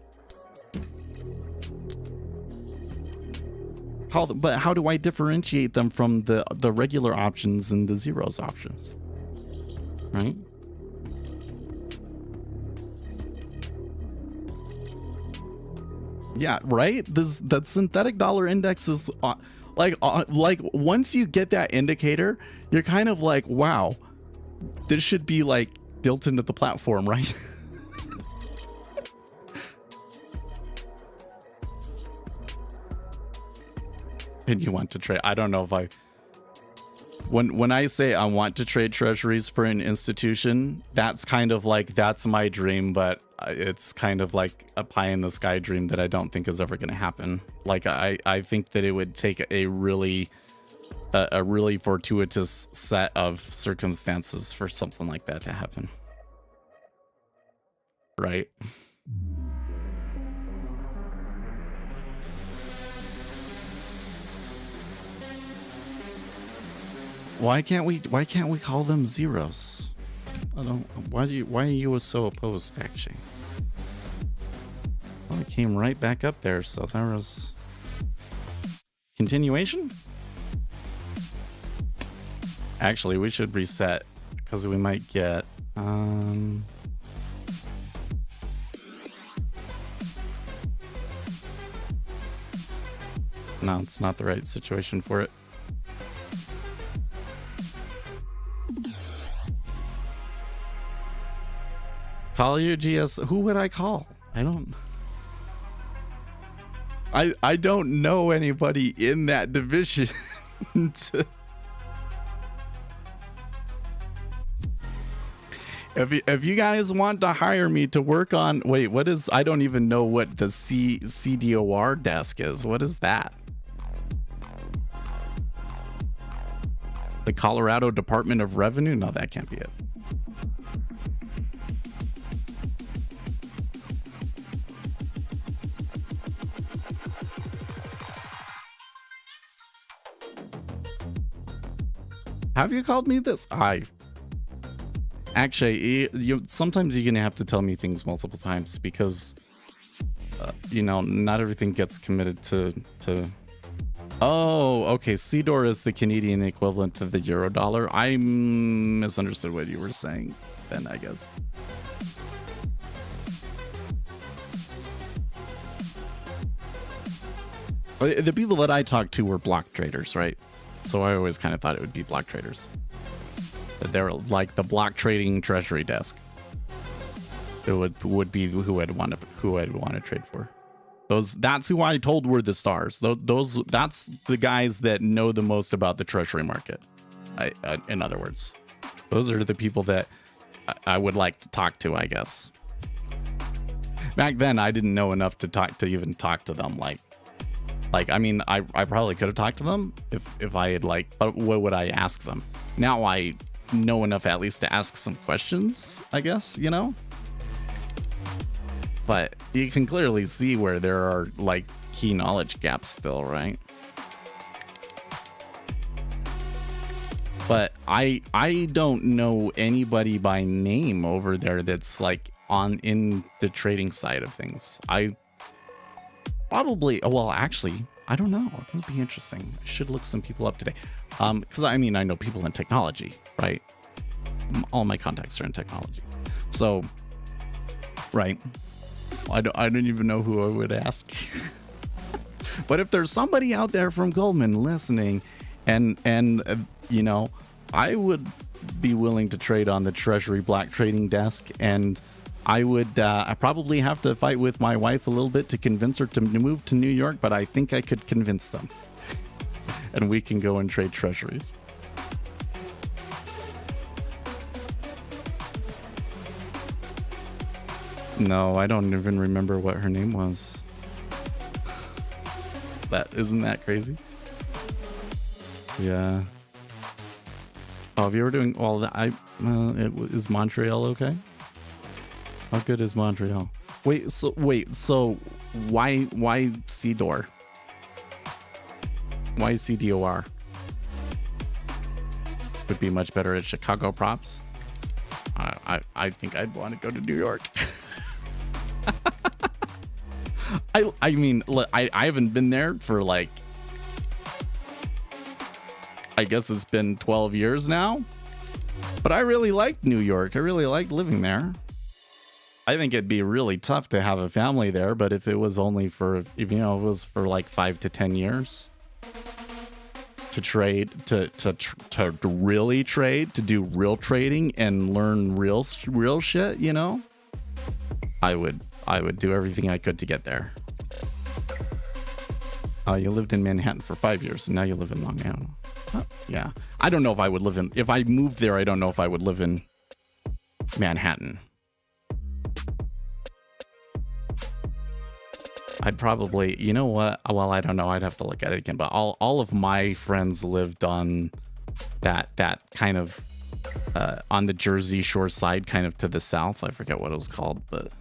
But how do I differentiate them from the regular options and the zeros options? Right? Yeah, right? That synthetic dollar index is like once you get that indicator, you're kind of like, wow, this should be like built into the platform, right? And you want to trade, I don't know if when I say I want to trade treasuries for an institution, that's kind of like, that's my dream, but it's kind of like a pie in the sky dream that I don't think is ever going to happen. Like I think that it would take a really fortuitous set of circumstances for something like that to happen. Right? Why can't we call them zeros? I don't. Why are you so opposed, actually? Well, it came right back up there, so there was continuation. Actually, we should reset because we might get no, it's not the right situation for it. Call your GS. Who would I call? I don't know anybody in that division. If you guys want to hire me to work on, wait, what is, I don't even know what the CDOR desk is. What is that? The Colorado Department of Revenue? No, that can't be it. Have you called me this? Actually, sometimes you're gonna have to tell me things multiple times because, you know, not everything gets committed to. Oh, okay. CDOR is the Canadian equivalent to the euro dollar. I misunderstood what you were saying then, I guess. The people that I talked to were block traders, right? So I always kind of thought it would be block traders. That they're like the block trading treasury desk. It would be who I'd want to trade for. That's who I told were the stars. That's the guys that know the most about the treasury market. In other words, those are the people that I would like to talk to, I guess. Back then, I didn't know enough to even talk to them. Like I mean, I probably could have talked to them if I had but what would I ask them? Now I know enough at least to ask some questions, I guess, you know? But you can clearly see where there are key knowledge gaps still, right? But I don't know anybody by name over there that's in the trading side of things. I probably, well, actually, I don't know. It would be interesting. I should look some people up today. Because I mean, I know people in technology, right? All my contacts are in technology. So, right. I don't even know who I would ask. But if there's somebody out there from Goldman listening and you know, I would be willing to trade on the Treasury Black trading desk, and I would I probably have to fight with my wife a little bit to convince her to move to New York, but I think I could convince them. And we can go and trade treasuries. No, I don't even remember what her name was. Isn't that crazy? Yeah. Oh, if you were doing well, is Montreal okay? How good is Montreal? Wait, so why CDOR? Why CDOR? Would be much better at Chicago props. I think I'd want to go to New York. I mean, I haven't been there for I guess it's been 12 years now, but I really liked New York. I really liked living there. I think it'd be really tough to have a family there, but if it was only for, if it was for 5 to 10 years to trade, to really trade, to do real trading and learn real shit, I would do everything I could to get there. You lived in Manhattan for 5 years, and now you live in Long Island. Yeah. I don't know if I would live if I moved there, I don't know if I would live in Manhattan. I'd probably, you know what? Well, I don't know. I'd have to look at it again. But all of my friends lived on that kind of on the Jersey Shore side, kind of to the south. I forget what it was called, but.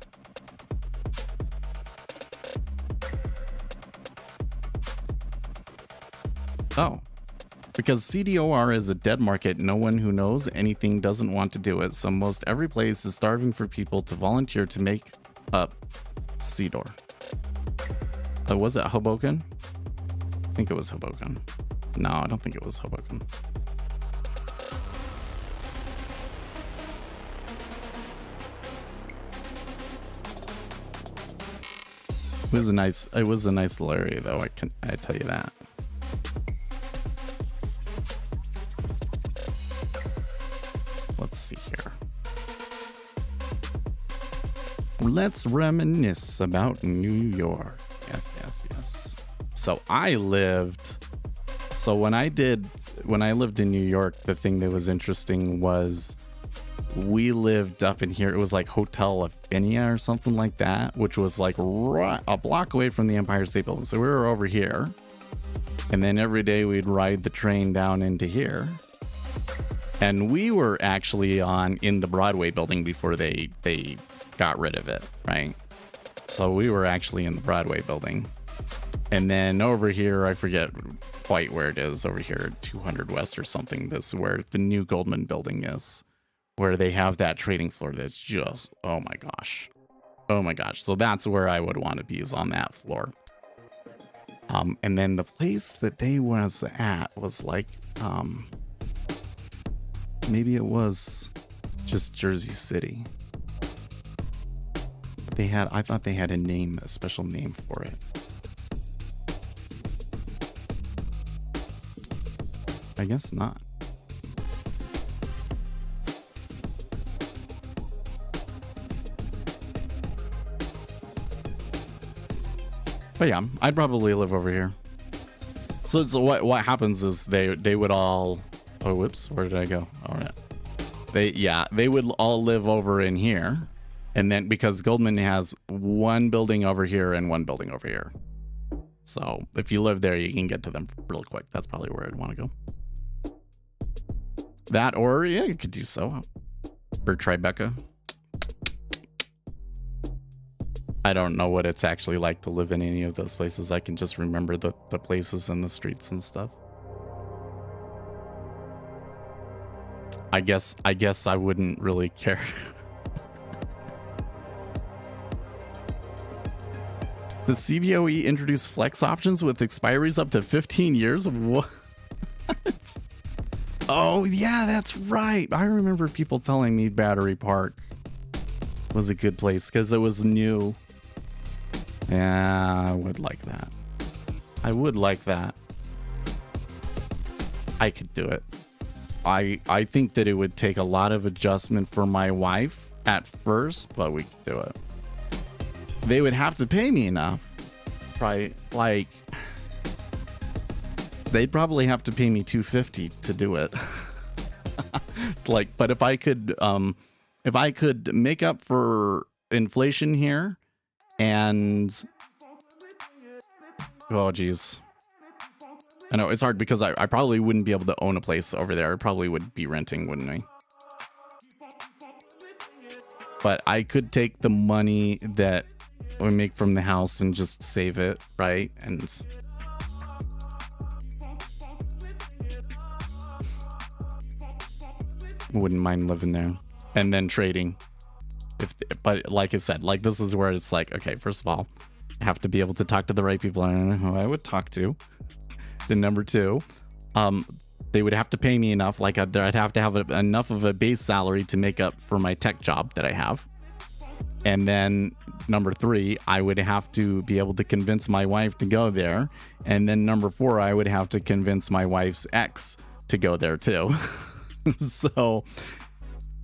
Oh. Because CDOR is a dead market, no one who knows anything doesn't want to do it, so most every place is starving for people to volunteer to make up CDOR. Was it Hoboken? I think it was Hoboken. No, I don't think it was Hoboken. It was a nice little area though, I tell you that. Let's see here. Let's reminisce about New York. Yes. So when I lived in New York, the thing that was interesting was we lived up in here. It was like Hotel Affinia or something like that, which was right a block away from the Empire State Building. So we were over here, and then every day we'd ride the train down into here. And we were actually in the Broadway building before they got rid of it, right? So we were actually in the Broadway building. And then over here, I forget quite where it is, over here at 200 West or something. This is where the new Goldman building is, where they have that trading floor that's just, oh my gosh. So that's where I would want to be, is on that floor. And then the place that they was at was maybe it was just Jersey City. I thought they had a special name for it. I guess not. But yeah, I'd probably live over here. So it's what happens is they would all, oh whoops, where did I go? All right. They would all live over in here. And then because Goldman has one building over here and one building over here. So if you live there, you can get to them real quick. That's probably where I'd want to go. That, or yeah, you could do so. Or Tribeca. I don't know what it's actually like to live in any of those places. I can just remember the places and the streets and stuff. I guess I wouldn't really care. The CVOE introduced flex options with expiries up to 15 years. What? Oh, yeah, that's right. I remember people telling me Battery Park was a good place because it was new. Yeah, I would like that. I would like that. I could do it. I think that it would take a lot of adjustment for my wife at first, but we could do it. They would have to pay me enough, right? Like, they'd probably have to pay me $250 to do it. Like, but if I could make up for inflation here, and oh geez, I know it's hard because I probably wouldn't be able to own a place over there. I probably would be renting, wouldn't I? But I could take the money that we make from the house and just save it, right? And wouldn't mind living there and then trading. But like I said, like this is where it's like, okay, first of all, I have to be able to talk to the right people. I don't know who I would talk to. Then number two, they would have to pay me enough. Like I'd have to have enough of a base salary to make up for my tech job that I have. And then number three, I would have to be able to convince my wife to go there. And then number four, I would have to convince my wife's ex to go there too. So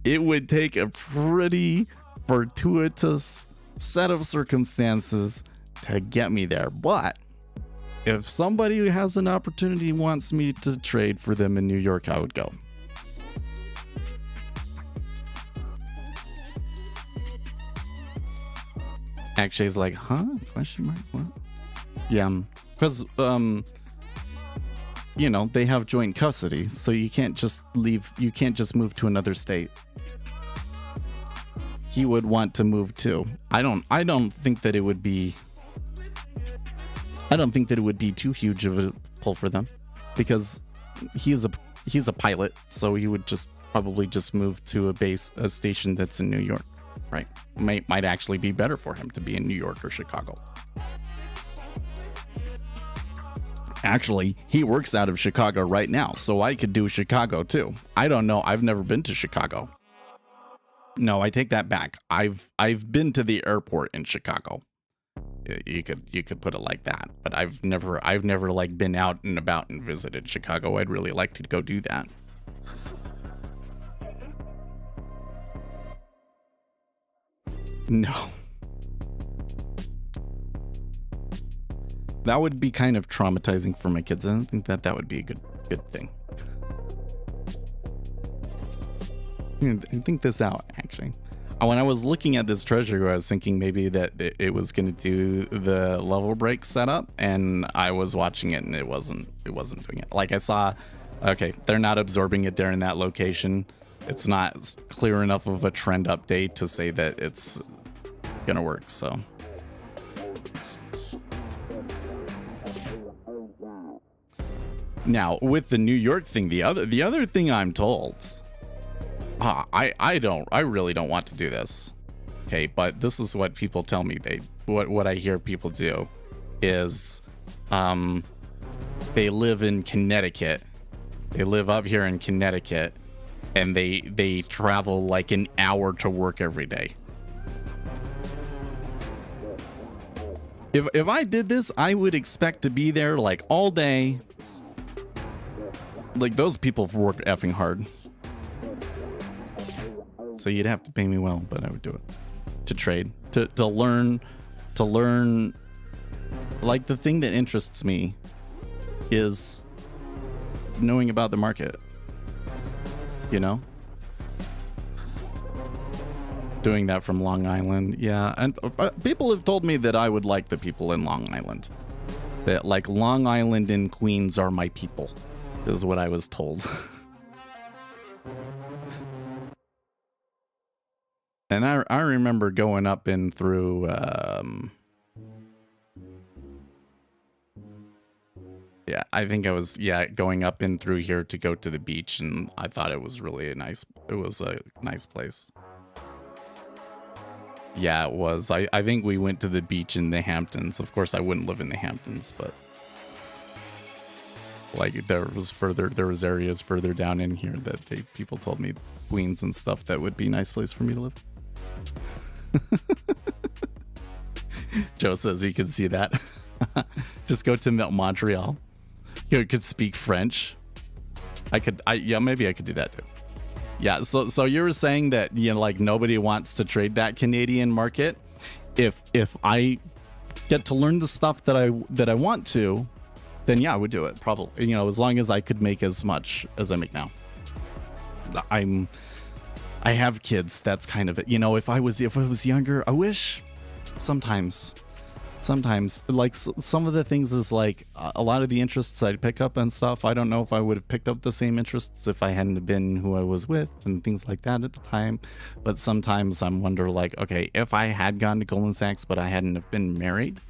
it would take a pretty fortuitous set of circumstances to get me there. But if somebody who has an opportunity wants me to trade for them in New York, I would go. Actually, it's like, huh? Question mark? What? Yeah, because you know, they have joint custody, so you can't just leave. You can't just move to another state. He would want to move too. I don't think that it would be. I don't think that it would be too huge of a pull for them, because he's a pilot, so he would just probably just move to a station that's in New York, right? Might actually be better for him to be in New York or Chicago. Actually, he works out of Chicago right now, so I could do Chicago too. I don't know. I've never been to Chicago. No, I take that back. I've been to the airport in Chicago. You could put it like that, but I've never like been out and about and visited Chicago. I'd really like to go do that. No. That would be kind of traumatizing for my kids. I don't think that would be a good thing. Think this out, actually. When I was looking at this treasure, I was thinking maybe that it was going to do the level break setup, and I was watching it and it wasn't doing it. Like I saw, okay, they're not absorbing it there in that location. It's not clear enough of a trend update to say that it's gonna work, so. Now, with the New York thing, the other thing I'm told, I really don't want to do this. Okay, but this is what people tell me what I hear people do is they live in Connecticut. They live up here in Connecticut, and they travel like an hour to work every day. If I did this, I would expect to be there like all day. Like those people work effing hard. So you'd have to pay me well, but I would do it. To trade. To learn Like, the thing that interests me is knowing about the market, you know? Doing that from Long Island, yeah. And people have told me that I would like the people in Long Island. That, like, Long Island and Queens are my people, is what I was told. And I remember going up and through, yeah, I think I was, going up and through here to go to the beach, and I thought it was really a nice place. Yeah, it was. I think we went to the beach in the Hamptons. Of course, I wouldn't live in the Hamptons, but like there was areas further down in here that people told me, Queens and stuff, that would be a nice place for me to live. Joe says he can see that. Just go to Montreal. You could speak French. Maybe I could do that too. Yeah, so you were saying that, you know, like, nobody wants to trade that Canadian market. If I get to learn the stuff that I want to, then yeah, I would do it, probably. You know, as long as I could make as much as I make now. I have kids. That's kind of it. You know, if I was younger, I wish sometimes like some of the things is like a lot of the interests I'd pick up and stuff. I don't know if I would have picked up the same interests if I hadn't been who I was with and things like that at the time. But sometimes I'm wonder, like, okay, if I had gone to Goldman Sachs but I hadn't have been married,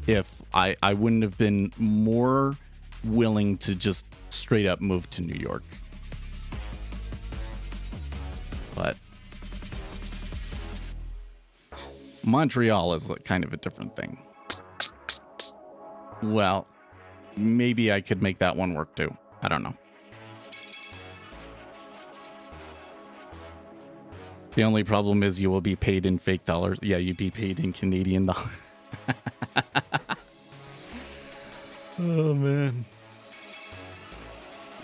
if I wouldn't have been more willing to just straight up move to New York. But Montreal is kind of a different thing. Well, maybe I could make that one work too. I don't know. The only problem is you will be paid in fake dollars. Yeah, you'd be paid in Canadian dollars. Oh, man.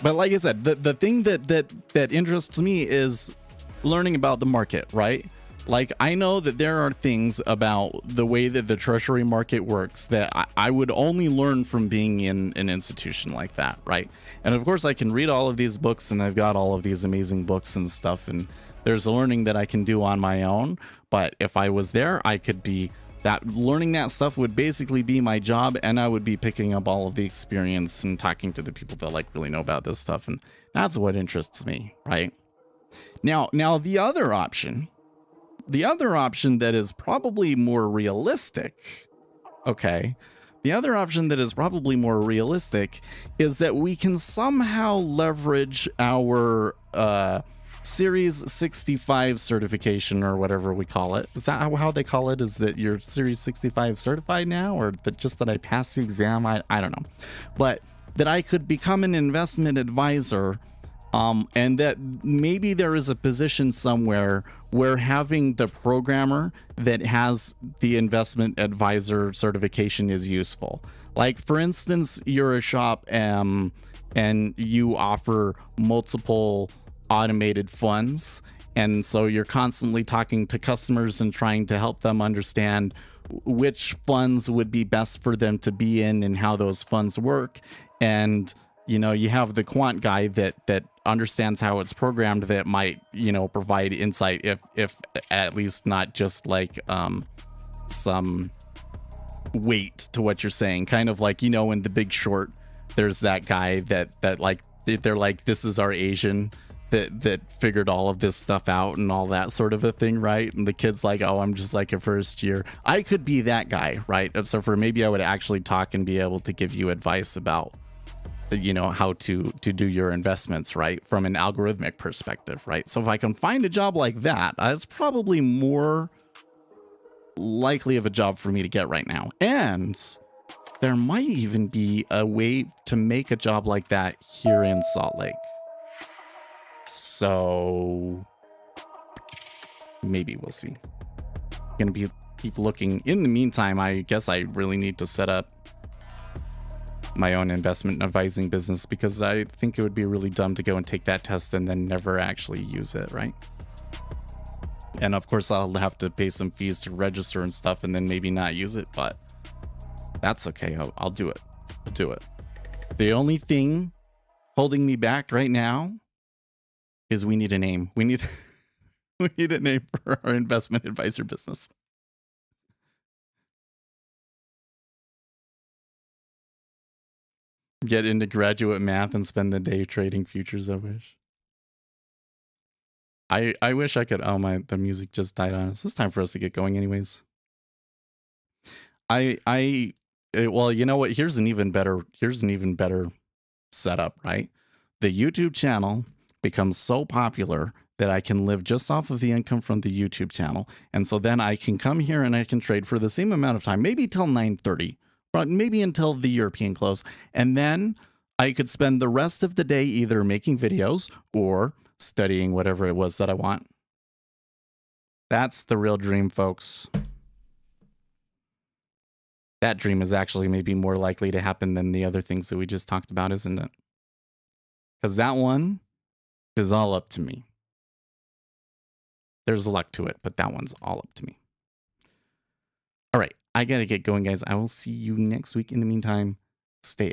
But like I said, the thing that interests me is learning about the market, right? Like, I know that there are things about the way that the treasury market works that I would only learn from being in an institution like that, right? And of course, I can read all of these books, and I've got all of these amazing books and stuff, and there's learning that I can do on my own. But if I was there, I could be that learning that stuff would basically be my job, and I would be picking up all of the experience and talking to the people that like really know about this stuff, and that's what interests me, right? Now the other option that is probably more realistic, okay? The other option that is probably more realistic is that we can somehow leverage our Series 65 certification, or whatever we call it. Is that how they call it? Is that you're Series 65 certified now, or just that I passed the exam? I don't know. But that I could become an investment advisor, and that maybe there is a position somewhere where having the programmer that has the investment advisor certification is useful. Like, for instance, you're a shop and you offer multiple automated funds, and so you're constantly talking to customers and trying to help them understand which funds would be best for them to be in and how those funds work. And you know, you have the quant guy that understands how it's programmed, that might, you know, provide insight, if at least not just like some weight to what you're saying. Kind of like, you know, in The Big Short, there's that guy that like, they're like, this is our Asian that figured all of this stuff out and all that sort of a thing, right? And the kid's like, oh, I'm just like a first year. I could be that guy, right? So for maybe I would actually talk and be able to give you advice about, you know, how to do your investments, right, from an algorithmic perspective, right? So if I can find a job like that, it's probably more likely of a job for me to get right now. And there might even be a way to make a job like that here in Salt Lake. So maybe we'll see. Gonna keep looking. In the meantime, I guess I really need to set up my own investment advising business, because I think it would be really dumb to go and take that test and then never actually use it, right? And of course, I'll have to pay some fees to register and stuff, and then maybe not use it. But That's okay. I'll do it. I'll do it. The only thing holding me back right now is we need a name. We need we need a name for our investment advisor business. Get into graduate math and spend the day trading futures, I wish. I wish I could. Oh the music just died on us. It's time for us to get going anyways. Well, you know what? Here's an even better setup, right? The YouTube channel becomes so popular that I can live just off of the income from the YouTube channel. And so then I can come here and I can trade for the same amount of time, maybe till 9:30, but maybe until the European close. And then I could spend the rest of the day either making videos or studying whatever it was that I want. That's the real dream, folks. That dream is actually maybe more likely to happen than the other things that we just talked about, isn't it? Because that one is all up to me. There's luck to it, but that one's all up to me. All right, I got to get going, guys. I will see you next week. In the meantime, stay